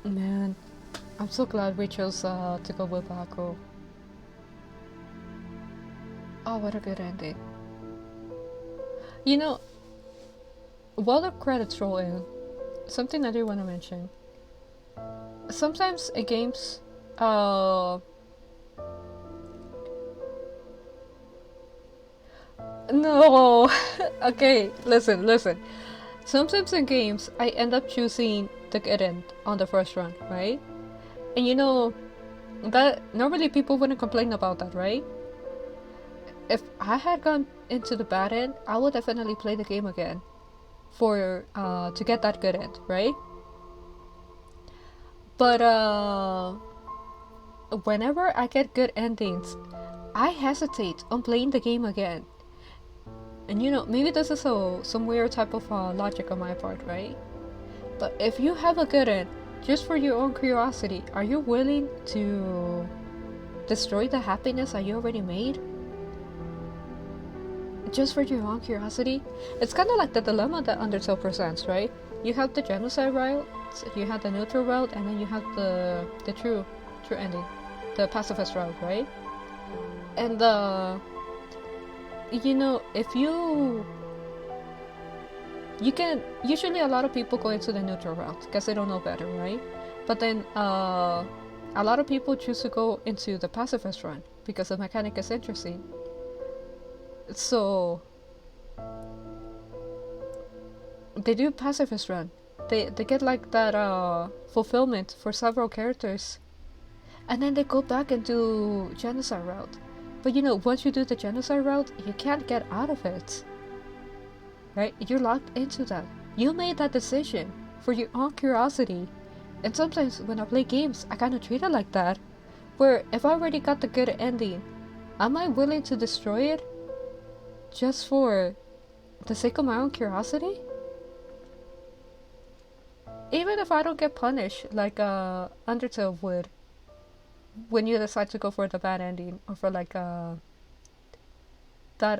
Man, I'm so glad we chose to go with Baku. Oh, what a good ending. You know, while the credits roll in, something I do want to mention. Sometimes in games, no, okay, listen. Sometimes in games, I end up choosing the good end on the first run, right? And you know, that normally people wouldn't complain about that, right? If I had gone into the bad end, I would definitely play the game again for to get that good end, right? But whenever I get good endings, I hesitate on playing the game again. And you know, maybe this is some weird type of logic on my part, right? But if you have a good end, just for your own curiosity, are you willing to destroy the happiness that you already made? Just for your own curiosity? It's kind of like the dilemma that Undertale presents, right? You have the genocide route, you have the neutral route, and then you have the true ending, the pacifist route, right? And you know, if you can, usually a lot of people go into the neutral route because they don't know better, right? But then a lot of people choose to go into the pacifist run because the mechanic is interesting. So they do pacifist run. They get like that fulfillment for several characters, and then they go back and do genocide route. But you know, once you do the genocide route, you can't get out of it. Right? You're locked into that. You made that decision for your own curiosity. And sometimes when I play games, I kind of treat it like that. Where if I already got the good ending, am I willing to destroy it just for the sake of my own curiosity? Even if I don't get punished like Undertale would when you decide to go for the bad ending or for like that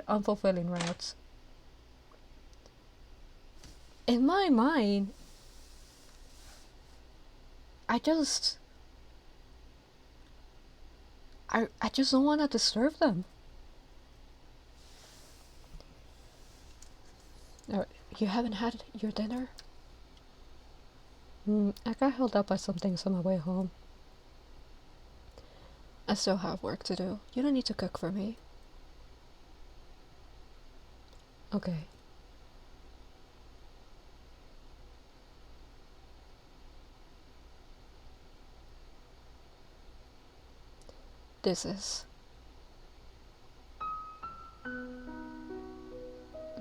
unfulfilling route. In my mind, I just don't want to disturb them. You haven't had your dinner? I got held up by some things on my way home. I still have work to do. You don't need to cook for me. Okay. This is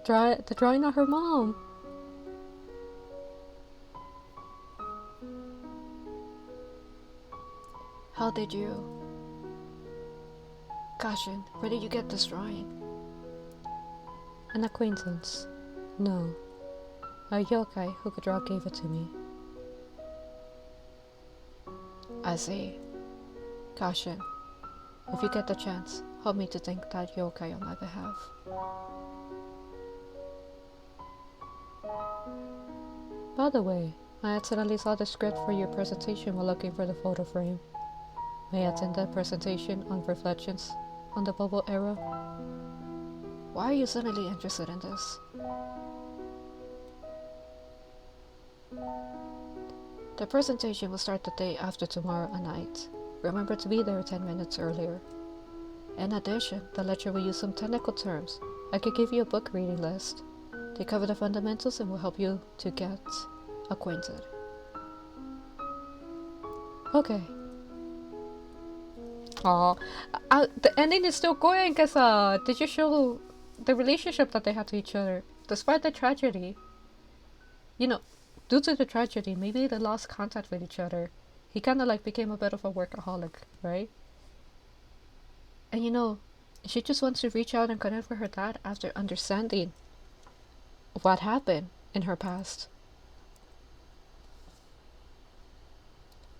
the drawing of her mom. How did you? Kashin, where did you get this drawing? An acquaintance. No. A yokai who could draw gave it to me. I see. Kashin, if you get the chance, help me to thank that yokai on my behalf. By the way, I accidentally saw the script for your presentation while looking for the photo frame. May I attend that presentation on reflections on the bubble era? Why are you suddenly interested in this? The presentation will start the day after tomorrow at night. Remember to be there 10 minutes earlier. In addition, the lecture will use some technical terms. I could give you a book reading list. They cover the fundamentals and will help you to get acquainted. Okay. Aw, the ending is still going because did you show the relationship that they had to each other despite the tragedy? You know, due to the tragedy, maybe they lost contact with each other. He kind of like became a bit of a workaholic, right? And you know, she just wants to reach out and connect with her dad after understanding what happened in her past.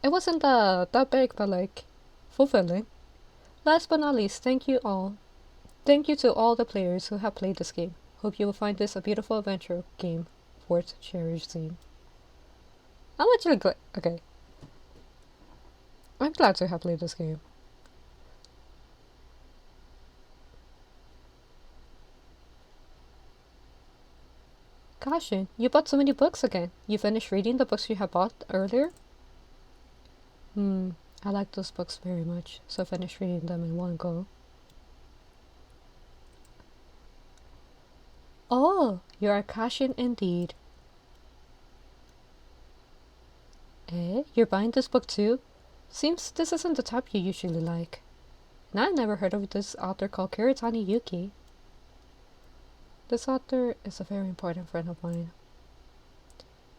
It wasn't that big, but like fulfilling. Last but not least, thank you all. Thank you to all the players who have played this game. Hope you will find this a beautiful adventure game worth cherishing. I'm actually glad. Okay. I'm glad to have played this game. Kashin, you bought so many books again. You finished reading the books you had bought earlier? I like those books very much, so I finished reading them in one go. Oh, you're a Kashin indeed. Eh? You're buying this book too? Seems this isn't the type you usually like. And I've never heard of this author called Kiritani Yuki. This author is a very important friend of mine.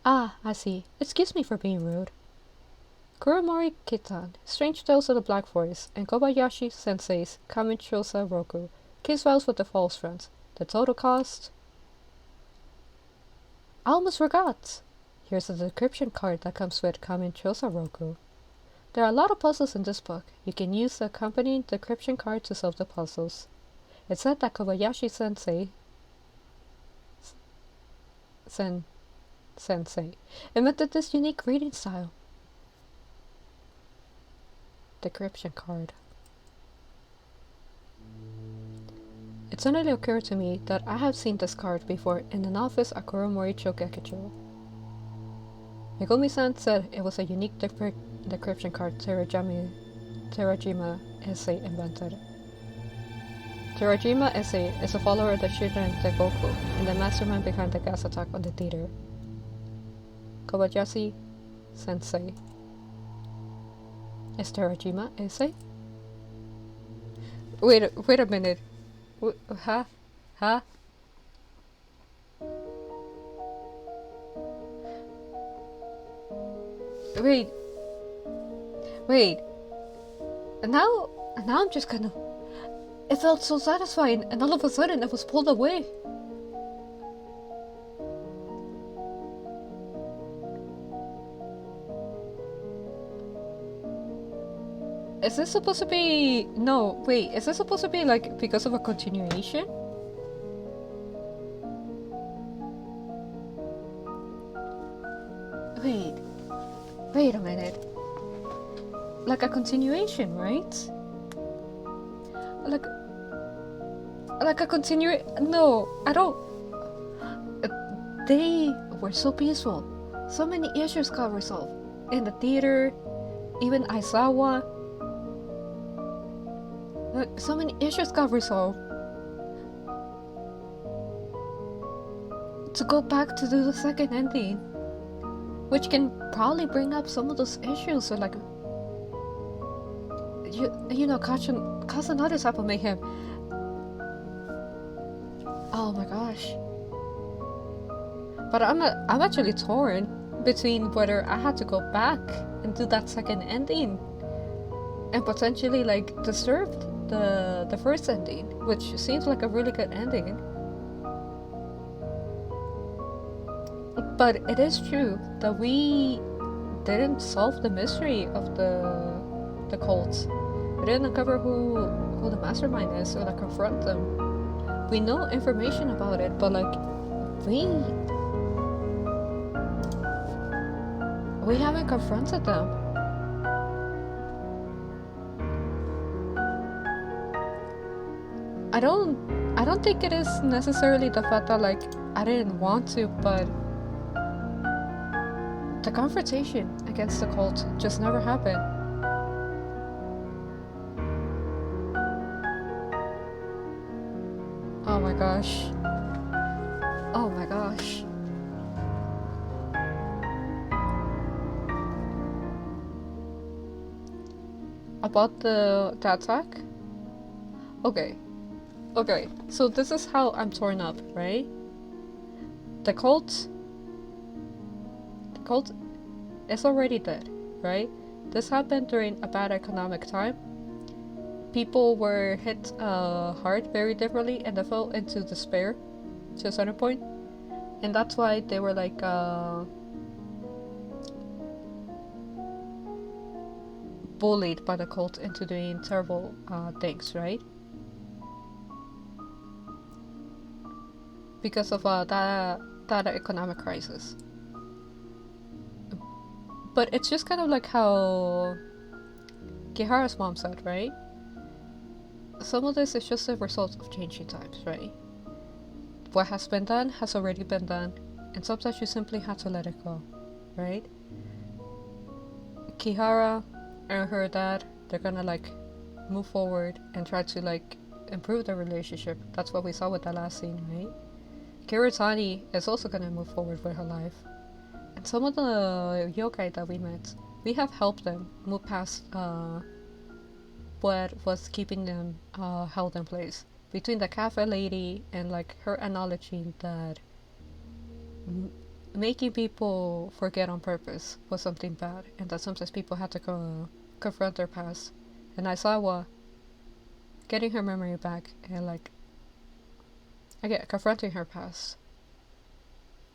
Ah, I see. Excuse me for being rude. Kuromori Kitan, Strange Tales of the Black Forest, and Kobayashi Sensei's Kaminchosa Roku, Kiss Files with the False Friends. The total cost? I almost forgot! Here's a description card that comes with Kaminchosa Roku. There are a lot of puzzles in this book. You can use the accompanying description card to solve the puzzles. It said that Kobayashi Sensei invented this unique reading style. Decryption card. It suddenly occurred to me that I have seen this card before in an office at Kuromori Chogekicho. There are a lot of puzzles in this book. You can use the accompanying description card to solve the puzzles. It said that Kobayashi Sensei invented this unique reading style. Decryption card. It suddenly occurred to me that I have seen this card before in an office at Kuromori Chogekicho. Megumi-san said it was a unique decryption card Terajima Issei invented. Terajima Issei is a follower of the Shinran Goku and the mastermind behind the gas attack on the theater. Kobayashi Sensei. Is Terajima Issei? Wait a minute. Huh? Wait. And now I'm just kind of. It felt so satisfying, and all of a sudden it was pulled away. Is this supposed to be... No, wait, is this supposed to be like because of a continuation? Wait a minute. Like a continuation, right? Like a No, I don't... They were so peaceful. So many issues got resolved. In the theater, even Aizawa. Like, so many issues got resolved. To go back to do the second ending, which can probably bring up some of those issues, so like, you know, cause another type of mayhem. Oh my gosh. But I'm actually torn between whether I had to go back and do that second ending and potentially like disturb the first ending, which seems like a really good ending. But it is true that we didn't solve the mystery of the cult. We didn't uncover who the mastermind is or like confront them. We know information about it, but like we haven't confronted them. I don't think it is necessarily the fact that like I didn't want to, but the confrontation against the cult just never happened. Oh my gosh. Oh my gosh. About the attack? Okay, so this is how I'm torn up, right? The cult is already dead, right? This happened during a bad economic time. People were hit hard very differently and they fell into despair to a certain point. And that's why they were like bullied by the cult into doing terrible things, right? Because of that economic crisis. But it's just kind of like how Kihara's mom said, right? Some of this is just a result of changing times, right? What has been done has already been done, and sometimes you simply have to let it go, right? Kihara and her dad, they're gonna like move forward and try to like improve their relationship. That's what we saw with that last scene, right? Kiritani is also gonna move forward with her life. And some of the yokai that we met, we have helped them move past what was keeping them held in place. Between the cafe lady and like her acknowledging that making people forget on purpose was something bad, and that sometimes people had to confront their past. And Aizawa getting her memory back and like again confronting her past.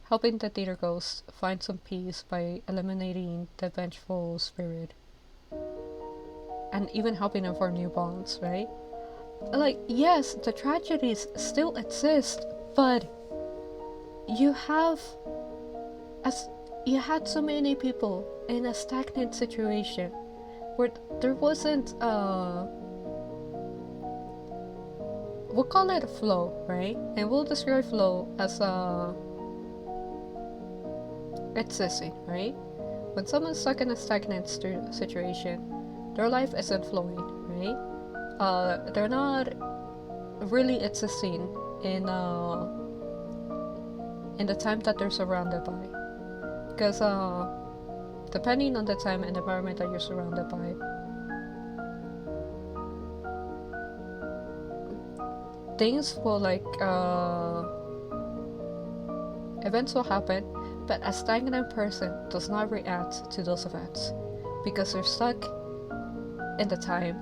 Helping the theater ghost find some peace by eliminating the vengeful spirit. And even helping them form new bonds, right? Like, yes, the tragedies still exist, but you had so many people in a stagnant situation where there wasn't we'll call it a flow, right? And we'll describe flow as existing, right? when someone's stuck in a stagnant situation, their life isn't flowing, right? They're not really existing in the time that they're surrounded by, because depending on the time and environment that you're surrounded by, things will events will happen, but a stagnant person does not react to those events because they're stuck in the time,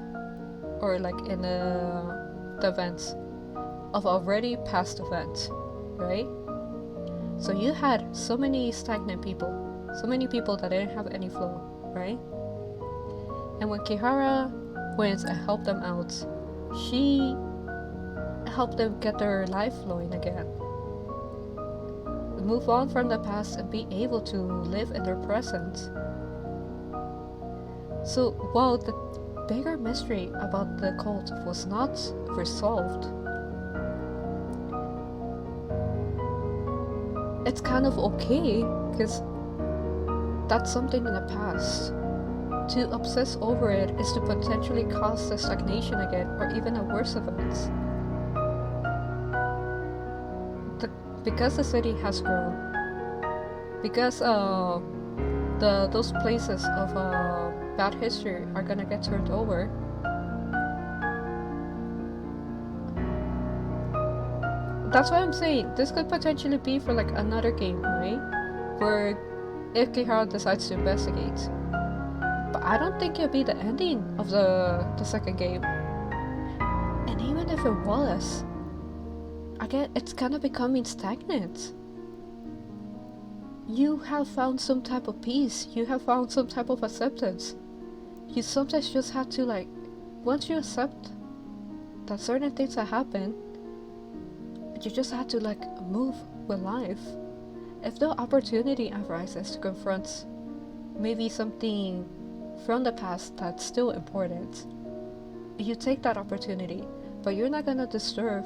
or like in the events of already past events, right? So you had so many stagnant people, so many people that didn't have any flow, right? And when Kihara went and helped them out, she helped them get their life flowing again, move on from the past and be able to live in their present. So while the bigger mystery about the cult was not resolved, it's kind of okay, because that's something in the past. To obsess over it is to potentially cause the stagnation again, or even a worse event. Because the city has grown, because those places of bad history are gonna get turned over, that's why I'm saying this could potentially be for like another game, right? Where if Kihara decides to investigate. But I don't think it'll be the ending of the second game. And even if it was, again, it's kind of becoming stagnant. You have found some type of peace. You have found some type of acceptance. You sometimes just have to, like, once you accept that certain things that happen, you just have to, like, move with life. If the opportunity arises to confront maybe something from the past that's still important, you take that opportunity, but you're not gonna disturb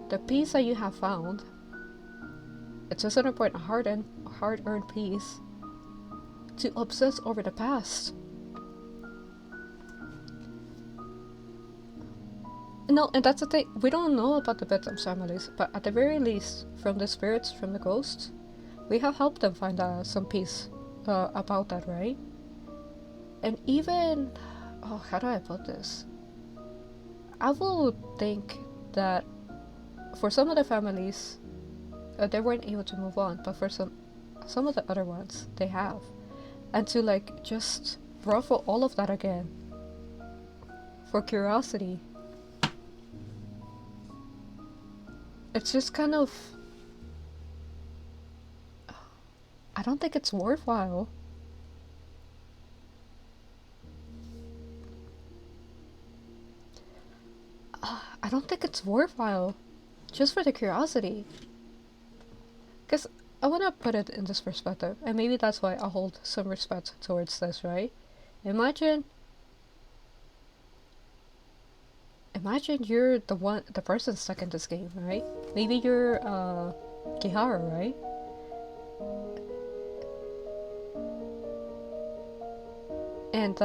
the peace that you have found. It's just an important hard-earned peace to obsess over the past. No, and that's the thing. We don't know about the victims' families, but at the very least, from the spirits, from the ghosts, we have helped them find some peace about that, right? And even, how do I put this? I will think that for some of the families, they weren't able to move on, but for some of the other ones, they have. And to like just ruffle all of that again for curiosity, it's just kind of, I don't think it's worthwhile. I don't think it's worthwhile just for the curiosity. Because I want to put it in this perspective, and maybe that's why I hold some respect towards this, right? Imagine you're the person stuck in this game, right? Maybe you're Kihara, right? And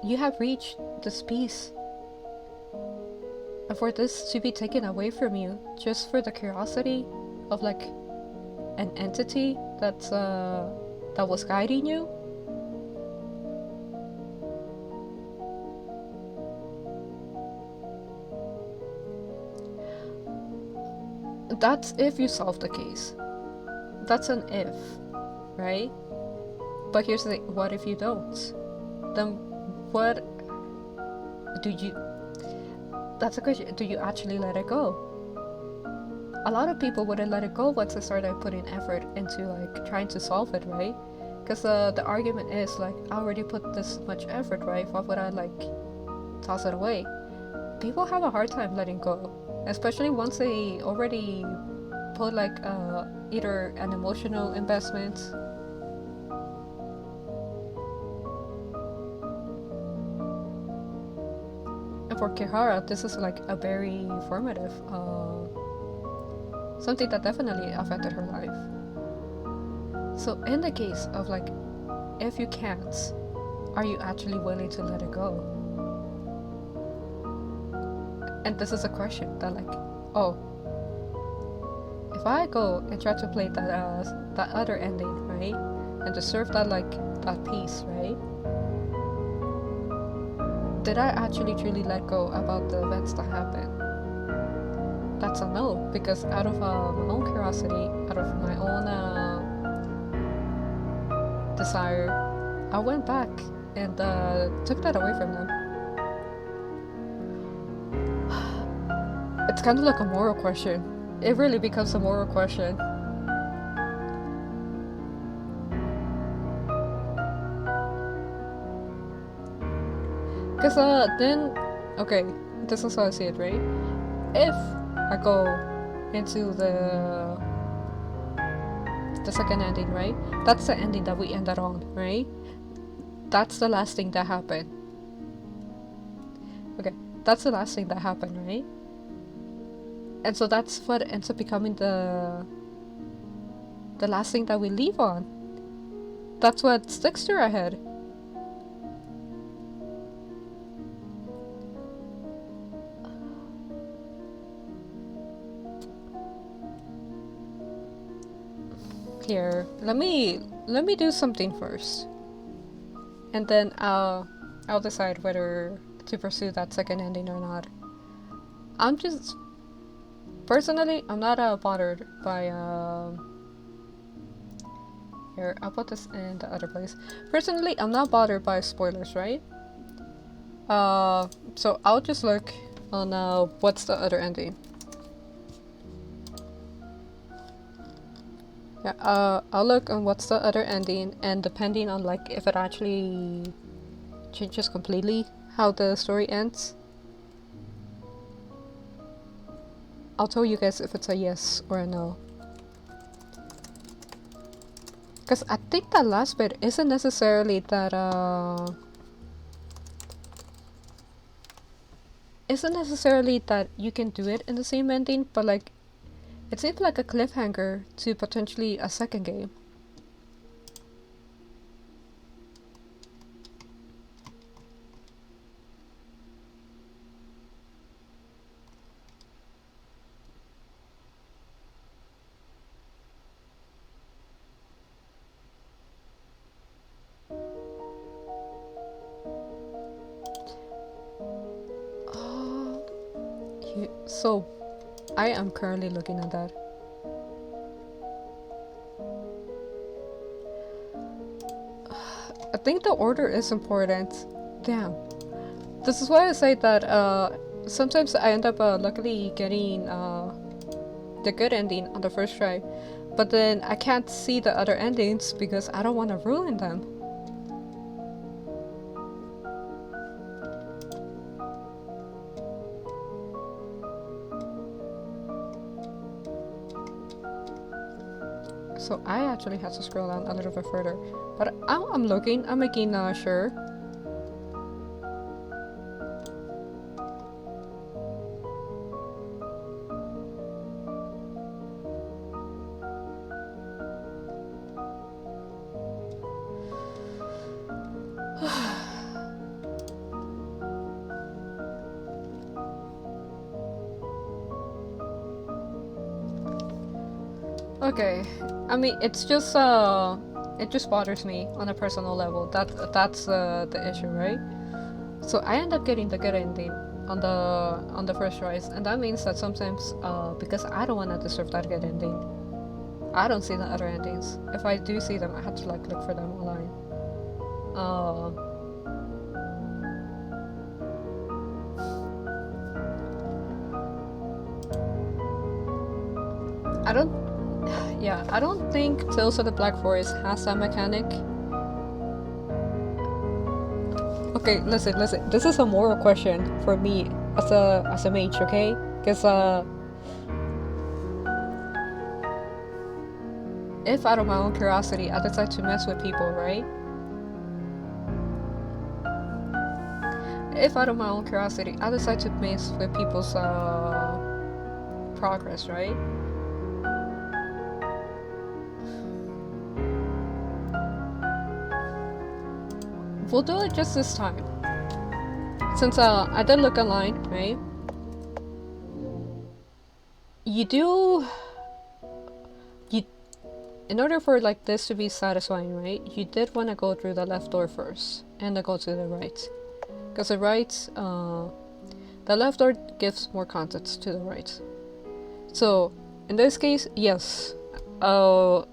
you have reached this peace, and for this to be taken away from you just for the curiosity of like an entity that was guiding you. That's if you solve the case. That's an if, right? But here's the thing, what if you don't? Then what do you... That's a question. Do you actually let it go? A lot of people wouldn't let it go once they started putting effort into like trying to solve it, right? Because the argument is like, I already put this much effort, right? Why would I like toss it away? People have a hard time letting go, especially once they already put like either an emotional investment and for Kihara, this is like a very formative something that definitely affected her life. So in the case of like if you can't, are you actually willing to let it go? And this is a question that, like, oh, if I go and try to play that other ending, right, and deserve that, like, that peace, right? Did I actually truly let go about the events that happened? That's a no, because out of my own curiosity, out of my own desire, I went back and took that away from them. It's kind of like a moral question. It really becomes a moral question. Because then, okay, this is how I see it, right? If I go into the second ending, right? That's the ending that we ended on, right? That's the last thing that happened. Okay, that's the last thing that happened, right? And so that's what ends up becoming the last thing that we leave on. That's what sticks to our head. Here, let me do something first, and then I'll decide whether to pursue that second ending or not. I'm just personally, I'm not bothered by here, I'll put this in the other place. Personally, I'm not bothered by spoilers, right? So I'll just look on what's the other ending. Yeah, I'll look on what's the other ending, and depending on, like, if it actually changes completely how the story ends, I'll tell you guys if it's a yes or a no. Because I think that last bit isn't necessarily that you can do it in the same ending, but, like, it seems like a cliffhanger to potentially a second game. So, I am currently looking at that. I think the order is important. Damn. This is why I say that sometimes I end up luckily getting the good ending on the first try, but then I can't see the other endings because I don't want to ruin them. So I actually had to scroll down a little bit further, but I'm looking, I'm making sure. Okay, I mean, it just bothers me on a personal level. That's the issue, right? So I end up getting the good ending on the first tries, and that means that sometimes because I don't want to deserve that good ending, I don't see the other endings. If I do see them, I have to, like, look for them online. I don't think Tales of the Black Forest has that mechanic. Okay, listen. This is a moral question for me as a mage, okay? Because if out of my own curiosity I decide to mess with people, right? If out of my own curiosity I decide to mess with people's progress, right? we'll do it just this time. Since I did look online, right? You in order for like this to be satisfying, right? You did want to go through the left door first, and then go to the right, because the left door gives more context to the right. So in this case, yes, I'll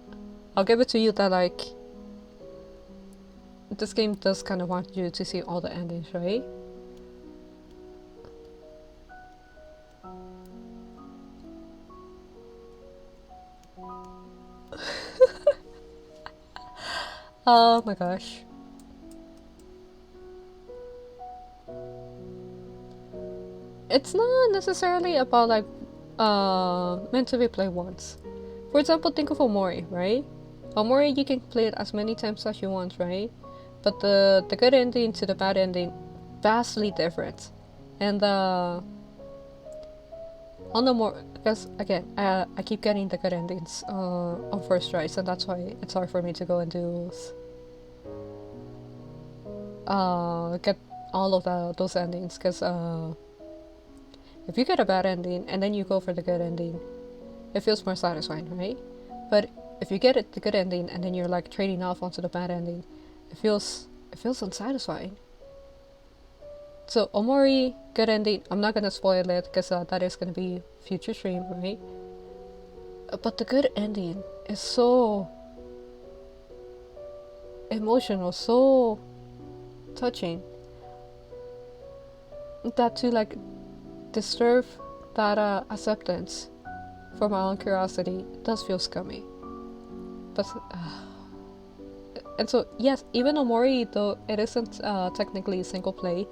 give it to you that like this game does kind of want you to see all the endings, right? Oh my gosh. It's not necessarily about like meant to be played once. For example, think of Omori, right? Omori, you can play it as many times as you want, right? But the good ending to the bad ending, vastly different. And on the more, because again, I keep getting the good endings on first tries, and that's why it's hard for me to go and do get all of those endings. Because if you get a bad ending and then you go for the good ending, it feels more satisfying, right? But if you get the good ending and then you're like trading off onto the bad ending, it feels unsatisfying. So Omori, good ending. I'm not gonna spoil it because that is gonna be future stream, right? But the good ending is so emotional, so touching, that to like disturb that acceptance for my own curiosity does feel scummy. But and so yes, even Omori, though it isn't technically single play,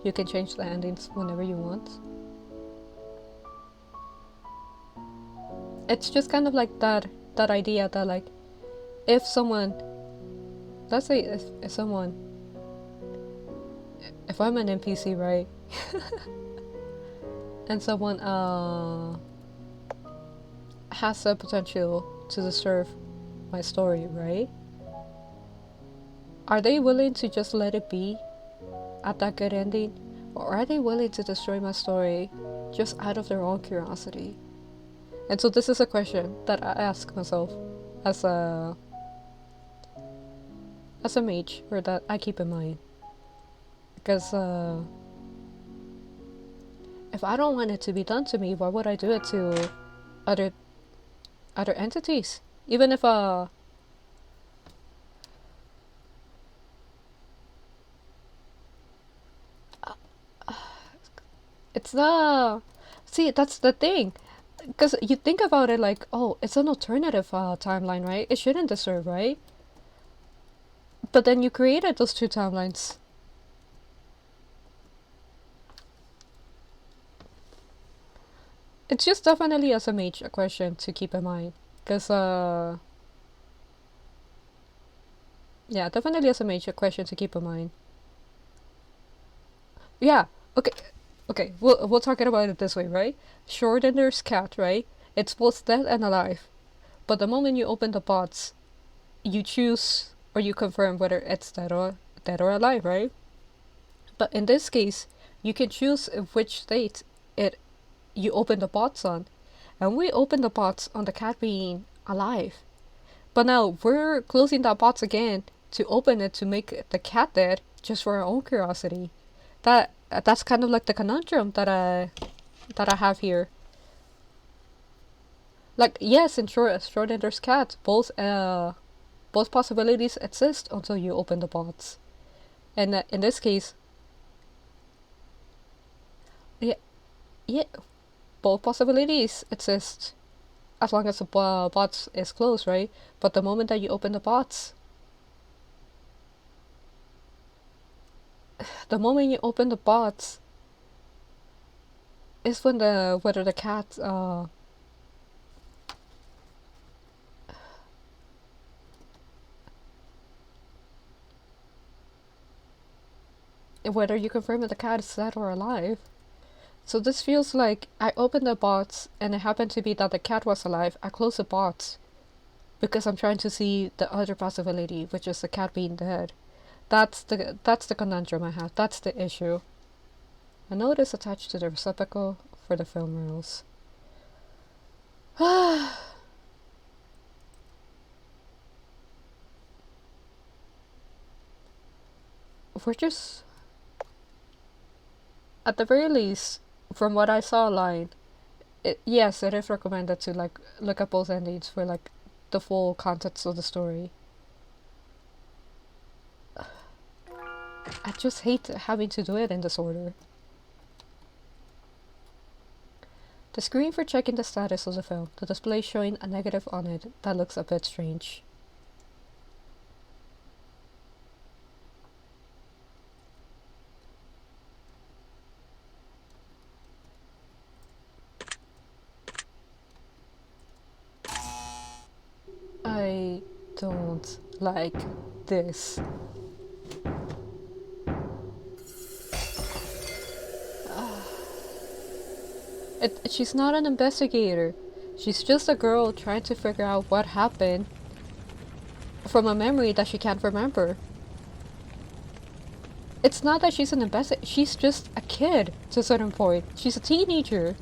you can change the endings whenever you want. It's just kind of like that idea that like if someone, let's say if someone, if I'm an NPC, right? And someone has the potential to disturb my story, right? Are they willing to just let it be at that good ending? Or are they willing to destroy my story just out of their own curiosity? And so this is a question that I ask myself as a mage, or that I keep in mind. Because if I don't want it to be done to me, why would I do it to other entities? Even if it's the, see, that's the thing, because you think about it like, oh, it's an alternative timeline, right? It shouldn't disturb, right? But then you created those two timelines. It's just definitely as a mage a question to keep in mind, because yeah, definitely as a mage a question to keep in mind. Yeah, okay, we'll talk about it this way, right? Shortender's cat, right? It's both dead and alive, but the moment you open the bots, you choose or you confirm whether it's dead or alive, right? But in this case, you can choose which state you open the bots on, and we open the bots on the cat being alive. But now we're closing that bots again to open it to make the cat dead just for our own curiosity. That's kind of like the conundrum that I have here. Like, yes, in short and there's cat, both possibilities exist until you open the bots. And in this case, yeah, yeah, both possibilities exist as long as the bots is closed, right? But the moment that you open the bots, is when whether the cat whether you confirm that the cat is dead or alive. So this feels like I opened the bots and it happened to be that the cat was alive. I closed the bots because I'm trying to see the other possibility, which is the cat being dead. That's the conundrum I have. That's the issue. A note is attached to the receptacle for the film reels. We're just, at the very least, from what I saw online, yes, it is recommended to like look at both endings for like the full context of the story. I just hate having to do it in this order. The screen for checking the status of the film. The display showing a negative on it that looks a bit strange. I don't like this. She's not an investigator. She's just a girl trying to figure out what happened from a memory that she can't remember. It's not that she's an investigator. She's just a kid to a certain point. She's a teenager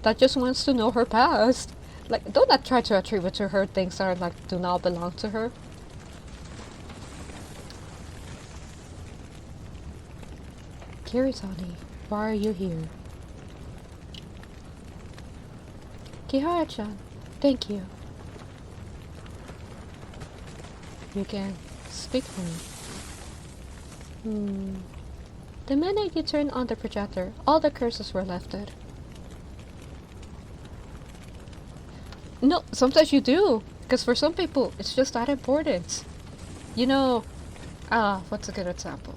that just wants to know her past. Like, don't not try to attribute to her things that are, like, do not belong to her. Kiritani, why are you here? Kihara-chan, thank you. You can speak for me. The minute you turned on the projector, all the curses were lifted. No, sometimes you do. Because for some people, it's just that important. You know, what's a good example?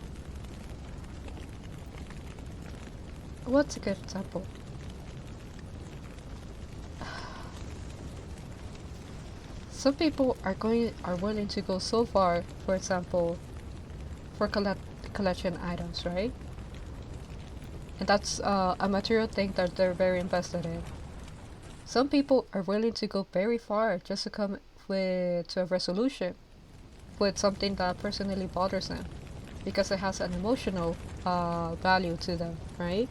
What's a good example? Some people are willing to go so far, for example, for collection items, right? And that's a material thing that they're very invested in. Some people are willing to go very far just to come to a resolution with something that personally bothers them because it has an emotional value to them, right?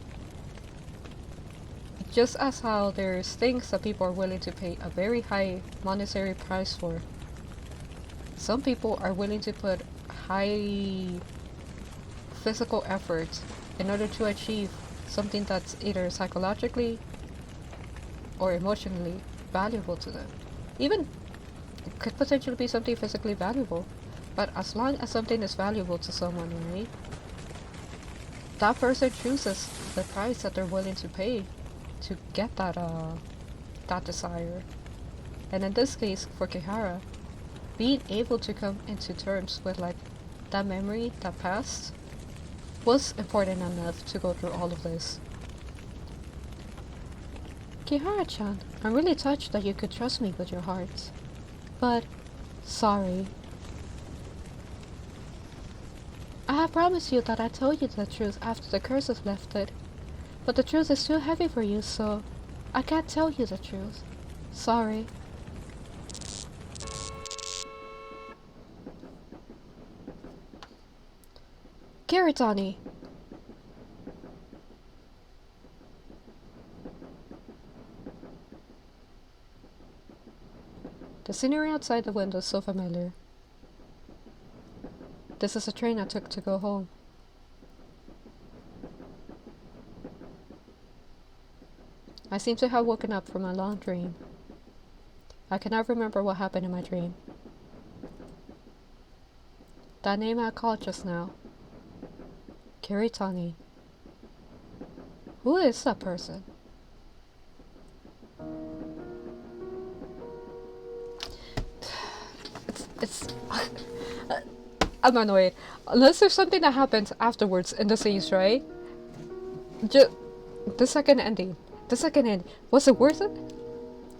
Just as how there's things that people are willing to pay a very high monetary price for, some people are willing to put high physical effort in order to achieve something that's either psychologically or emotionally valuable to them. Even it could potentially be something physically valuable, but as long as something is valuable to someone, right, that person chooses the price that they're willing to pay to get that desire. And in this case, for Kihara, being able to come into terms with like that memory, that past, was important enough to go through all of this. Kihara-chan, I'm really touched that you could trust me with your heart. But, sorry. I have promised you that I'd tell you the truth after the curse is lifted. But the truth is too heavy for you, so I can't tell you the truth. Sorry. Kiritani! The scenery outside the window is so familiar. This is a train I took to go home. I seem to have woken up from a long dream. I cannot remember what happened in my dream. That name I called just now. Kiritani. Who is that person? It's I'm annoyed. Unless there's something that happens afterwards in the scenes, right? The second ending. Was it worth it?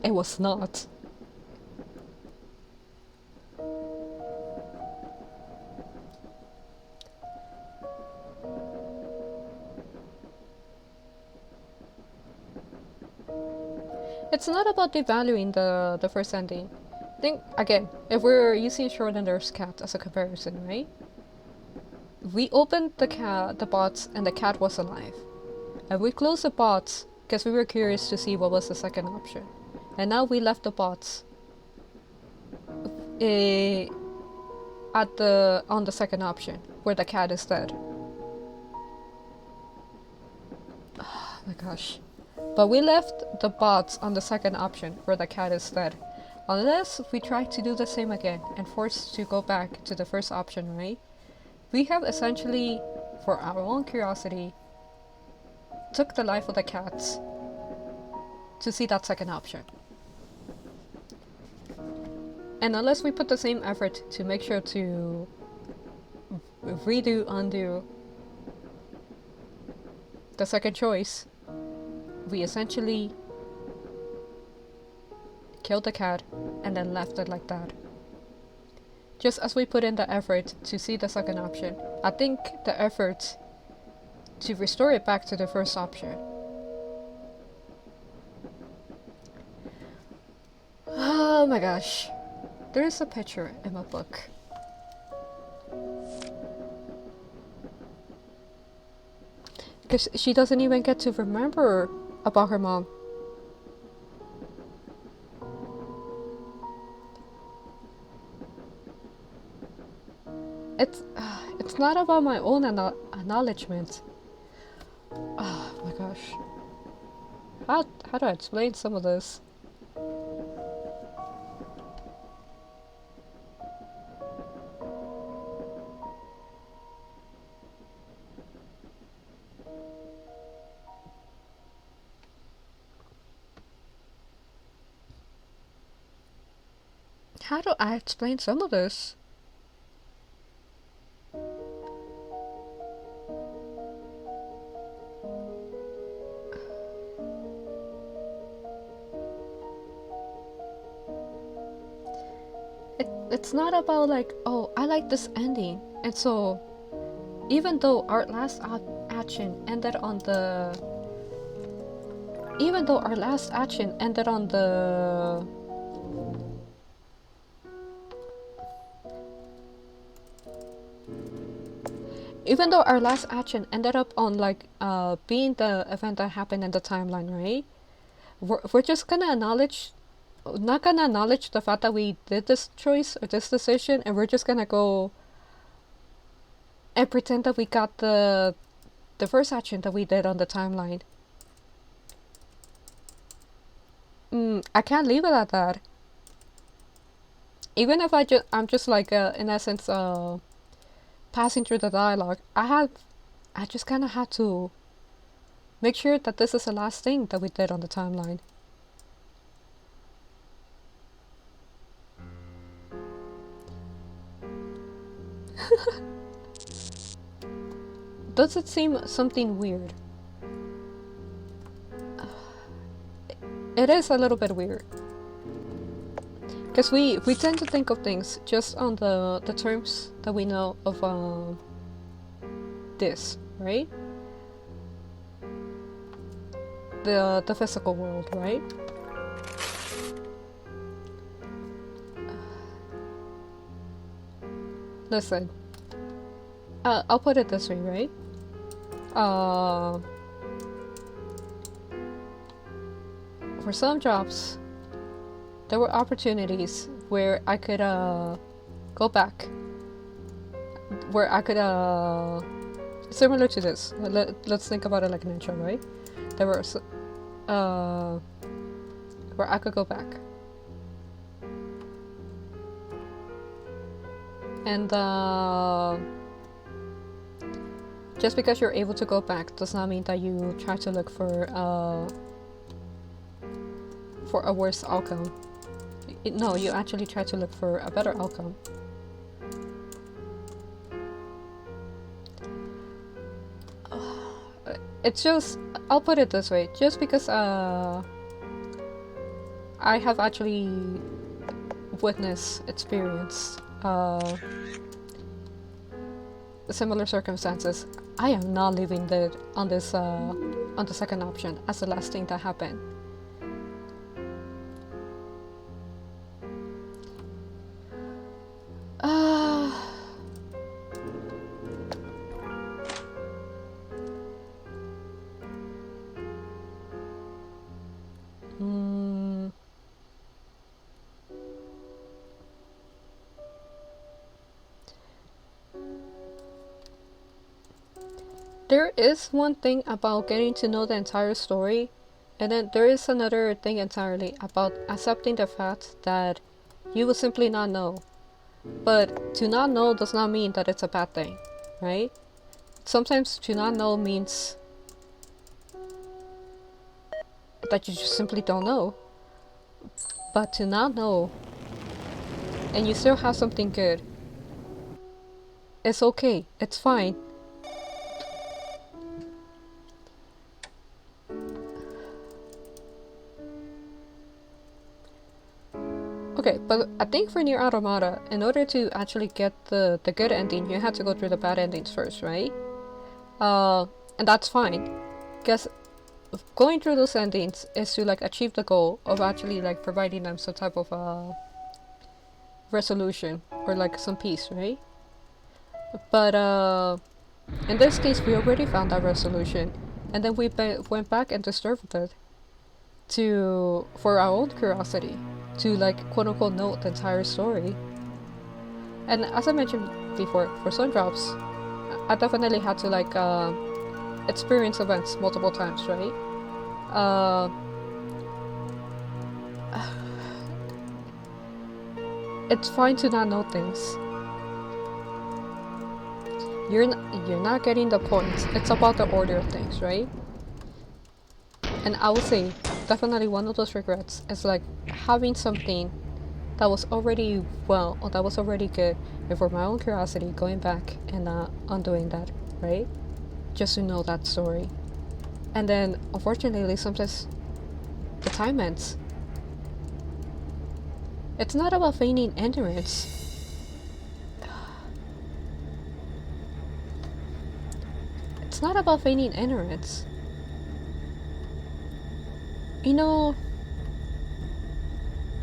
It was not. It's not about devaluing the first ending. Think again, if we're using Schrodinger's cat as a comparison, right? we opened the box and the cat was alive. And we closed the box because we were curious to see what was the second option. And now we left the box on the second option where the cat is dead. Oh my gosh. But we left the bots on the second option where the cat is dead. Unless we try to do the same again and forced to go back to the first option, right? We have essentially, for our own curiosity, took the life of the cats to see that second option. And unless we put the same effort to make sure to undo the second choice, we essentially killed the cat and then left it like that. Just as we put in the effort to see the second option, I think the effort to restore it back to the first option. Oh my gosh. There is a picture in my book. Because she doesn't even get to remember about her mom. It's not about my own acknowledgement. Oh my gosh. How do I explain some of this? How do I explain some of this? It's not about like, oh, I like this ending, and so even though our last action ended on the even though our last action ended on the even though our last action ended up on like being the event that happened in the timeline, right? We're just gonna not gonna acknowledge the fact that we did this choice or this decision, and we're just gonna go and pretend that we got the first action that we did on the timeline. I can't leave it at that. Even if I'm just like in essence passing through the dialogue, I just kind of had to make sure that this is the last thing that we did on the timeline. Does it seem something weird? It is a little bit weird. Because we tend to think of things just on the terms that we know of this, right? The physical world, right? Listen, I'll put it this way, right? For some jobs, there were opportunities where I could go back, where I could similar to this. Let's think about it like an intro, right? There were where I could go back, and just because you're able to go back does not mean that you try to look for a worse outcome. No, you actually try to look for a better outcome. It's just, I'll put it this way, just because I have actually experienced similar circumstances, I am not leaving on the second option as the last thing that happened. There is one thing about getting to know the entire story, and then there is another thing entirely about accepting the fact that you will simply not know. But to not know does not mean that it's a bad thing, right? Sometimes to not know means that you just simply don't know. But to not know and you still have something good, it's okay, it's fine. Okay, but I think for Nier Automata, in order to actually get the good ending, you have to go through the bad endings first, right? And that's fine, because going through those endings is to like achieve the goal of actually like providing them some type of resolution or like some peace, right? But in this case, we already found that resolution, and then we went back and disturbed it for our own curiosity, to like quote unquote know the entire story. And as I mentioned before, for Sundrops, I definitely had to like experience events multiple times, right? It's fine to not know things. You're not getting the point. It's about the order of things, right? And I would say definitely one of those regrets is like having something that was already well or that was already good, and for my own curiosity going back and undoing that, right? Just to know that story. And then unfortunately sometimes the time ends. It's not about feigning ignorance. It's not about feigning ignorance. You know,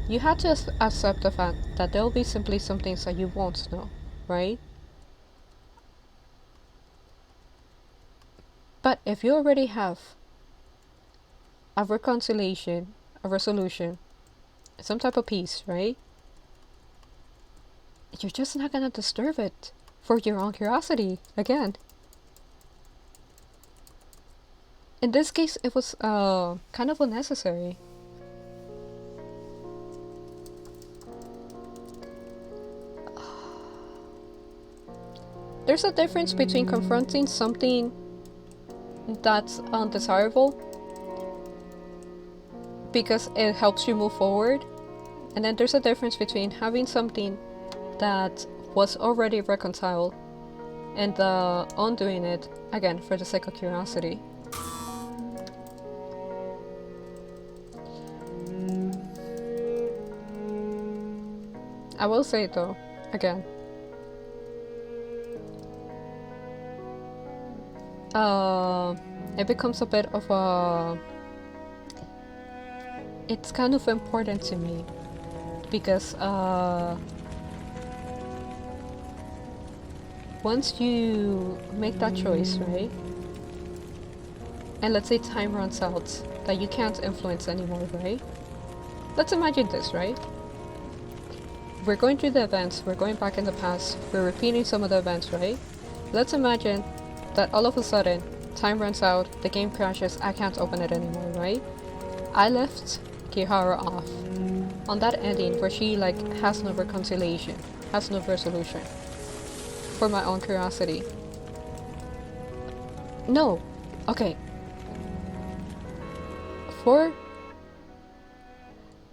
you have to accept the fact that there will be simply some things that you won't know, right? But if you already have a reconciliation, a resolution, some type of peace, right? You're just not gonna disturb it for your own curiosity again. In this case, it was kind of unnecessary. There's a difference between confronting something that's undesirable because it helps you move forward, and then there's a difference between having something that was already reconciled and undoing it again for the sake of curiosity. I will say though, again, it becomes a bit of a... It's kind of important to me because once you make that choice, right? And let's say time runs out that you can't influence anymore, right? Let's imagine this, right? We're going through the events, we're going back in the past, we're repeating some of the events, right? Let's imagine that all of a sudden, time runs out, the game crashes, I can't open it anymore, right? I left Kihara off on that ending where she like has no reconciliation, has no resolution, for my own curiosity. No, okay.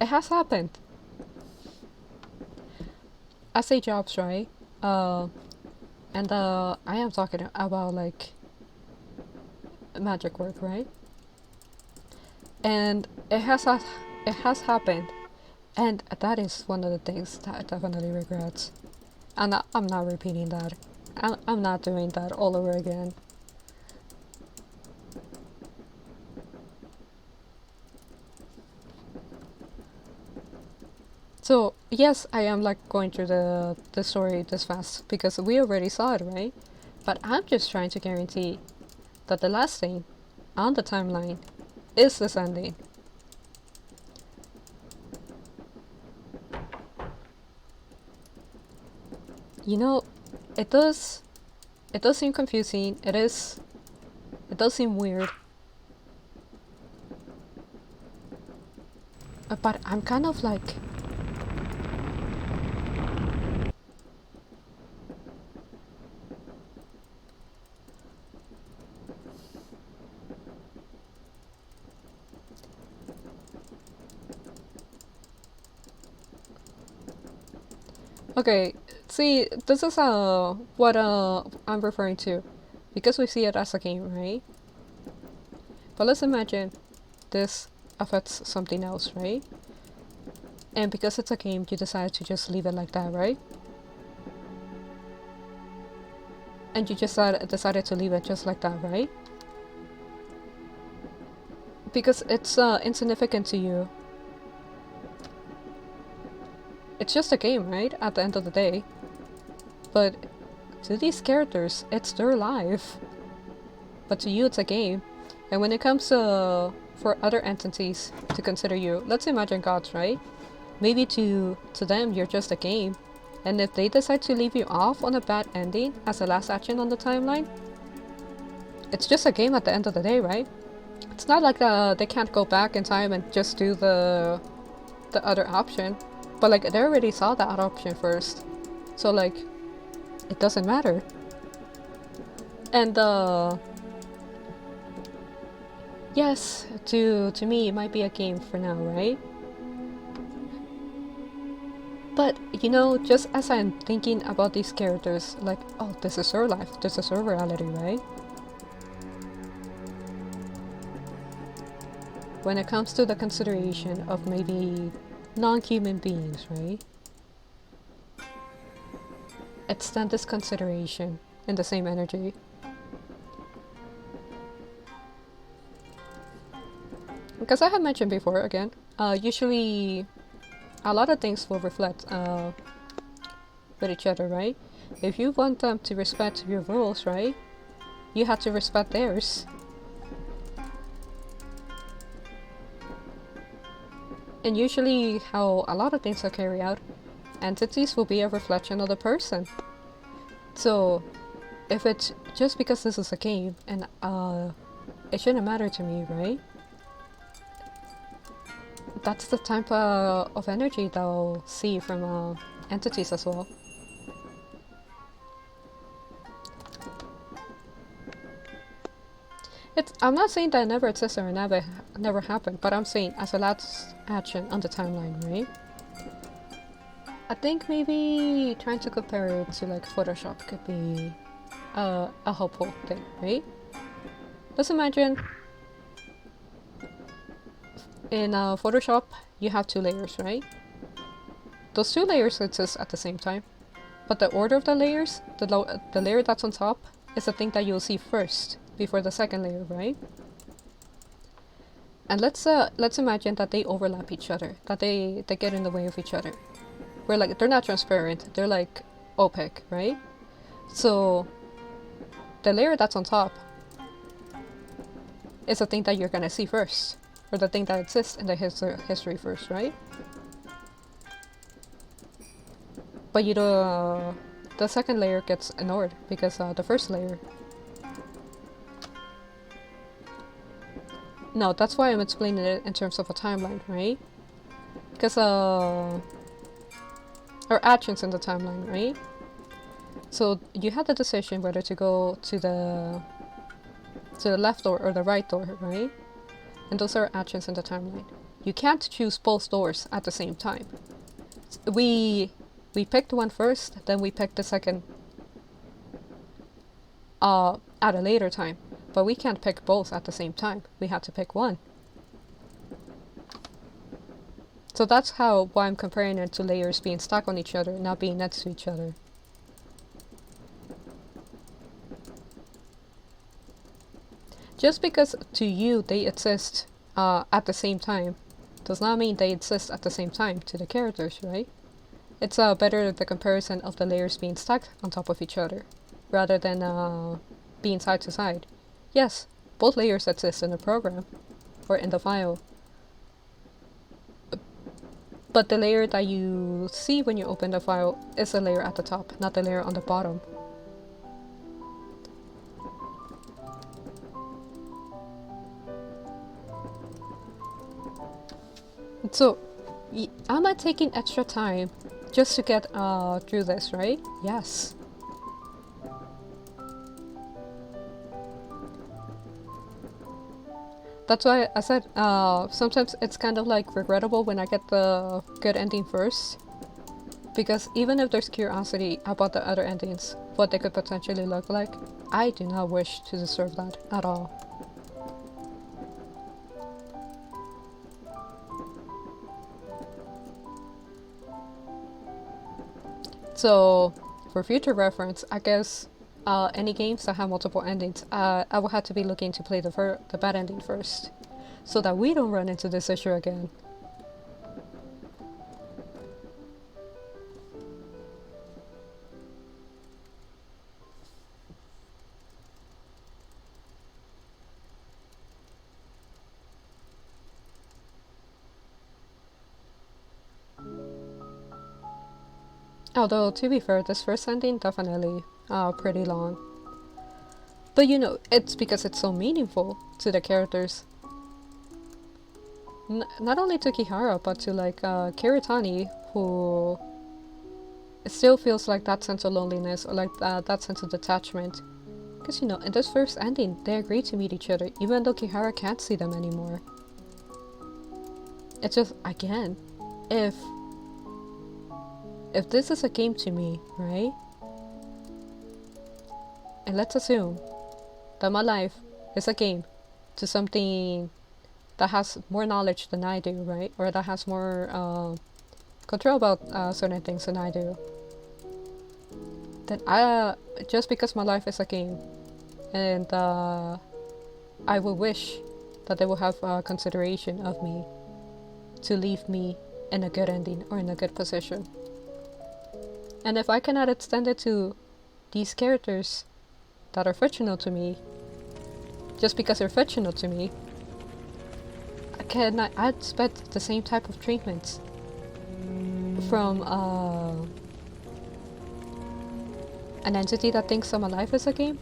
It has happened. I say jobs, right? And I am talking about like magic work, right? And it has happened, and that is one of the things that I definitely regret. And I'm not repeating that. I'm not doing that all over again. So yes, I am like going through the story this fast because we already saw it, right? But I'm just trying to guarantee that the last thing on the timeline is this ending. You know, it does seem confusing. It is It does seem weird. But I'm kind of like... Okay, see, this is what I'm referring to. Because we see it as a game, right? But let's imagine this affects something else, right? And because it's a game, you decide to just leave it like that, right? And you just decided to leave it just like that, right? Because it's insignificant to you. It's just a game, right? At the end of the day. But to these characters, it's their life. But to you, it's a game. And when it comes to for other entities to consider you, let's imagine gods, right? Maybe to them, you're just a game. And if they decide to leave you off on a bad ending as a last action on the timeline, it's just a game at the end of the day, right? It's not like they can't go back in time and just do the other option. But like, they already saw that option first. So like, it doesn't matter. And yes, to me it might be a game for now, right? But you know, just as I'm thinking about these characters, like, oh, this is her life, this is her reality, right? When it comes to the consideration of maybe non-human beings, right? Extend this consideration in the same energy. Because I had mentioned before, again, usually a lot of things will reflect with each other, right? If you want them to respect your rules, right, you have to respect theirs. And usually how a lot of things are carried out, entities will be a reflection of the person. So if it's just because this is a game and it shouldn't matter to me, right? That's the type of energy that I'll see from entities as well. I'm not saying that it never existed or never happened, but I'm saying as a last action on the timeline, right? I think maybe trying to compare it to like Photoshop could be a helpful thing, right? Let's imagine in Photoshop you have two layers, right? Those two layers exist at the same time, but the order of the layers, the layer that's on top, is the thing that you'll see first before the second layer, right? And let's imagine that they overlap each other, that they get in the way of each other. Where like they're not transparent, they're like opaque, right? So the layer that's on top is the thing that you're gonna see first, or the thing that exists in the history first, right? But you the second layer gets ignored because the first layer. No, that's why I'm explaining it in terms of a timeline, right? Because or actions in the timeline, right? So you had the decision whether to go to the left door or the right door, right? And those are actions in the timeline. You can't choose both doors at the same time. We picked one first, then we picked the second at a later time. But we can't pick both at the same time. We have to pick one. So that's why I'm comparing it to layers being stuck on each other, not being next to each other. Just because to you they exist at the same time does not mean they exist at the same time to the characters, right? It's better the comparison of the layers being stacked on top of each other rather than being side to side. Yes, both layers exist in the program or in the file. But the layer that you see when you open the file is the layer at the top, not the layer on the bottom. So, am I taking extra time just to get through this, right? Yes. That's why I said sometimes it's kind of like regrettable when I get the good ending first. Because even if there's curiosity about the other endings, what they could potentially look like, I do not wish to deserve that at all. So, for future reference, I guess any games that have multiple endings, I will have to be looking to play the bad ending first, so that we don't run into this issue again. Although, to be fair, this first ending definitely pretty long. But you know, it's because it's so meaningful to the characters. Not only to Kihara, but to like Kiritani, who still feels like that sense of loneliness or like that sense of detachment. Because you know, in this first ending, they agree to meet each other, even though Kihara can't see them anymore. It's just, again, if this is a game to me, right? And let's assume that my life is a game to something that has more knowledge than I do, right? Or that has more control about certain things than I do. Then just because my life is a game, and I will wish that they will have consideration of me to leave me in a good ending or in a good position. And if I cannot extend it to these characters that are fictional to me, just because they're fictional to me, I expect the same type of treatments from an entity that thinks that my life is a game.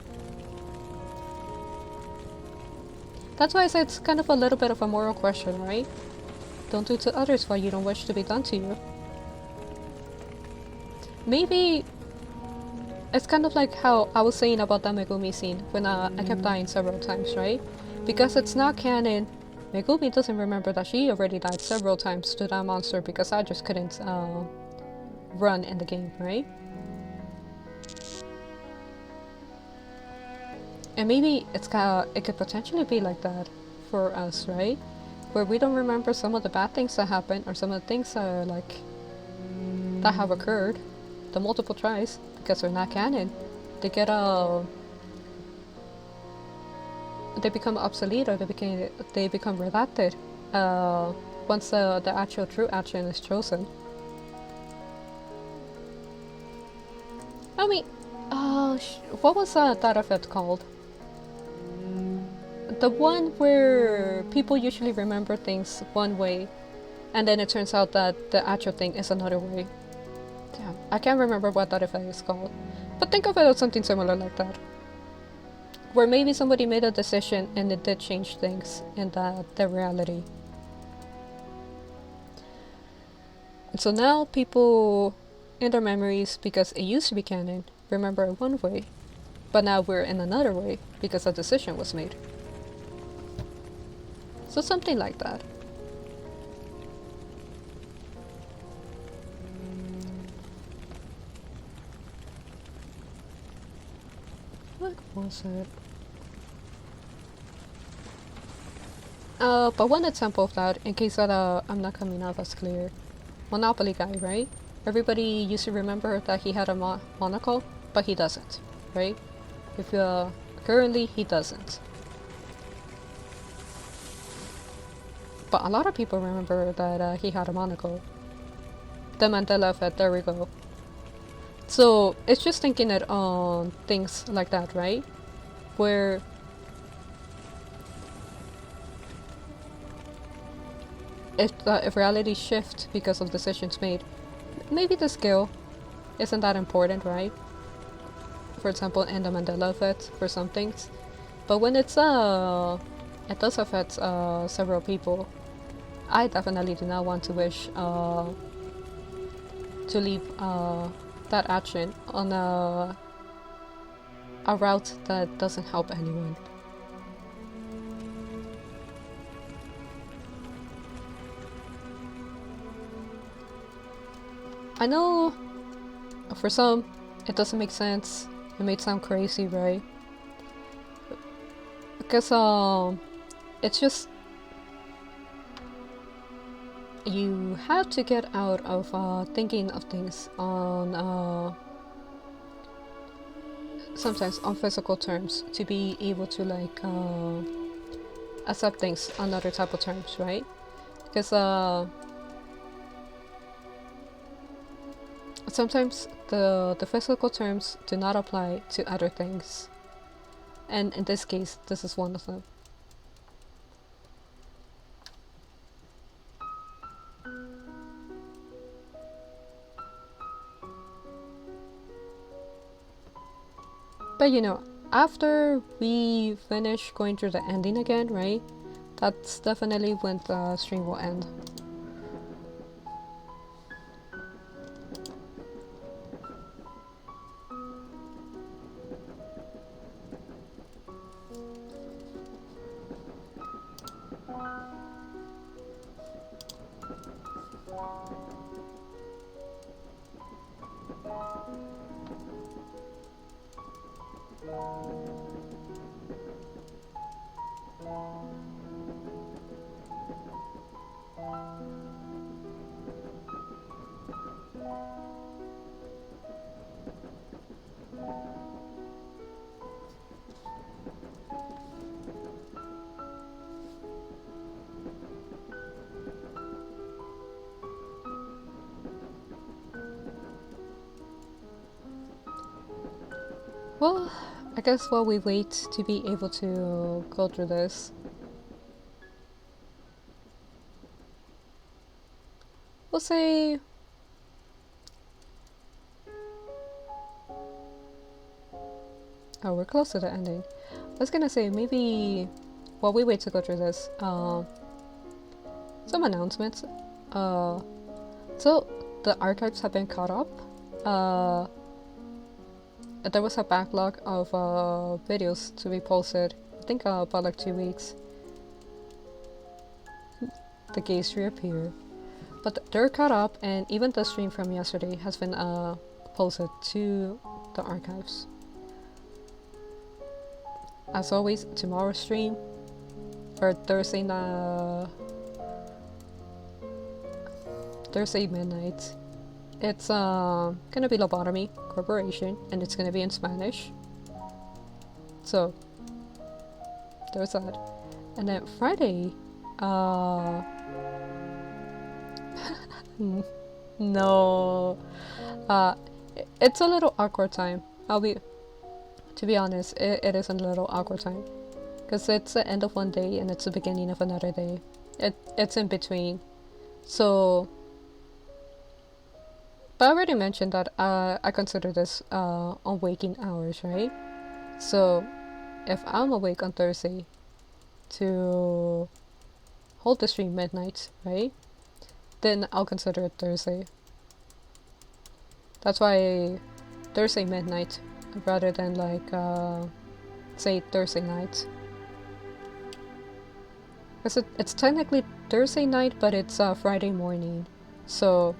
That's why I said it's kind of a little bit of a moral question, right? Don't do to others what you don't wish to be done to you. Maybe it's kind of like how I was saying about that Megumi scene when I kept dying several times, right? Because it's not canon, Megumi doesn't remember that she already died several times to that monster because I just couldn't run in the game, right? And maybe it could potentially be like that for us, right? Where we don't remember some of the bad things that happen or some of the things that are like that have occurred, the multiple tries, because they're not canon. They get they become obsolete or they become redacted once the actual true action is chosen. I mean, what was that effect called? The one where people usually remember things one way, and then it turns out that the actual thing is another way. Damn, I can't remember what that effect is called. But think of it as something similar like that. Where maybe somebody made a decision and it did change things in the reality. And so now people, in their memories, because it used to be canon, remember it one way, but now we're in another way because a decision was made. So something like that. What was it? But one example of that, in case that I'm not coming out as clear. Monopoly guy, right? Everybody used to remember that he had a monocle, but he doesn't, right? If currently he doesn't. But a lot of people remember that he had a monocle. The Mandela effect, there we go. So it's just thinking it on things like that, right? Where if reality shift because of decisions made, maybe the skill isn't that important, right? For example, in the Mandela effect for some things, but when it does affect several people, I definitely do not want to wish to leave that action on a route that doesn't help anyone. I know for some it doesn't make sense. It may sound crazy, right? Because it's just you have to get out of thinking of things on sometimes on physical terms to be able to like accept things on other type of terms, right? Because sometimes the physical terms do not apply to other things, and in this case, this is one of them. But you know, after we finish going through the ending again, right? That's definitely when the stream will end. Well, I guess while we wait to be able to go through this, we'll say oh, we're close to the ending. I was gonna say maybe while we wait to go through this, some announcements. So the archives have been caught up. There was a backlog of videos to be posted. I think about like 2 weeks. The gays reappear, but they're caught up, and even the stream from yesterday has been posted to the archives. As always, tomorrow's stream for Thursday midnight. It's gonna be Lobotomy Corporation, and it's gonna be in Spanish. So there's that. And then Friday, no, it's a little awkward time. To be honest, it is a little awkward time, because it's the end of one day and it's the beginning of another day. It's in between, so. But I already mentioned that I consider this on waking hours, right? So if I'm awake on Thursday to hold the stream midnight, right? Then I'll consider it Thursday. That's why Thursday midnight rather than like say Thursday night. Because it's technically Thursday night, but it's Friday morning. So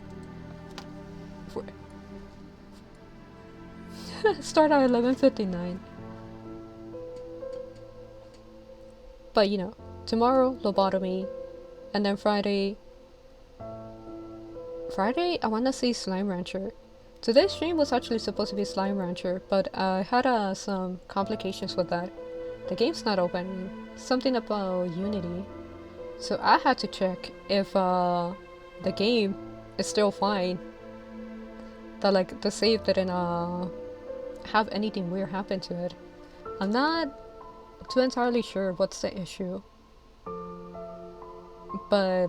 start at 11:59. But you know, tomorrow Lobotomy, and then Friday I wanna say Slime Rancher. Today's stream was actually supposed to be Slime Rancher, but I had some complications with that. The game's not opening. Something about Unity. So I had to check if the game is still fine. That like the save didn't have anything weird happen to it. I'm not too entirely sure what's the issue. But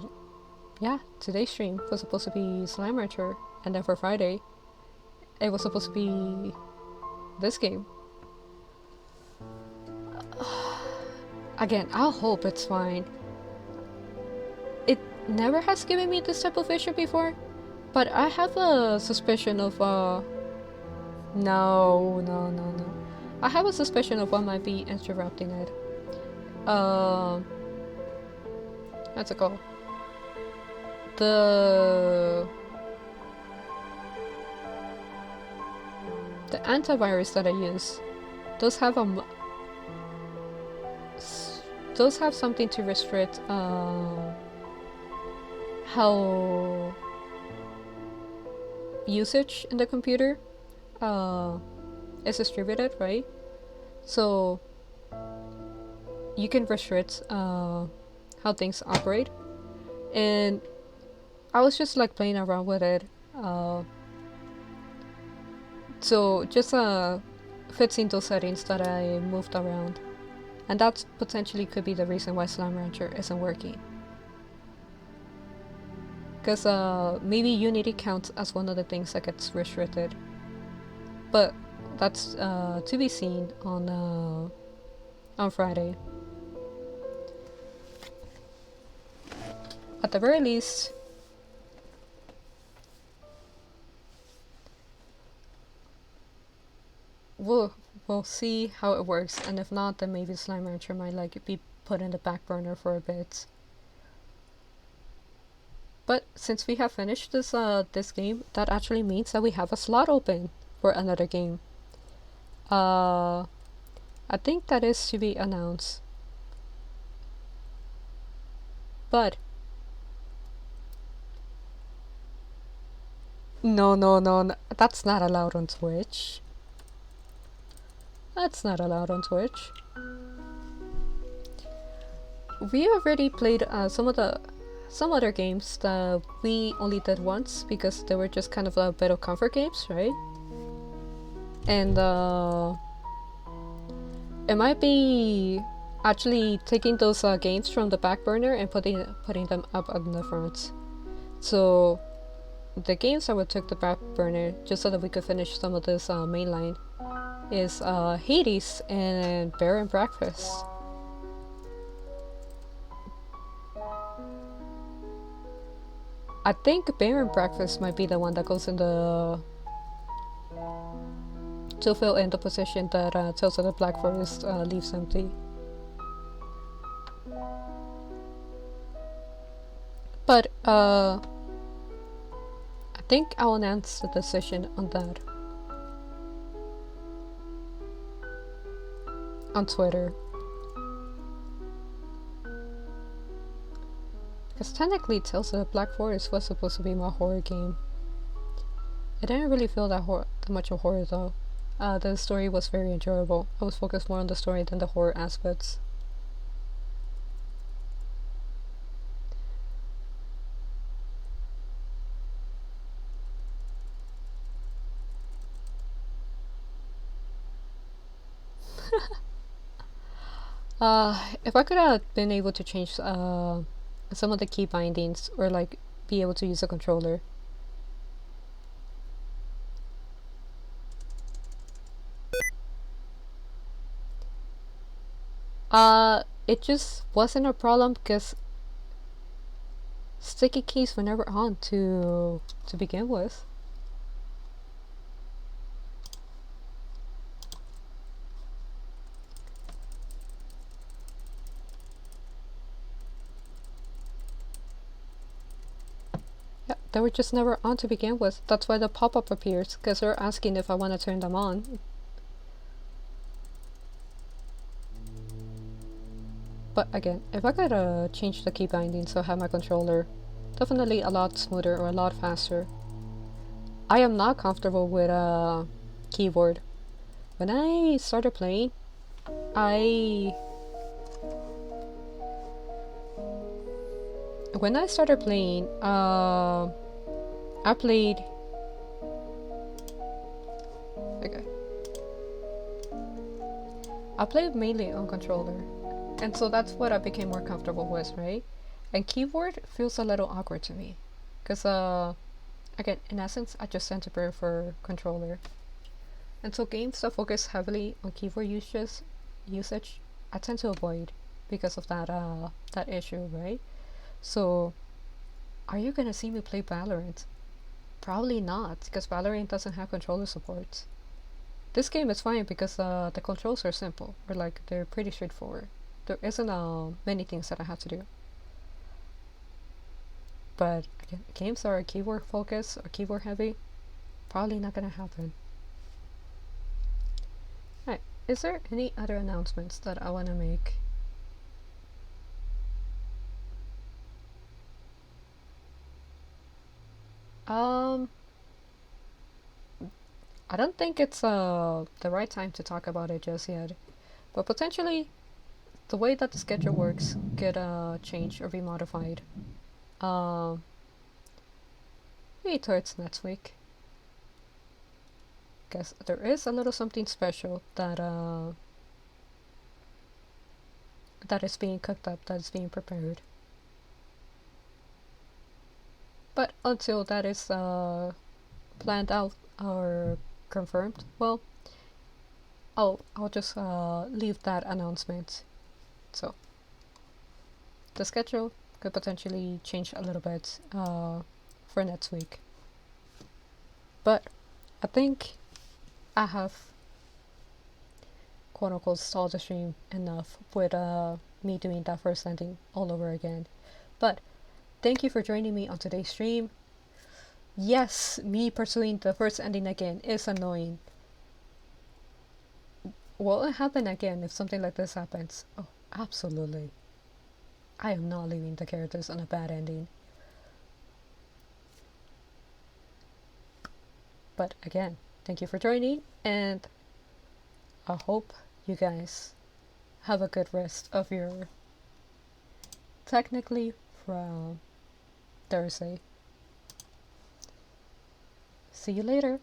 yeah, today's stream was supposed to be Slime Rancher, and then for Friday it was supposed to be this game. Again, I'll hope it's fine. never has given me this type of issue before, but I have a suspicion of no. I have a suspicion of what might be interrupting it. What's it called? The antivirus that I use, those have something to restrict how usage in the computer is distributed, right? So you can restrict how things operate, and I was just like playing around with it. So just fixing those settings that I moved around, and that potentially could be the reason why Slime Rancher isn't working. Because maybe Unity counts as one of the things that gets restricted, but that's to be seen on Friday. At the very least, we'll see how it works, and if not, then maybe Slime Rancher might like be put in the back burner for a bit. But since we have finished this game, that actually means that we have a slot open for another game. I think that is to be announced. But no, that's not allowed on Twitch. That's not allowed on Twitch. We already played some other games that we only did once because they were just kind of a bit of comfort games, right? And it might be actually taking those games from the back burner and putting them up on the front. So the games that we took the back burner just so that we could finish some of this mainline is Hades and Bear and Breakfast. I think Bear and Breakfast might be the one that goes in the to fill in the position that Tales of the Black Forest leaves empty. But I think I'll announce the decision on that on Twitter. Because technically Tales of the Black Forest was supposed to be my horror game. I didn't really feel that much of horror though. The story was very enjoyable. I was focused more on the story than the horror aspects. If I could have been able to change some of the key bindings or like be able to use a controller. It just wasn't a problem because sticky keys were never on to begin with. Yeah, they were just never on to begin with. That's why the pop-up appears, because they're asking if I want to turn them on. But again, if I could change the key binding so I have my controller, definitely a lot smoother or a lot faster. I am not comfortable with a keyboard. When I started playing, I played. Okay. I played mainly on controller. And so that's what I became more comfortable with, right? And keyboard feels a little awkward to me. Because, again, in essence, I just tend to prefer controller. And so games that focus heavily on keyboard usage, I tend to avoid because of that issue, right? So Are you gonna see me play Valorant? Probably not, because Valorant doesn't have controller support. This game is fine because the controls are simple, or like they're pretty straightforward. There isn't many things that I have to do. But again, games that are keyboard focused or keyboard heavy, probably not gonna happen. Alright, is there any other announcements that I wanna make? Um, I don't think it's the right time to talk about it just yet, but potentially the way that the schedule works could change or be modified. Um, maybe towards next week. Guess there is a little something special that is being cooked up, that is being prepared. But until that is planned out or confirmed, well, I'll just leave that announcement. So the schedule could potentially change a little bit for next week. But I think I have quote unquote stalled the stream enough with me doing that first ending all over again. But thank you for joining me on today's stream. Yes, me pursuing the first ending again is annoying. Will it happen again if something like this happens? Oh, absolutely. I am not leaving the characters on a bad ending. But again, thank you for joining, and I hope you guys have a good rest of your technically from Thursday. See you later.